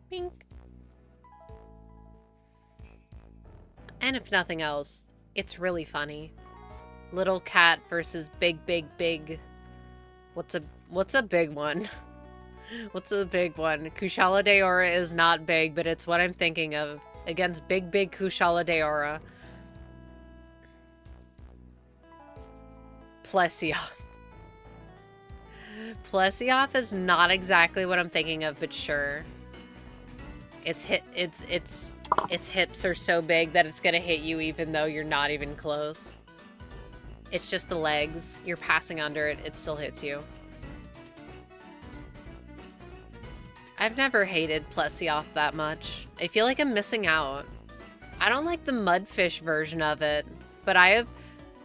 Bink. And if nothing else, it's really funny. Little cat versus big, big, big. What's a big one? What's a big one? Kushala Daora is not big, but it's what I'm thinking of. Against big, big Kushala Daora. Plesioth. Plesioth is not exactly what I'm thinking of, but sure. Its hips are so big that it's gonna hit you even though you're not even close. It's just the legs. You're passing under it, it still hits you. I've never hated Plesioth that much. I feel like I'm missing out. I don't like the mudfish version of it, but I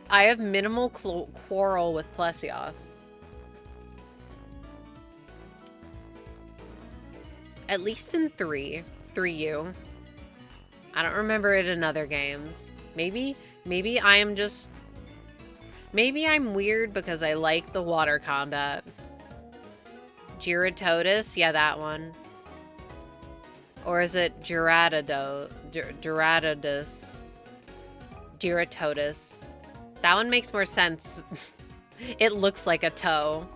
have minimal quarrel with Plesioth. At least in 3U. I don't remember it in other games. Maybe I'm weird because I like the water combat. Gyarados? Yeah, that one. Or is it Gyarados? Gyarados. That one makes more sense. It looks like a toe.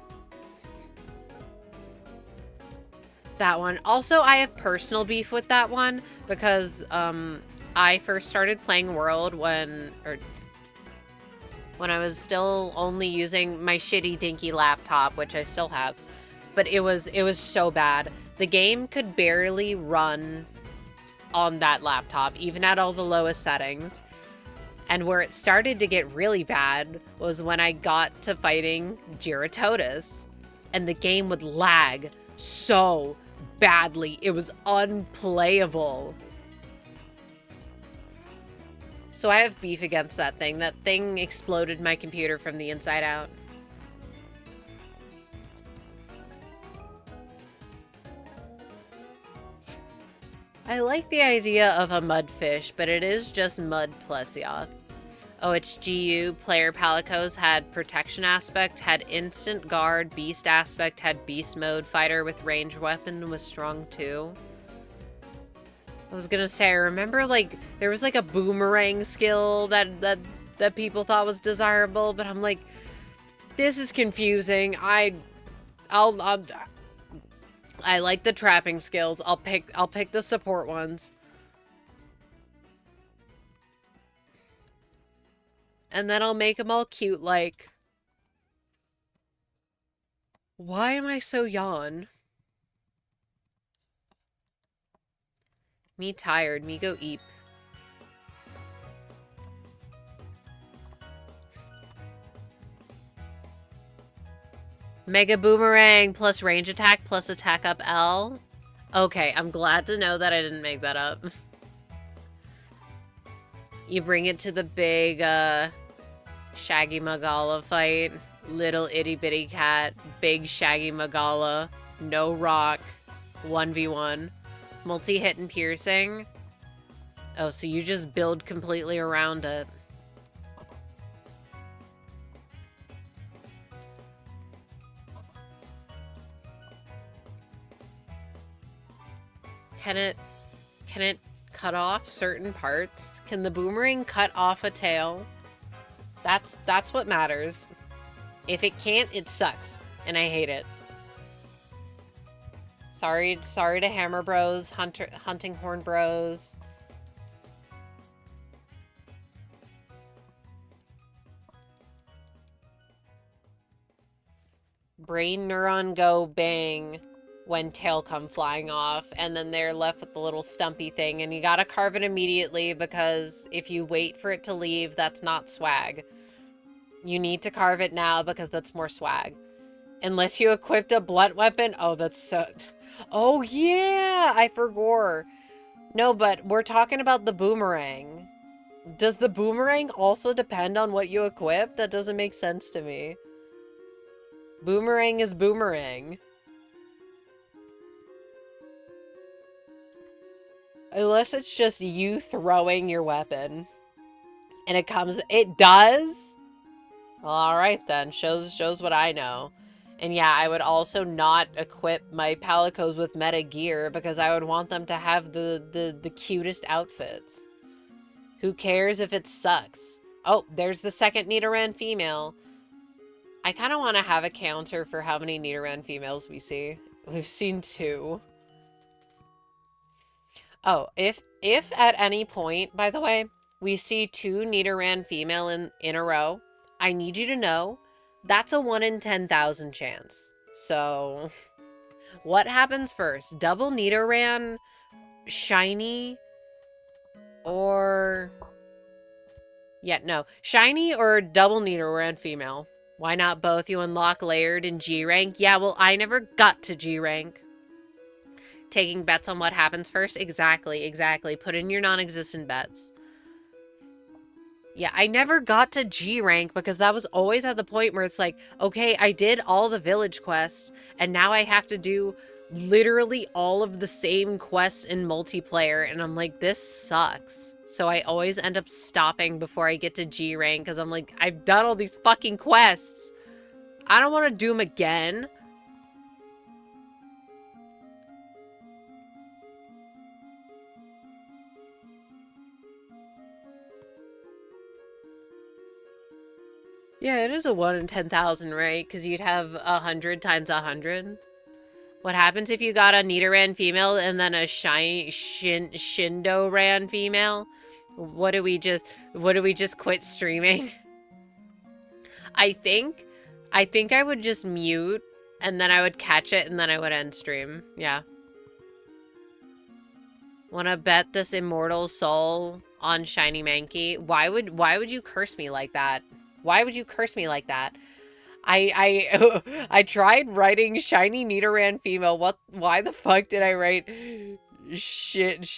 That one. Also, I have personal beef with that one because I first started playing World when I was still only using my shitty dinky laptop, which I still have. But it was so bad. The game could barely run on that laptop, even at all the lowest settings. And where it started to get really bad was when I got to fighting Gyarados, and the game would lag so badly. It was unplayable. So I have beef against that thing. That thing exploded my computer from the inside out. I like the idea of a mudfish, but it is just mud Plesioth. Oh, it's GU. Player Palicos had protection aspect, had instant guard, beast aspect, had beast mode, fighter with ranged weapon was strong too. I was gonna say, I remember like there was like a boomerang skill that people thought was desirable, but I'm like, this is confusing. I like the trapping skills. I'll pick the support ones. And then I'll make them all cute like. Why am I so yawn? Me tired. Me go eat. Mega Boomerang plus range attack plus attack up L. Okay, I'm glad to know that I didn't make that up. You bring it to the big, Shaggy Magala fight. Little itty bitty cat. Big Shaggy Magala. No rock. 1v1. Multi-hit and piercing. Oh, so you just build completely around it. Can it cut off certain parts? Can the boomerang cut off a tail? That's what matters. If it can't, it sucks. And I hate it. Sorry to Hammer Bros, Hunting Horn Bros. Brain neuron go bang when tail come flying off, and then they're left with the little stumpy thing, and you gotta carve it immediately because if you wait for it to leave, that's not swag. You need to carve it now because that's more swag. Unless you equipped a blunt weapon. Oh, that's so... Oh, yeah! I forgot. No, but we're talking about the boomerang. Does the boomerang also depend on what you equip? That doesn't make sense to me. Boomerang is boomerang. Unless it's just you throwing your weapon. And it comes... It does? Well, alright then. Shows what I know. And yeah, I would also not equip my Palicos with meta gear because I would want them to have the cutest outfits. Who cares if it sucks? Oh, there's the second Nidoran female. I kind of want to have a counter for how many Nidoran females we see. We've seen 2. Oh, if at any point, by the way, we see 2 Nidoran female in a row, I need you to know that's a 1 in 10,000 chance. So, what happens first? Double Nidoran, shiny, or... Yeah, no. Shiny or double Nidoran female? Why not both? You unlock layered and G rank? Yeah, well, I never got to G rank. Taking bets on what happens first? Exactly, exactly. Put in your non-existent bets. Yeah, I never got to G rank because that was always at the point where it's like, okay, I did all the village quests and now I have to do literally all of the same quests in multiplayer. And I'm like, this sucks. So I always end up stopping before I get to G rank because I'm like, I've done all these fucking quests. I don't want to do them again. Yeah, it is a 1 in 10,000, right? Because you'd have 100 times 100. What happens if you got a Nidoran female and then a Shindoran female? What do we just quit streaming? I think I would just mute and then I would catch it and then I would end stream. Yeah. Wanna bet this immortal soul on Shiny Mankey? Why would you curse me like that? Why would you curse me like that? I tried writing shiny Nidoran female. Why the fuck did I write Shidoran?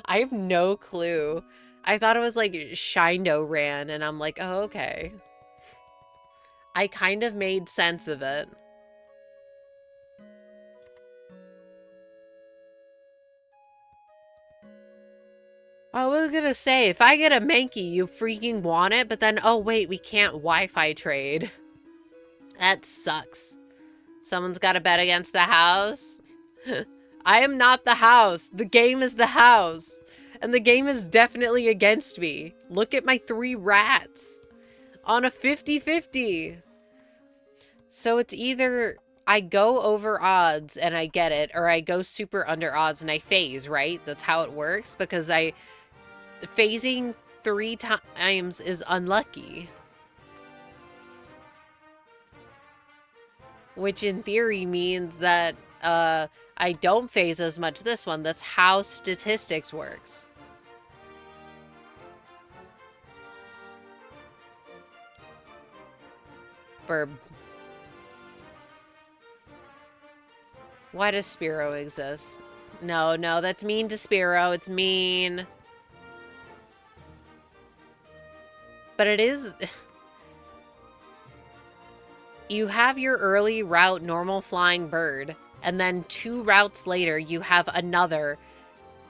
I have no clue. I thought it was like Shidoran and I'm like, "Oh, okay." I kind of made sense of it. I was gonna say, if I get a Mankey, you freaking want it, but then, oh wait, we can't Wi-Fi trade. That sucks. Someone's got to bet against the house. I am not the house. The game is the house. And the game is definitely against me. Look at my 3 rats. On a 50-50. So it's either I go over odds and I get it, or I go super under odds and I phase, right? That's how it works, because phasing 3 times is unlucky. Which in theory means that I don't phase as much this one. That's how statistics works. Burb. Why does Spearow exist? No, that's mean to Spearow. It's mean. But it is... You have your early route normal flying bird, and then 2 routes later you have another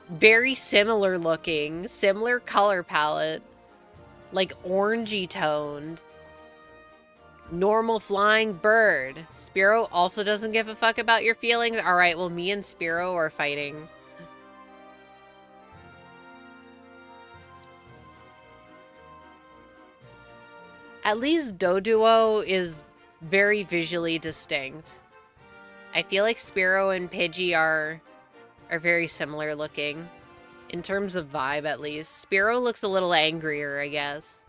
very similar looking, similar color palette, like orangey toned, normal flying bird. Spearow also doesn't give a fuck about your feelings? Alright, well me and Spearow are fighting. At least Doduo is very visually distinct. I feel like Spearow and Pidgey are very similar looking. In terms of vibe, at least. Spearow looks a little angrier, I guess.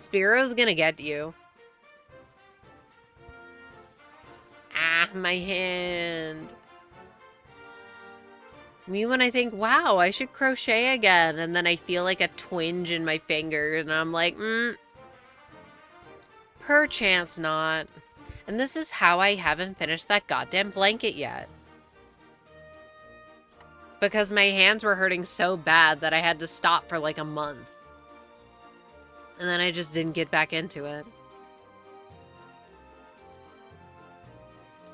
Spearow's gonna get you. Ah, my hand. Me when I think, wow, I should crochet again. And then I feel like a twinge in my finger. And I'm like, perchance not. And this is how I haven't finished that goddamn blanket yet. Because my hands were hurting so bad that I had to stop for like a month. And then I just didn't get back into it.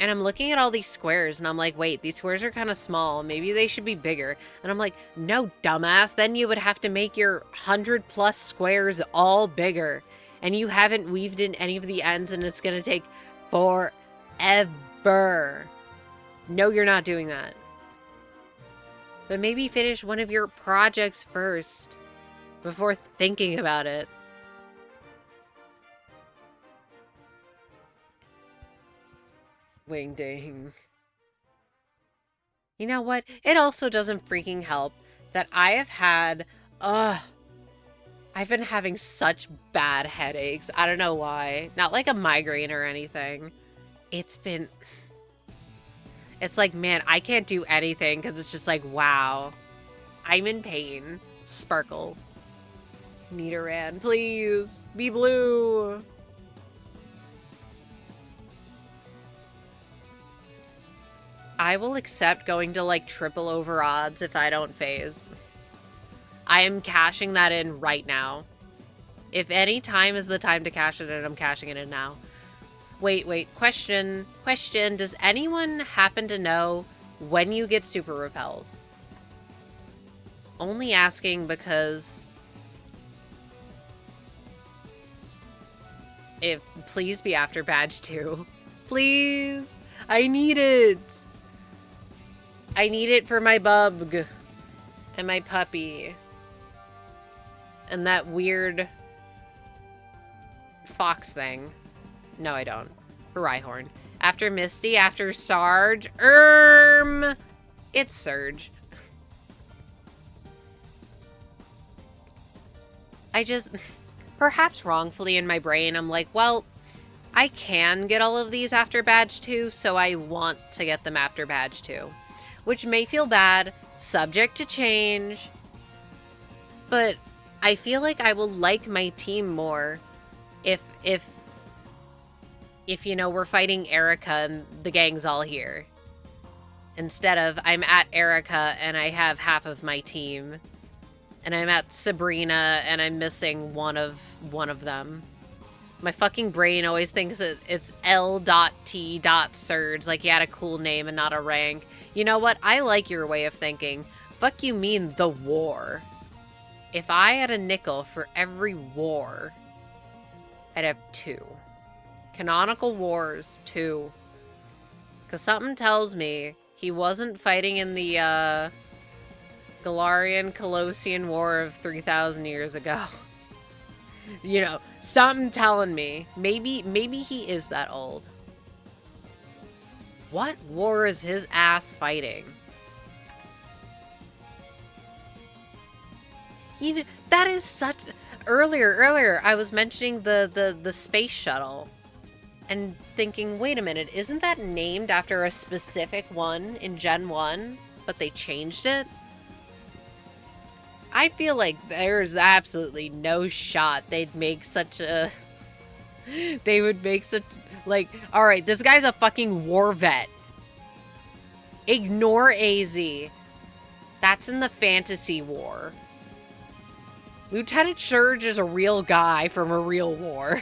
And I'm looking at all these squares and I'm like, wait, these squares are kind of small. Maybe they should be bigger. And I'm like, no, dumbass. Then you would have to make your 100+ squares all bigger. And you haven't weaved in any of the ends and it's going to take forever. No, you're not doing that. But maybe finish one of your projects first. before thinking about it. Wingding. You know what? It also doesn't freaking help that I have had, I've been having such bad headaches. I don't know why. Not like a migraine or anything. It's like, man, I can't do anything because it's just like, wow. I'm in pain. Sparkle. Nidoran, please. Be blue. I will accept going to like triple over odds if I don't phase. I am cashing that in right now. If any time is the time to cash it in, I'm cashing it in now. Wait. Question. Does anyone happen to know when you get super repels? Only asking because... please be after badge 2. Please! I need it! I need it for my bug. And my puppy. And that weird... fox thing. No, I don't. For Rhyhorn. After Misty, after Sarge. It's Surge. I just... perhaps wrongfully in my brain, I'm like, well, I can get all of these after badge 2, so I want to get them after badge 2. Which may feel bad, subject to change, but I feel like I will like my team more if you know, we're fighting Erica and the gang's all here. Instead of I'm at Erica and I have half of my team. And I'm at Sabrina and I'm missing one of them. My fucking brain always thinks that it's L.T.Surge, like you had a cool name and not a rank. You know what? I like your way of thinking. Fuck you mean the war. If I had a nickel for every war, I'd have 2. Canonical wars, 2. Because something tells me he wasn't fighting in the, Galarian-Colossian War of 3,000 years ago. You know, something telling me. Maybe he is that old. What war is his ass fighting? You know, that is such... Earlier, I was mentioning the space shuttle. And thinking, wait a minute, isn't that named after a specific one in Gen 1? But they changed it? I feel like there's absolutely no shot they'd make such a... they would make such... like, alright, this guy's a fucking war vet. Ignore AZ. That's in the fantasy war. Lieutenant Surge is a real guy from a real war.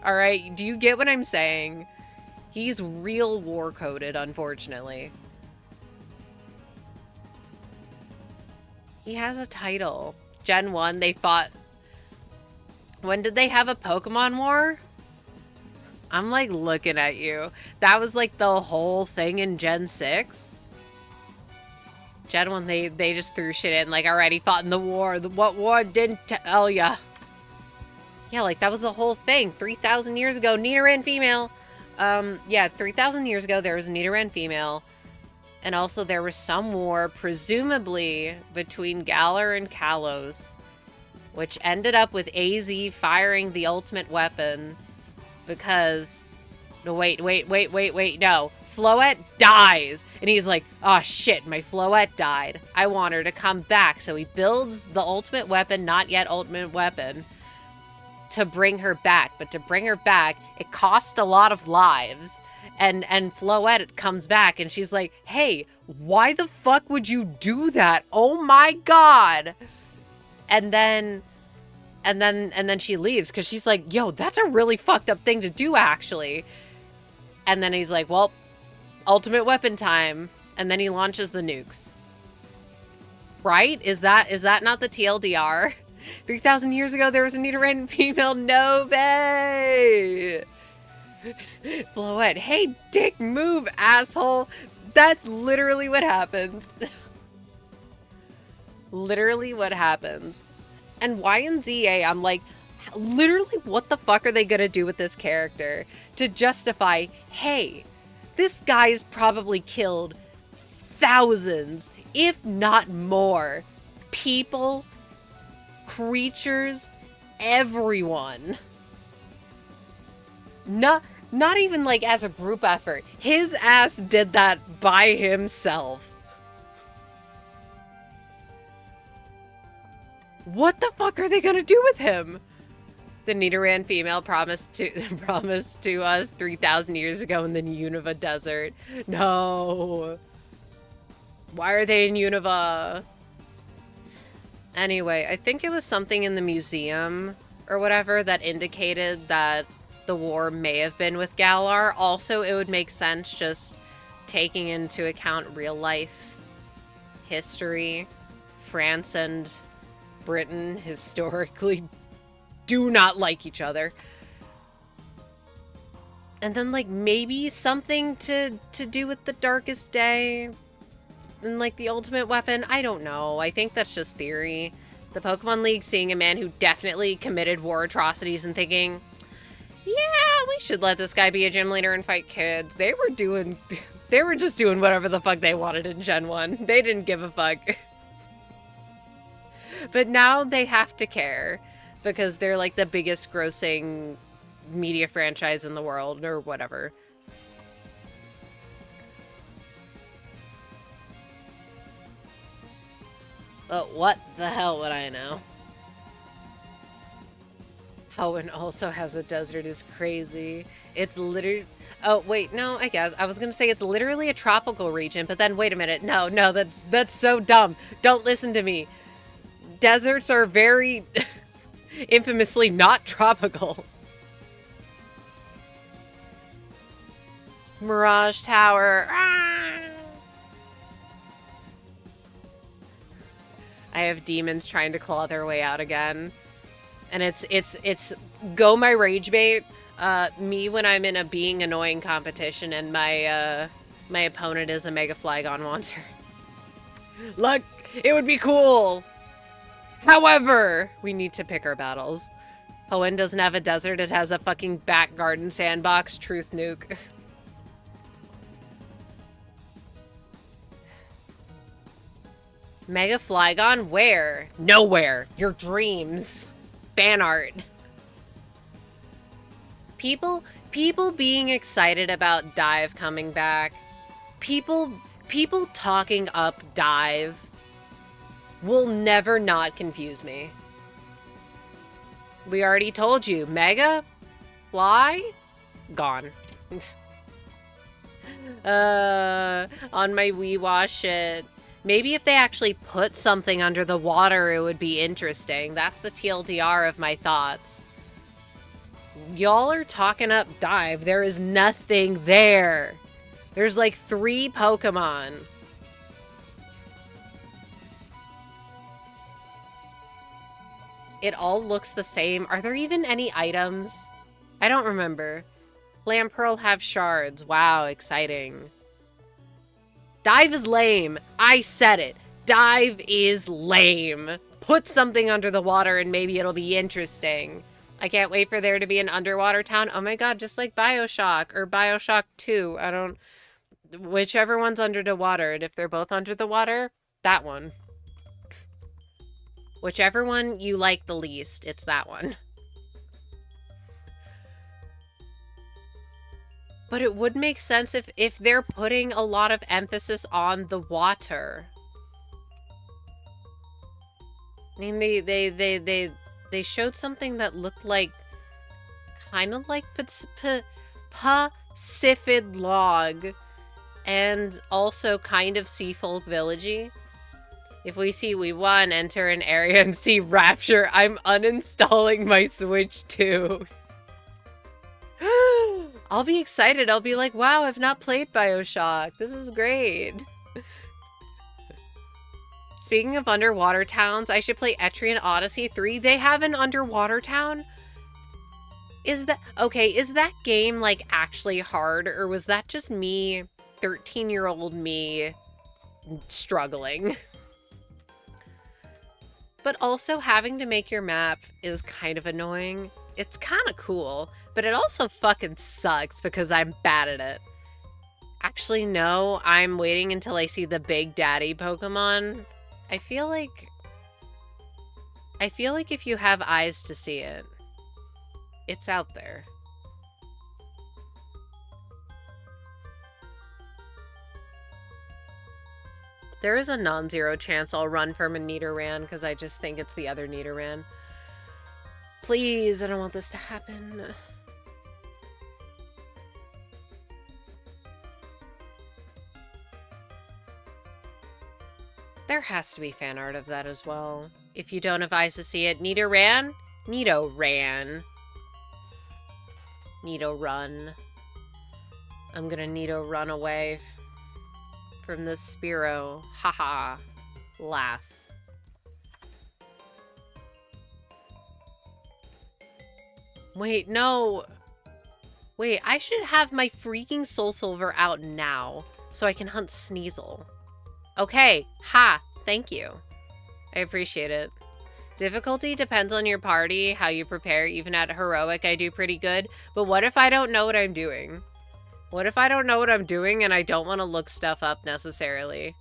Alright, do you get what I'm saying? He's real war-coded, unfortunately. He has a title. Gen 1, they fought... when did they have a Pokemon War? I'm, like, looking at you. That was, like, the whole thing in Gen 6? Gen 1, they just threw shit in. Like, alright, he fought in the war. What war didn't tell ya? Yeah, like, that was the whole thing. 3,000 years ago, Nidoran female. Yeah, 3,000 years ago, there was a Nidoran female. And also there was some war, presumably, between Galar and Kalos, which ended up with AZ firing the ultimate weapon because... no, wait, no. Floette dies! And he's like, oh shit, my Floette died. I want her to come back. So he builds the ultimate weapon, not yet ultimate weapon, to bring her back. But to bring her back, it cost a lot of lives. And Floette comes back and she's like, hey, why the fuck would you do that? Oh my god. And then she leaves because she's like, yo, that's a really fucked up thing to do, actually. And then he's like, well, ultimate weapon time. And then he launches the nukes. Right? Is that not the TLDR? 3,000 years ago, there was a Nidoran female Nove. Floette, hey, dick move, asshole. That's literally what happens. Literally what happens. And YNZA, I'm like, literally, what the fuck are they gonna do with this character to justify, hey, this guy's probably killed thousands, if not more, people, creatures, everyone. Not even like as a group effort. His ass did that by himself. What the fuck are they gonna do with him? The Nidoran female promised to us 3,000 years ago in the Unova desert. No. Why are they in Unova? Anyway, I think it was something in the museum or whatever that indicated that the war may have been with Galar. Also, it would make sense just taking into account real life history. France and Britain historically do not like each other. And then, like, maybe something to do with the Darkest Day and, like, the ultimate weapon. I don't know. I think that's just theory. The Pokemon League seeing a man who definitely committed war atrocities and thinking, yeah, we should let this guy be a gym leader and fight kids. They were just doing whatever the fuck they wanted in Gen 1. They didn't give a fuck. But now they have to care because they're like the biggest grossing media franchise in the world or whatever. But what the hell would I know? Hoenn also has a desert is crazy. It's literally... Oh, wait, no, I guess. I was going to say it's literally a tropical region, but then wait a minute. No, that's so dumb. Don't listen to me. Deserts are very infamously not tropical. Mirage Tower. Ah! I have demons trying to claw their way out again. And it's go my rage bait. Me when I'm in a being annoying competition and my my opponent is a Mega Flygon Wanter. Look, it would be cool. However, we need to pick our battles. Hoenn doesn't have a desert, it has a fucking back garden sandbox. Truth nuke. Mega Flygon? Where? Nowhere. Your dreams. Fan art. People being excited about Dive coming back. People talking up Dive will never not confuse me. We already told you. Mega? Fly? Gone. On my Weewa shit. Maybe if they actually put something under the water, it would be interesting. That's the TLDR of my thoughts. Y'all are talking up Dive. There is nothing there. There's like 3 Pokemon. It all looks the same. Are there even any items? I don't remember. Lampearl have shards. Wow, exciting. Dive is lame. I said it. Dive is lame. Put something under the water and maybe it'll be interesting. I can't wait for there to be an underwater town. Oh my god, just like BioShock or BioShock 2. I don't... Whichever one's under the water. And if they're both under the water, that one. Whichever one you like the least, it's that one. But it would make sense if they're putting a lot of emphasis on the water. I mean, they showed something that looked like, kind of like Pacifid Log, and also kind of Seafolk Villagey. If we see Weewa and enter an area and see Rapture, I'm uninstalling my Switch too. I'll be excited. I'll be like, wow, I've not played BioShock. This is great. Speaking of underwater towns, I should play Etrian Odyssey 3. They have an underwater town? Is that game, like, actually hard? Or was that just me, 13-year-old me, struggling? But also having to make your map is kind of annoying. It's kind of cool, but it also fucking sucks because I'm bad at it. Actually, no, I'm waiting until I see the Big Daddy Pokemon. I feel like if you have eyes to see it, it's out there. There is a non-zero chance I'll run from a Nidoran because I just think it's the other Nidoran. Please, I don't want this to happen. There has to be fan art of that as well. If you don't have eyes to see it, Nidoran? Nidoran. Nidorun. I'm gonna Nidorun away from this Spearow. Haha. Laugh. Wait, no. Wait, I should have my freaking Soul Silver out now so I can hunt Sneasel. Okay, ha, thank you. I appreciate it. Difficulty depends on your party, how you prepare. Even at Heroic, I do pretty good. But what if I don't know what I'm doing? What if I don't know what I'm doing and I don't want to look stuff up necessarily?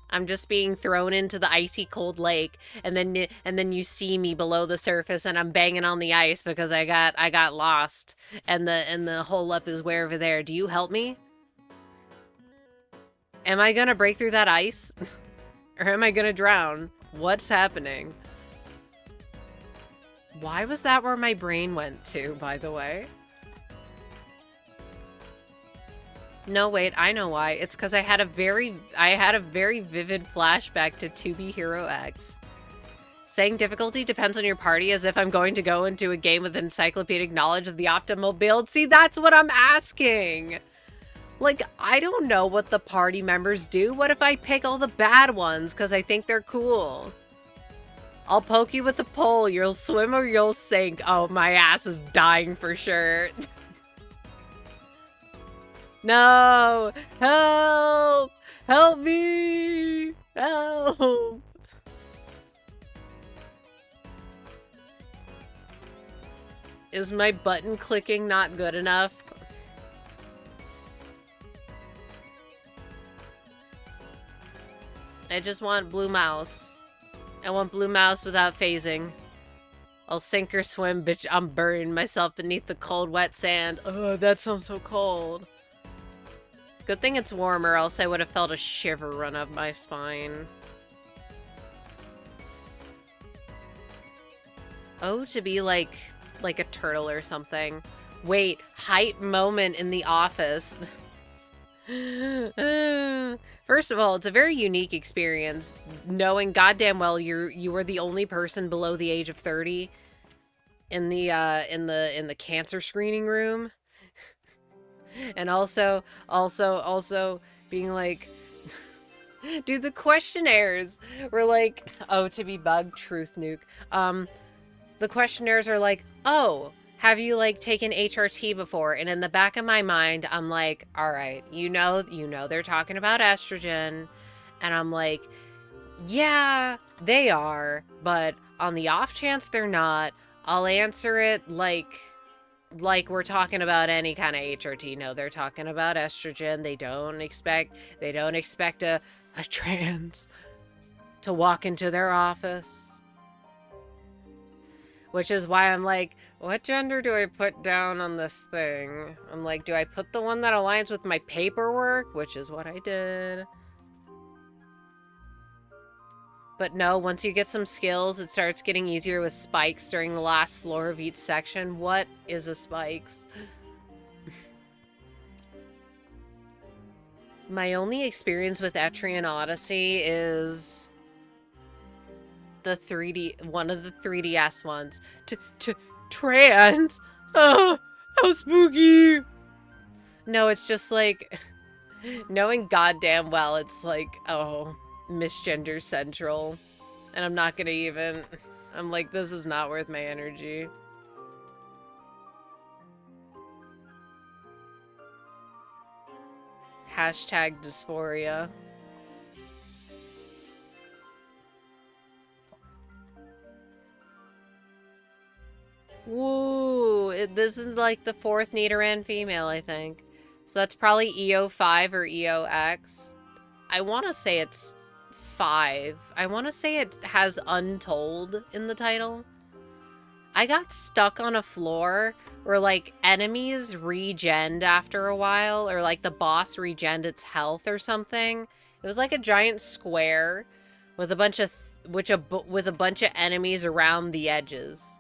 I'm just being thrown into the icy cold lake, and then you see me below the surface, and I'm banging on the ice because I got lost, and the hole up is way over there. Do you help me? Am I gonna break through that ice? Or am I gonna drown? What's happening? Why was that where my brain went to, by the way? No, wait, I know why. It's because I had a very vivid flashback to 2B Hero X. Saying difficulty depends on your party as if I'm going to go into a game with encyclopedic knowledge of the optimal build. See, that's what I'm asking! Like, I don't know what the party members do. What if I pick all the bad ones because I think they're cool? I'll poke you with a pole. You'll swim or you'll sink. Oh, my ass is dying for sure. No! Help! Help me! Help! Is my button clicking not good enough? I just want blue mouse. I want blue mouse without phasing. I'll sink or swim, bitch. I'm burying myself beneath the cold, wet sand. Oh, that sounds so cold. Good thing it's warmer, else I would have felt a shiver run up my spine. Oh, to be like a turtle or something. Wait, hype moment in the office. First of all, it's a very unique experience, knowing goddamn well you were the only person below the age of 30 in the cancer screening room. And also being like, dude, the questionnaires were like, oh, to be bugged, truth nuke. The questionnaires are like, oh, have you like taken HRT before? And in the back of my mind, I'm like, all right, you know, they're talking about estrogen. And I'm like, yeah, they are, but on the off chance they're not, I'll answer it like we're talking about any kind of HRT. No, they're talking about estrogen. They don't expect a trans to walk into their office. Which is why I'm like, what gender do I put down on this thing? I'm like, do I put the one that aligns with my paperwork? Which is what I did. But no, once you get some skills, it starts getting easier with spikes during the last floor of each section. What is a spikes? My only experience with Etrian Odyssey is the 3D, one of the 3DS ones. Trans? Oh, how spooky! No, it's just like, knowing goddamn well it's like, oh, misgender central. And I'm not gonna even, I'm like, this is not worth my energy. Hashtag dysphoria. Woo! This is like the 4th Nidoran female, I think. So that's probably EO5 or EOX. I want to say it's 5. I want to say it has Untold in the title. I got stuck on a floor where, like, enemies regened after a while, or, like, the boss regened its health or something. It was like a giant square with a bunch of with a bunch of enemies around the edges.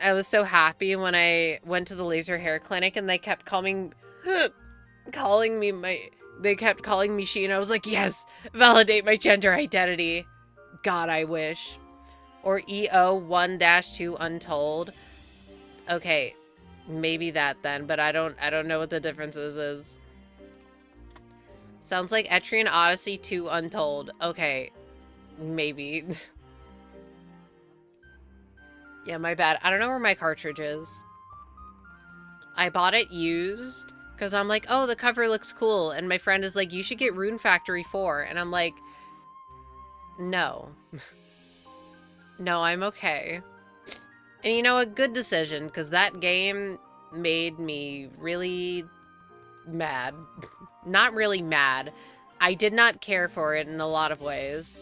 I was so happy when I went to the laser hair clinic and they kept calling they kept calling me she, and I was like, yes, validate my gender identity. God, I wish. Or EO1-2 Untold. Okay, maybe that then, but I don't know what the differences is. Sounds like Etrian Odyssey 2 Untold. Okay, maybe. Yeah, my bad. I don't know where my cartridge is. I bought it used because I'm like, oh, the cover looks cool. And my friend is like, you should get Rune Factory 4. And I'm like, no. No, I'm okay. And you know, a good decision, because that game made me really mad. Not really mad. I did not care for it in a lot of ways.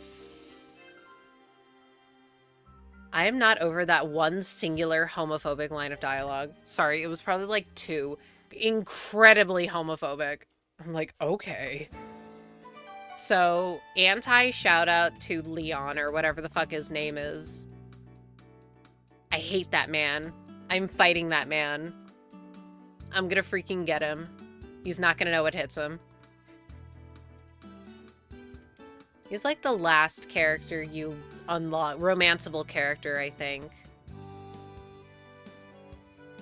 I am not over that one singular homophobic line of dialogue. Sorry, it was probably like 2. Incredibly homophobic. I'm like, okay. So, anti-shout out to Leon, or whatever the fuck his name is. I hate that man. I'm fighting that man. I'm gonna freaking get him. He's not gonna know what hits him. He's like the last character you unlock, romanceable character, I think.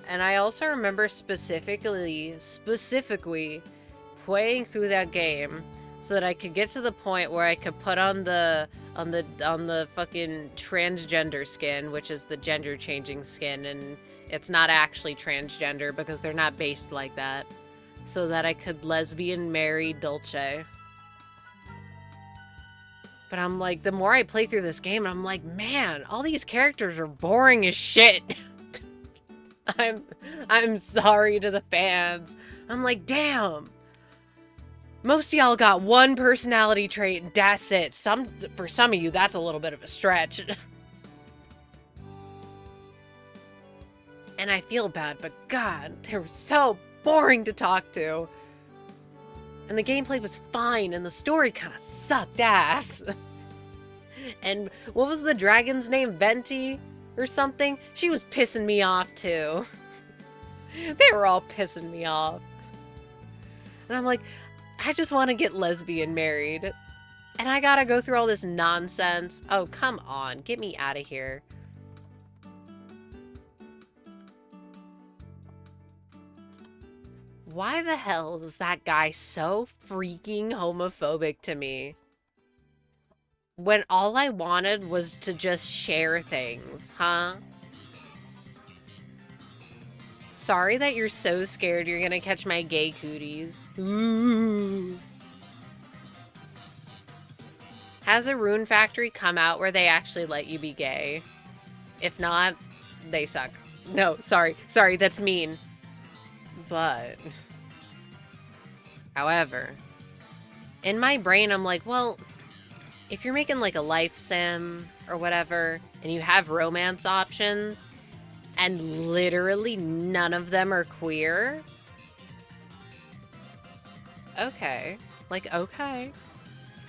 And I also remember specifically playing through that game so that I could get to the point where I could put on the fucking transgender skin, which is the gender changing skin, and it's not actually transgender because they're not based like that, so that I could lesbian marry Dulce. But I'm like, the more I play through this game, I'm like, man, all these characters are boring as shit. I'm sorry to the fans. I'm like, damn. Most of y'all got one personality trait and that's it. For some of you, that's a little bit of a stretch. And I feel bad, but God, they were so boring to talk to. And the gameplay was fine, and the story kind of sucked ass. And what was the dragon's name? Venti or something? She was pissing me off too. They were all pissing me off. And I'm like, I just want to get lesbian married. And I gotta go through all this nonsense. Oh, come on. Get me out of here. Why the hell is that guy so freaking homophobic to me? When all I wanted was to just share things, huh? Sorry that you're so scared you're gonna catch my gay cooties. Ooh. Has a Rune Factory come out where they actually let you be gay? If not, they suck. No, sorry, that's mean. But, however, in my brain, I'm like, well, if you're making like a life sim or whatever, and you have romance options, and literally none of them are queer, okay. Like, okay.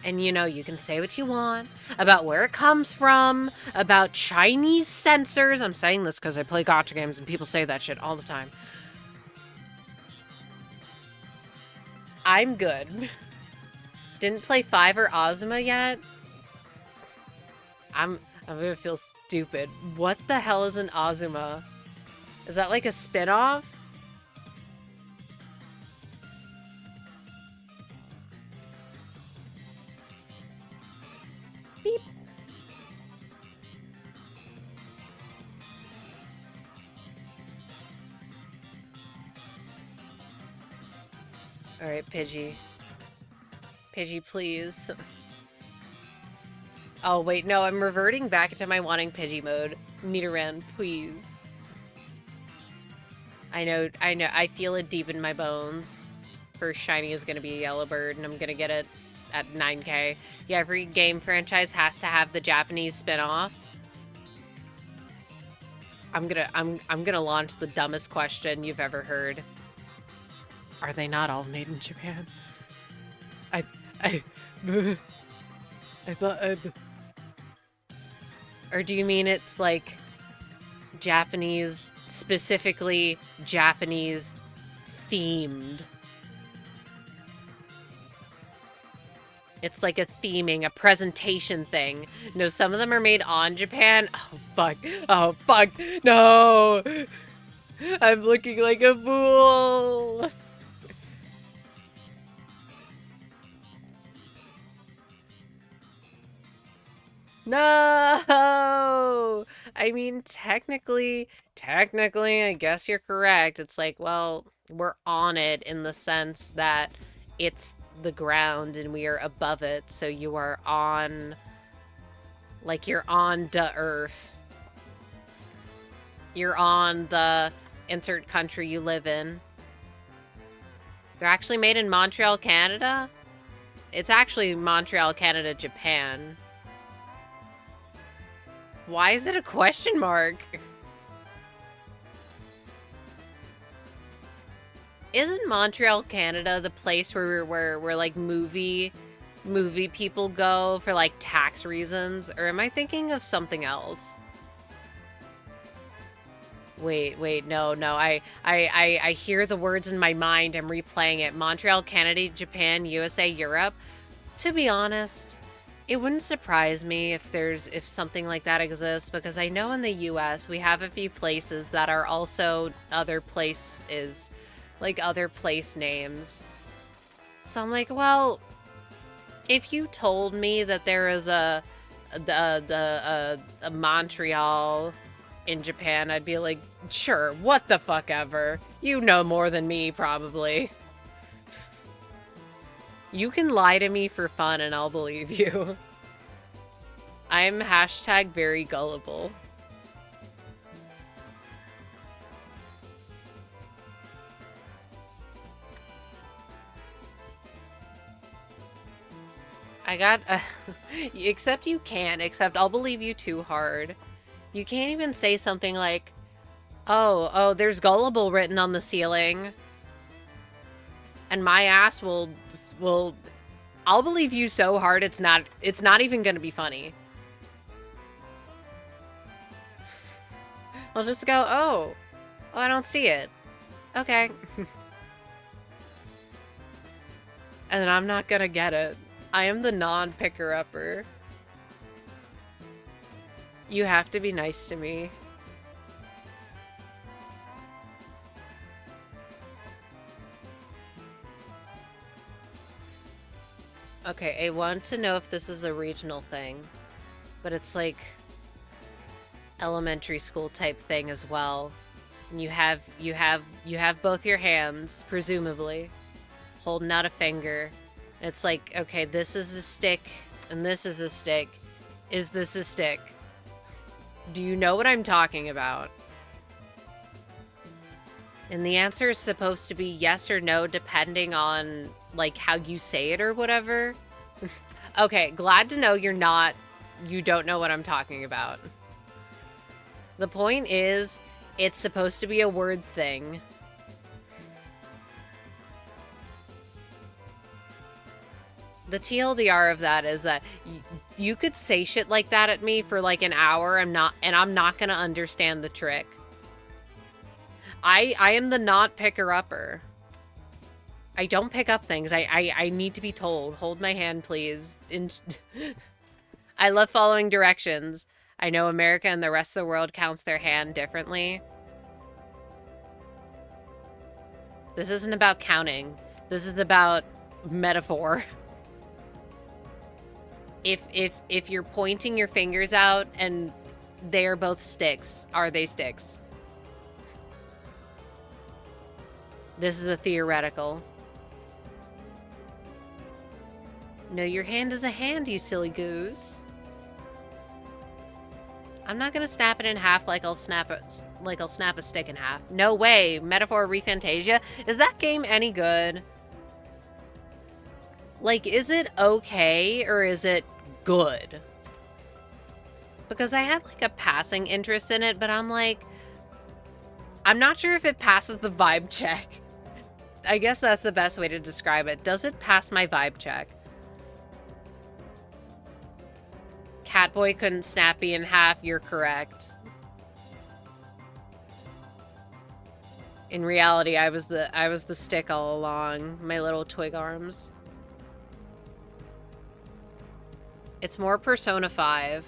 And you know, you can say what you want about where it comes from, about Chinese censors. I'm saying this because I play gacha games and people say that shit all the time. I'm good. Didn't play 5 or Ozma yet. I'm gonna feel stupid. What the hell is an Azuma? Is that like a spin-off? Beep. Alright, Pidgey. Pidgey, please. Oh, wait, no, I'm reverting back into my wanting Pidgey mode. Nidoran, please. I know, I feel it deep in my bones. First shiny is gonna be a yellow bird, and I'm gonna get it at 9K. Yeah, every game franchise has to have the Japanese spin-off. I'm gonna launch the dumbest question you've ever heard. Are they not all made in Japan? I I thought or do you mean it's like Japanese, specifically Japanese themed? It's like a theming, a presentation thing. No, some of them are made on Japan. Oh, fuck. Oh, fuck. No. I'm looking like a fool. No. I mean, technically, I guess you're correct. It's like, well, we're on it in the sense that it's the ground and we are above it. So you are on, like, you're on the earth. You're on the insert country you live in. They're actually made in Montreal, Canada? It's actually Montreal, Canada, Japan. Why is it a question mark? Isn't Montreal, Canada the place where like movie people go for like tax reasons? Or am I thinking of something else? Wait, no. I hear the words in my mind. I'm replaying it. Montreal, Canada, Japan, USA, Europe. To be honest, it wouldn't surprise me if something like that exists, because I know in the US we have a few places that are also other places, like other place names. So I'm like, well, if you told me that there is a Montreal in Japan, I'd be like, sure, what the fuck ever. You know more than me, probably. You can lie to me for fun and I'll believe you. I'm hashtag very gullible. I got... except you can't. Except I'll believe you too hard. You can't even say something like, oh, there's gullible written on the ceiling. And my ass will... I'll believe you so hard it's not even gonna be funny. I'll just go, oh, I don't see it. Okay. And then I'm not gonna get it. I am the non-picker-upper. You have to be nice to me. Okay, I want to know if this is a regional thing, but it's like elementary school type thing as well. And you have both your hands, presumably, holding out a finger. And it's like, okay, this is a stick and this is a stick. Is this a stick? Do you know what I'm talking about? And the answer is supposed to be yes or no, depending on, like, how you say it or whatever. Okay, glad to know you don't know what I'm talking about. The point is, it's supposed to be a word thing. The TLDR of that is that you could say shit like that at me for like an hour, and I'm not gonna understand the trick. I am the not picker-upper. I don't pick up things. I need to be told. Hold my hand, please. I love following directions. I know America and the rest of the world counts their hand differently. This isn't about counting. This is about metaphor. If you're pointing your fingers out and they are both sticks, are they sticks? This is a theoretical. No, your hand is a hand, you silly goose. I'm not gonna snap it in half like I'll snap a stick in half. No way. Metaphor Refantasia? Is that game any good? Like, is it okay or is it good? Because I had like a passing interest in it, but I'm like, I'm not sure if it passes the vibe check. I guess that's the best way to describe it. Does it pass my vibe check? Catboy couldn't snap me in half, you're correct. In reality, I was the stick all along, my little twig arms. It's more Persona 5.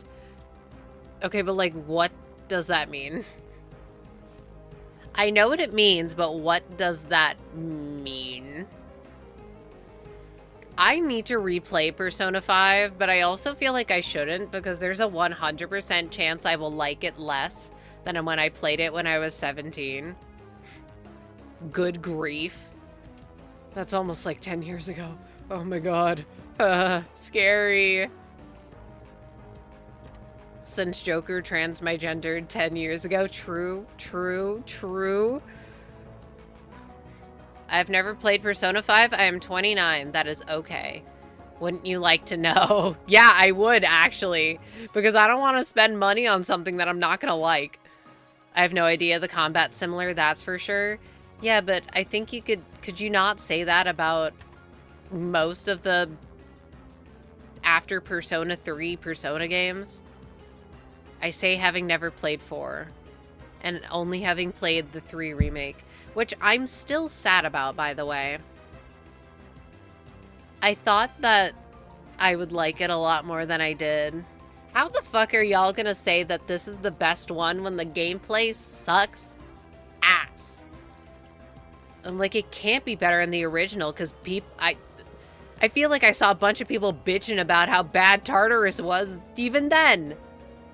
Okay, but like, what does that mean? I know what it means, but what does that mean? I need to replay Persona 5, but I also feel like I shouldn't because there's a 100% chance I will like it less than when I played it when I was 17. Good grief. That's almost like 10 years ago. Oh my god. Scary. Since Joker transgendered 10 years ago. True, true, true. I've never played Persona 5. I am 29. That is okay. Wouldn't you like to know? Yeah, I would, actually. Because I don't want to spend money on something that I'm not going to like. I have no idea. The combat's similar, that's for sure. Yeah, but I think you could you not say that about most of the after Persona 3 Persona games? I say having never played 4 and only having played the 3 remake, which I'm still sad about, by the way. I thought that I would like it a lot more than I did. How the fuck are y'all gonna say that this is the best one when the gameplay sucks ass? I'm like, it can't be better than the original, because I feel like I saw a bunch of people bitching about how bad Tartarus was even then.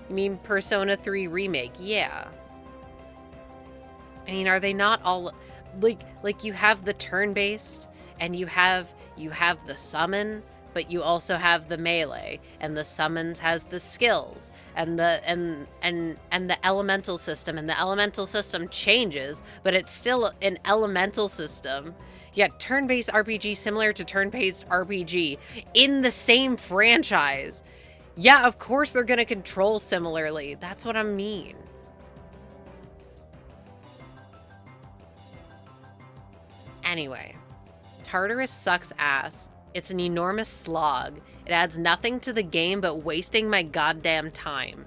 You mean Persona 3 Remake? Yeah. I mean, are they not all... Like you have the turn-based, and you have the summon, but you also have the melee, and the summons has the skills, and the elemental system, and the elemental system changes, but it's still an elemental system. Yet turn-based RPG similar to turn-based RPG in the same franchise. Yeah, of course they're gonna control similarly. That's what I mean. Anyway, Tartarus sucks ass. It's an enormous slog. It adds nothing to the game but wasting my goddamn time.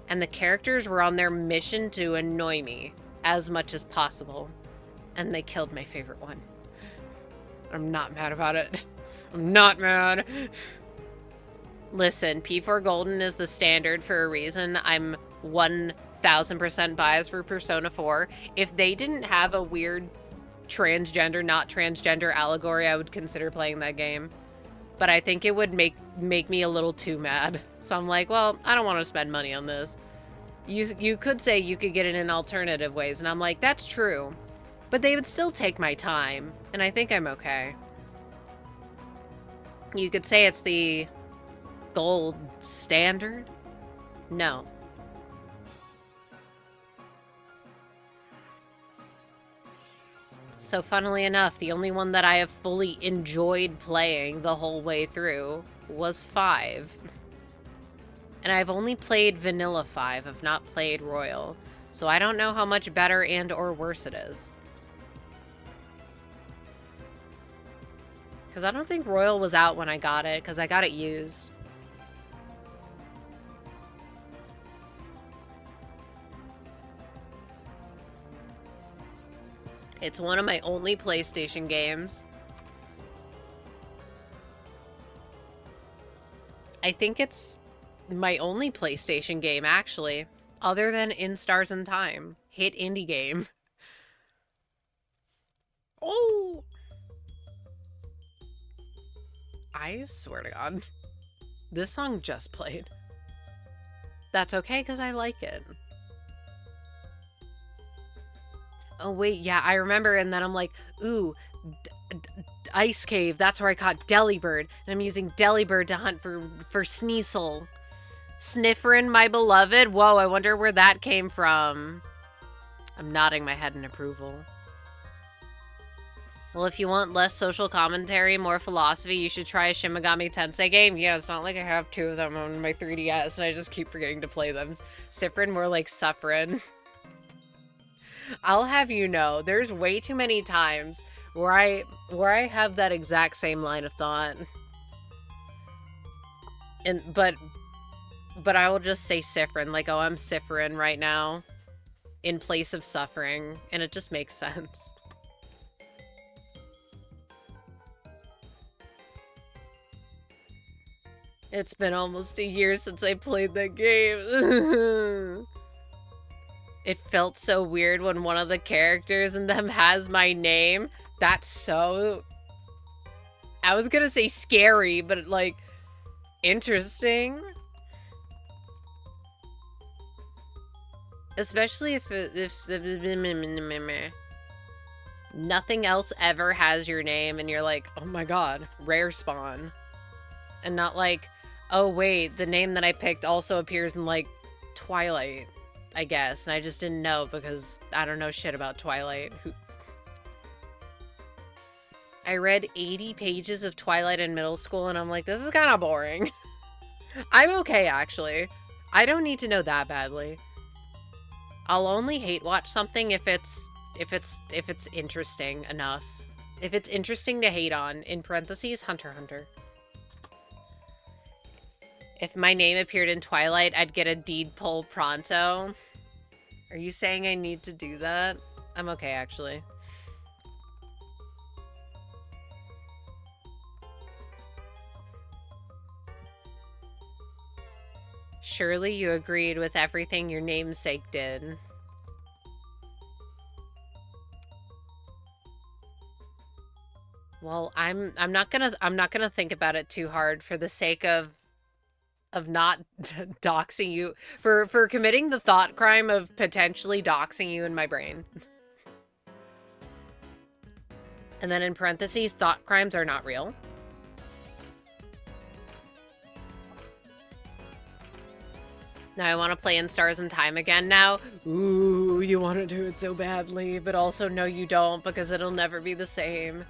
And the characters were on their mission to annoy me as much as possible. And they killed my favorite one. I'm not mad about it. I'm not mad. Listen, P4 Golden is the standard for a reason. I'm 1000% biased for Persona 4. If they didn't have a weird transgender, not transgender allegory, I would consider playing that game. But I think it would make me a little too mad. So I'm like, well, I don't want to spend money on this. You could say you could get it in alternative ways, and I'm like, that's true. But they would still take my time, and I think I'm okay. You could say it's the gold standard? No. So funnily enough, the only one that I have fully enjoyed playing the whole way through was 5. And I've only played Vanilla 5. I've not played Royal. So I don't know how much better and or worse it is. Because I don't think Royal was out when I got it, because I got it used. It's one of my only PlayStation games. I think it's my only PlayStation game, actually. Other than In Stars and Time. Hit indie game. Oh! I swear to God. This song just played. That's okay, because I like it. Oh, wait, yeah, I remember, and then I'm like, ooh, Ice Cave, that's where I caught Delibird, and I'm using Delibird to hunt for Sneasel. Snifferin, my beloved. Whoa, I wonder where that came from. I'm nodding my head in approval. Well, if you want less social commentary, more philosophy, you should try a Shin Megami Tensei game. Yeah, it's not like I have 2 of them on my 3DS and I just keep forgetting to play them. Sifrin, more like Suffrin. I'll have you know, there's way too many times where I have that exact same line of thought. But I will just say Sifrin, like, oh, I'm Sifrin right now, in place of suffering, and it just makes sense. It's been almost a year since I played that game. It felt so weird when one of the characters in them has my name. That's so... I was gonna say scary, but, like, interesting. Especially if nothing else ever has your name and you're like, oh my god, rare spawn. And not like, oh wait, the name that I picked also appears in, like, Twilight, I guess. And I just didn't know because I don't know shit about Twilight. I read 80 pages of Twilight in middle school and I'm like, this is kind of boring. I'm okay, actually. I don't need to know that badly. I'll only hate watch something if it's interesting enough. If it's interesting to hate on, in parentheses, Hunter x Hunter. If my name appeared in Twilight, I'd get a deed poll pronto. Are you saying I need to do that? I'm okay, actually. Surely you agreed with everything your namesake did. Well, I'm not gonna think about it too hard for the sake of not doxing you, for committing the thought crime of potentially doxing you in my brain. And then in parentheses, thought crimes are not real. Now I want to play in Stars and Time again now. Ooh, you want to do it so badly, but also no you don't, because it'll never be the same.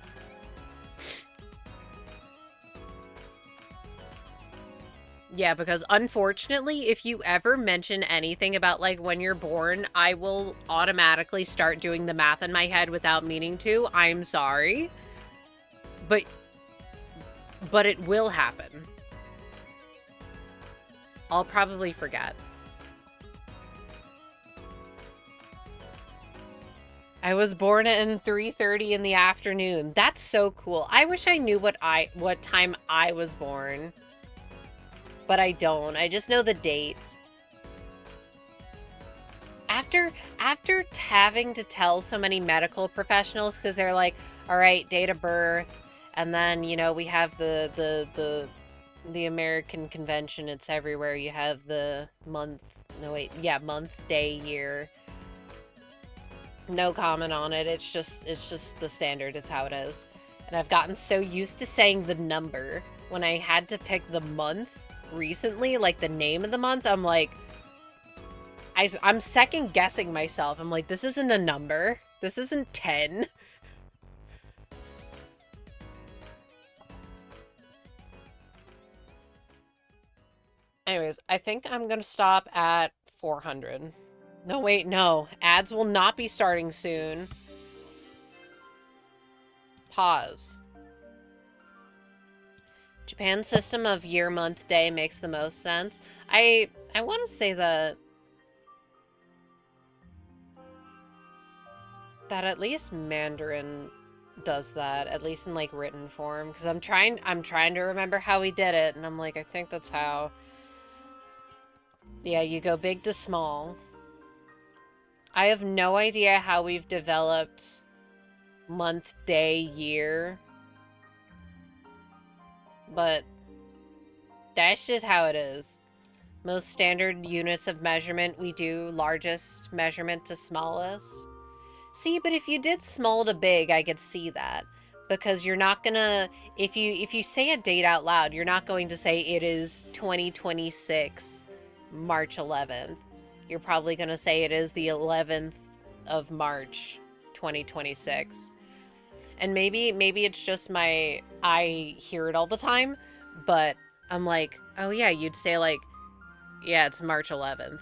Yeah, because unfortunately, if you ever mention anything about, like, when you're born, I will automatically start doing the math in my head without meaning to. I'm sorry. But it will happen. I'll probably forget. I was born at 3:30 in the afternoon. That's so cool. I wish I knew what time I was born. But I don't. I just know the date. After having to tell so many medical professionals, because they're like, all right, date of birth, and then, you know, we have the American convention, it's everywhere. You have the month, month, day, year. No comment on it. It's just the standard. It's how it is. And I've gotten so used to saying the number. When I had to pick the month recently, like the name of the month, I'm like, I'm second guessing myself. I'm like, this isn't a number. This isn't 10. Anyways, I think I'm gonna stop at 400. No, wait, no. Ads will not be starting soon. Pause. Japan's system of year, month, day makes the most sense. I want to say that at least Mandarin does that, at least in, like, written form, because I'm trying to remember how he did it, and I'm like, I think that's how. Yeah, you go big to small. I have no idea how we've developed month, day, year. But that's just how it is. Most standard units of measurement, we do largest measurement to smallest. See, but if you did small to big, I could see that. Because you're not gonna, if you say a date out loud, you're not going to say it is 2026 March 11th. You're probably going to say it is the 11th of March, 2026. And maybe it's just I hear it all the time, but I'm like, oh yeah, you'd say like, yeah, it's March 11th.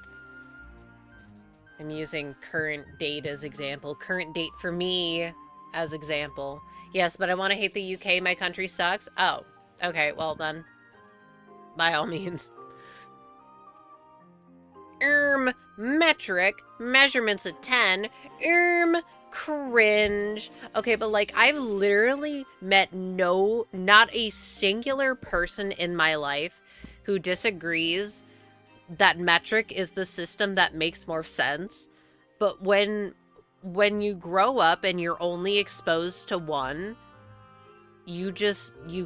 I'm using current date as example. Current date for me as example. Yes, but I want to hate the UK. My country sucks. Oh, okay. Well then, by all means. Metric. Measurements at 10. Cringe. Okay, but like I've literally met not a singular person in my life who disagrees that metric is the system that makes more sense. But when you grow up and you're only exposed to one, you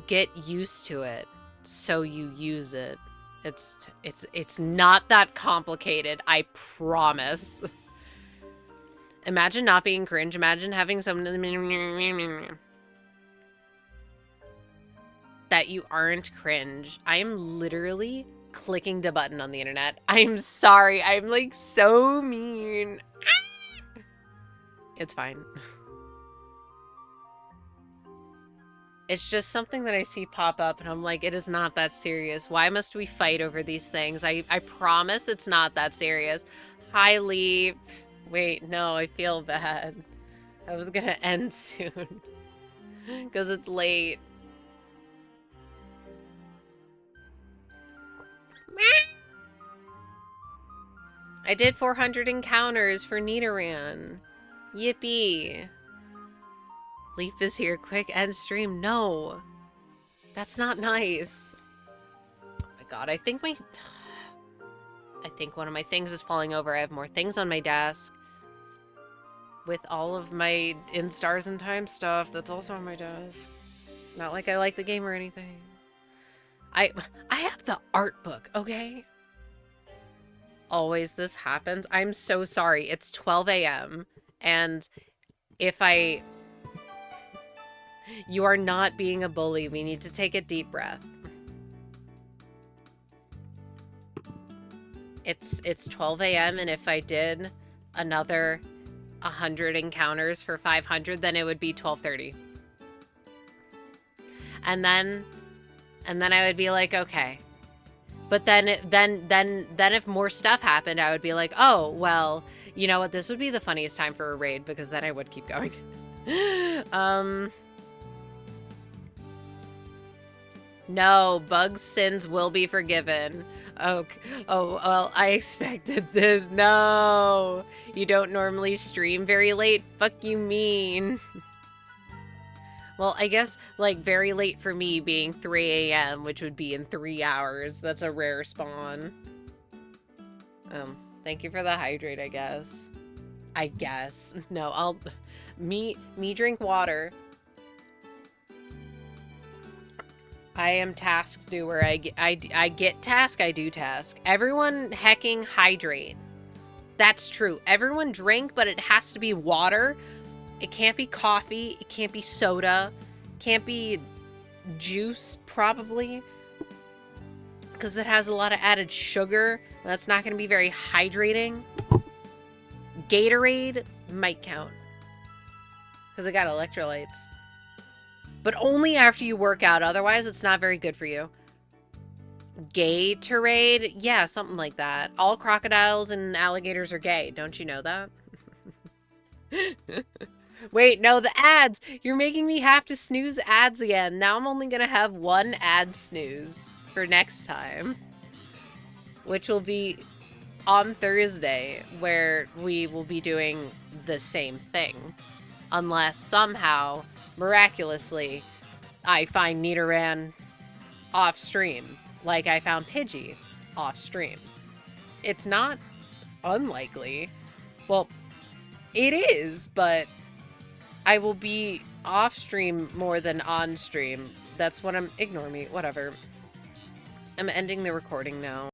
get used to it, so you use it. It's not that complicated, I promise. Imagine not being cringe. Imagine having someone that you aren't cringe. I'm literally clicking the button on the internet. I'm sorry. I'm like so mean. It's fine. It's just something that I see pop up and I'm like, it is not that serious. Why must we fight over these things? I promise it's not that serious. Hi, Leap. Wait, no, I feel bad. I was gonna end soon. Because it's late. I did 400 encounters for Nidoran. Yippee. Leaf is here. Quick, end stream. No. That's not nice. Oh my god, I think one of my things is falling over. I have more things on my desk. With all of my In Stars and Time stuff that's also on my desk. Not like I like the game or anything. I have the art book, okay? Always this happens. I'm so sorry. It's 12 a.m. And you are not being a bully. We need to take a deep breath. It's 12 a.m. and if I did another 100 encounters for 500, then it would be 12:30. And then I would be like, okay. But then if more stuff happened, I would be like, oh, well, you know what? This would be the funniest time for a raid because then I would keep going. No, Bug's sins will be forgiven. Oh, well, I expected this. No, you don't normally stream very late. Fuck you mean. Well, I guess, like, very late for me being 3 a.m., which would be in 3 hours. That's a rare spawn. Thank you for the hydrate, I guess. No, me drink water. I am task doer. I get task, I do task. Everyone hecking hydrate. That's true. Everyone drink, but it has to be water. It can't be coffee. It can't be soda. Can't be juice, probably. Because it has a lot of added sugar. That's not going to be very hydrating. Gatorade might count. Because it got electrolytes. But only after you work out. Otherwise, it's not very good for you. Gatorade? Yeah, something like that. All crocodiles and alligators are gay. Don't you know that? Wait, no, the ads! You're making me have to snooze ads again. Now I'm only gonna have one ad snooze for next time. Which will be on Thursday, where we will be doing the same thing. Unless somehow, miraculously, I find Nidoran off stream. Like I found Pidgey off stream. It's not unlikely. Well, it is, but I will be off stream more than on stream. That's what ignore me, whatever. I'm ending the recording now.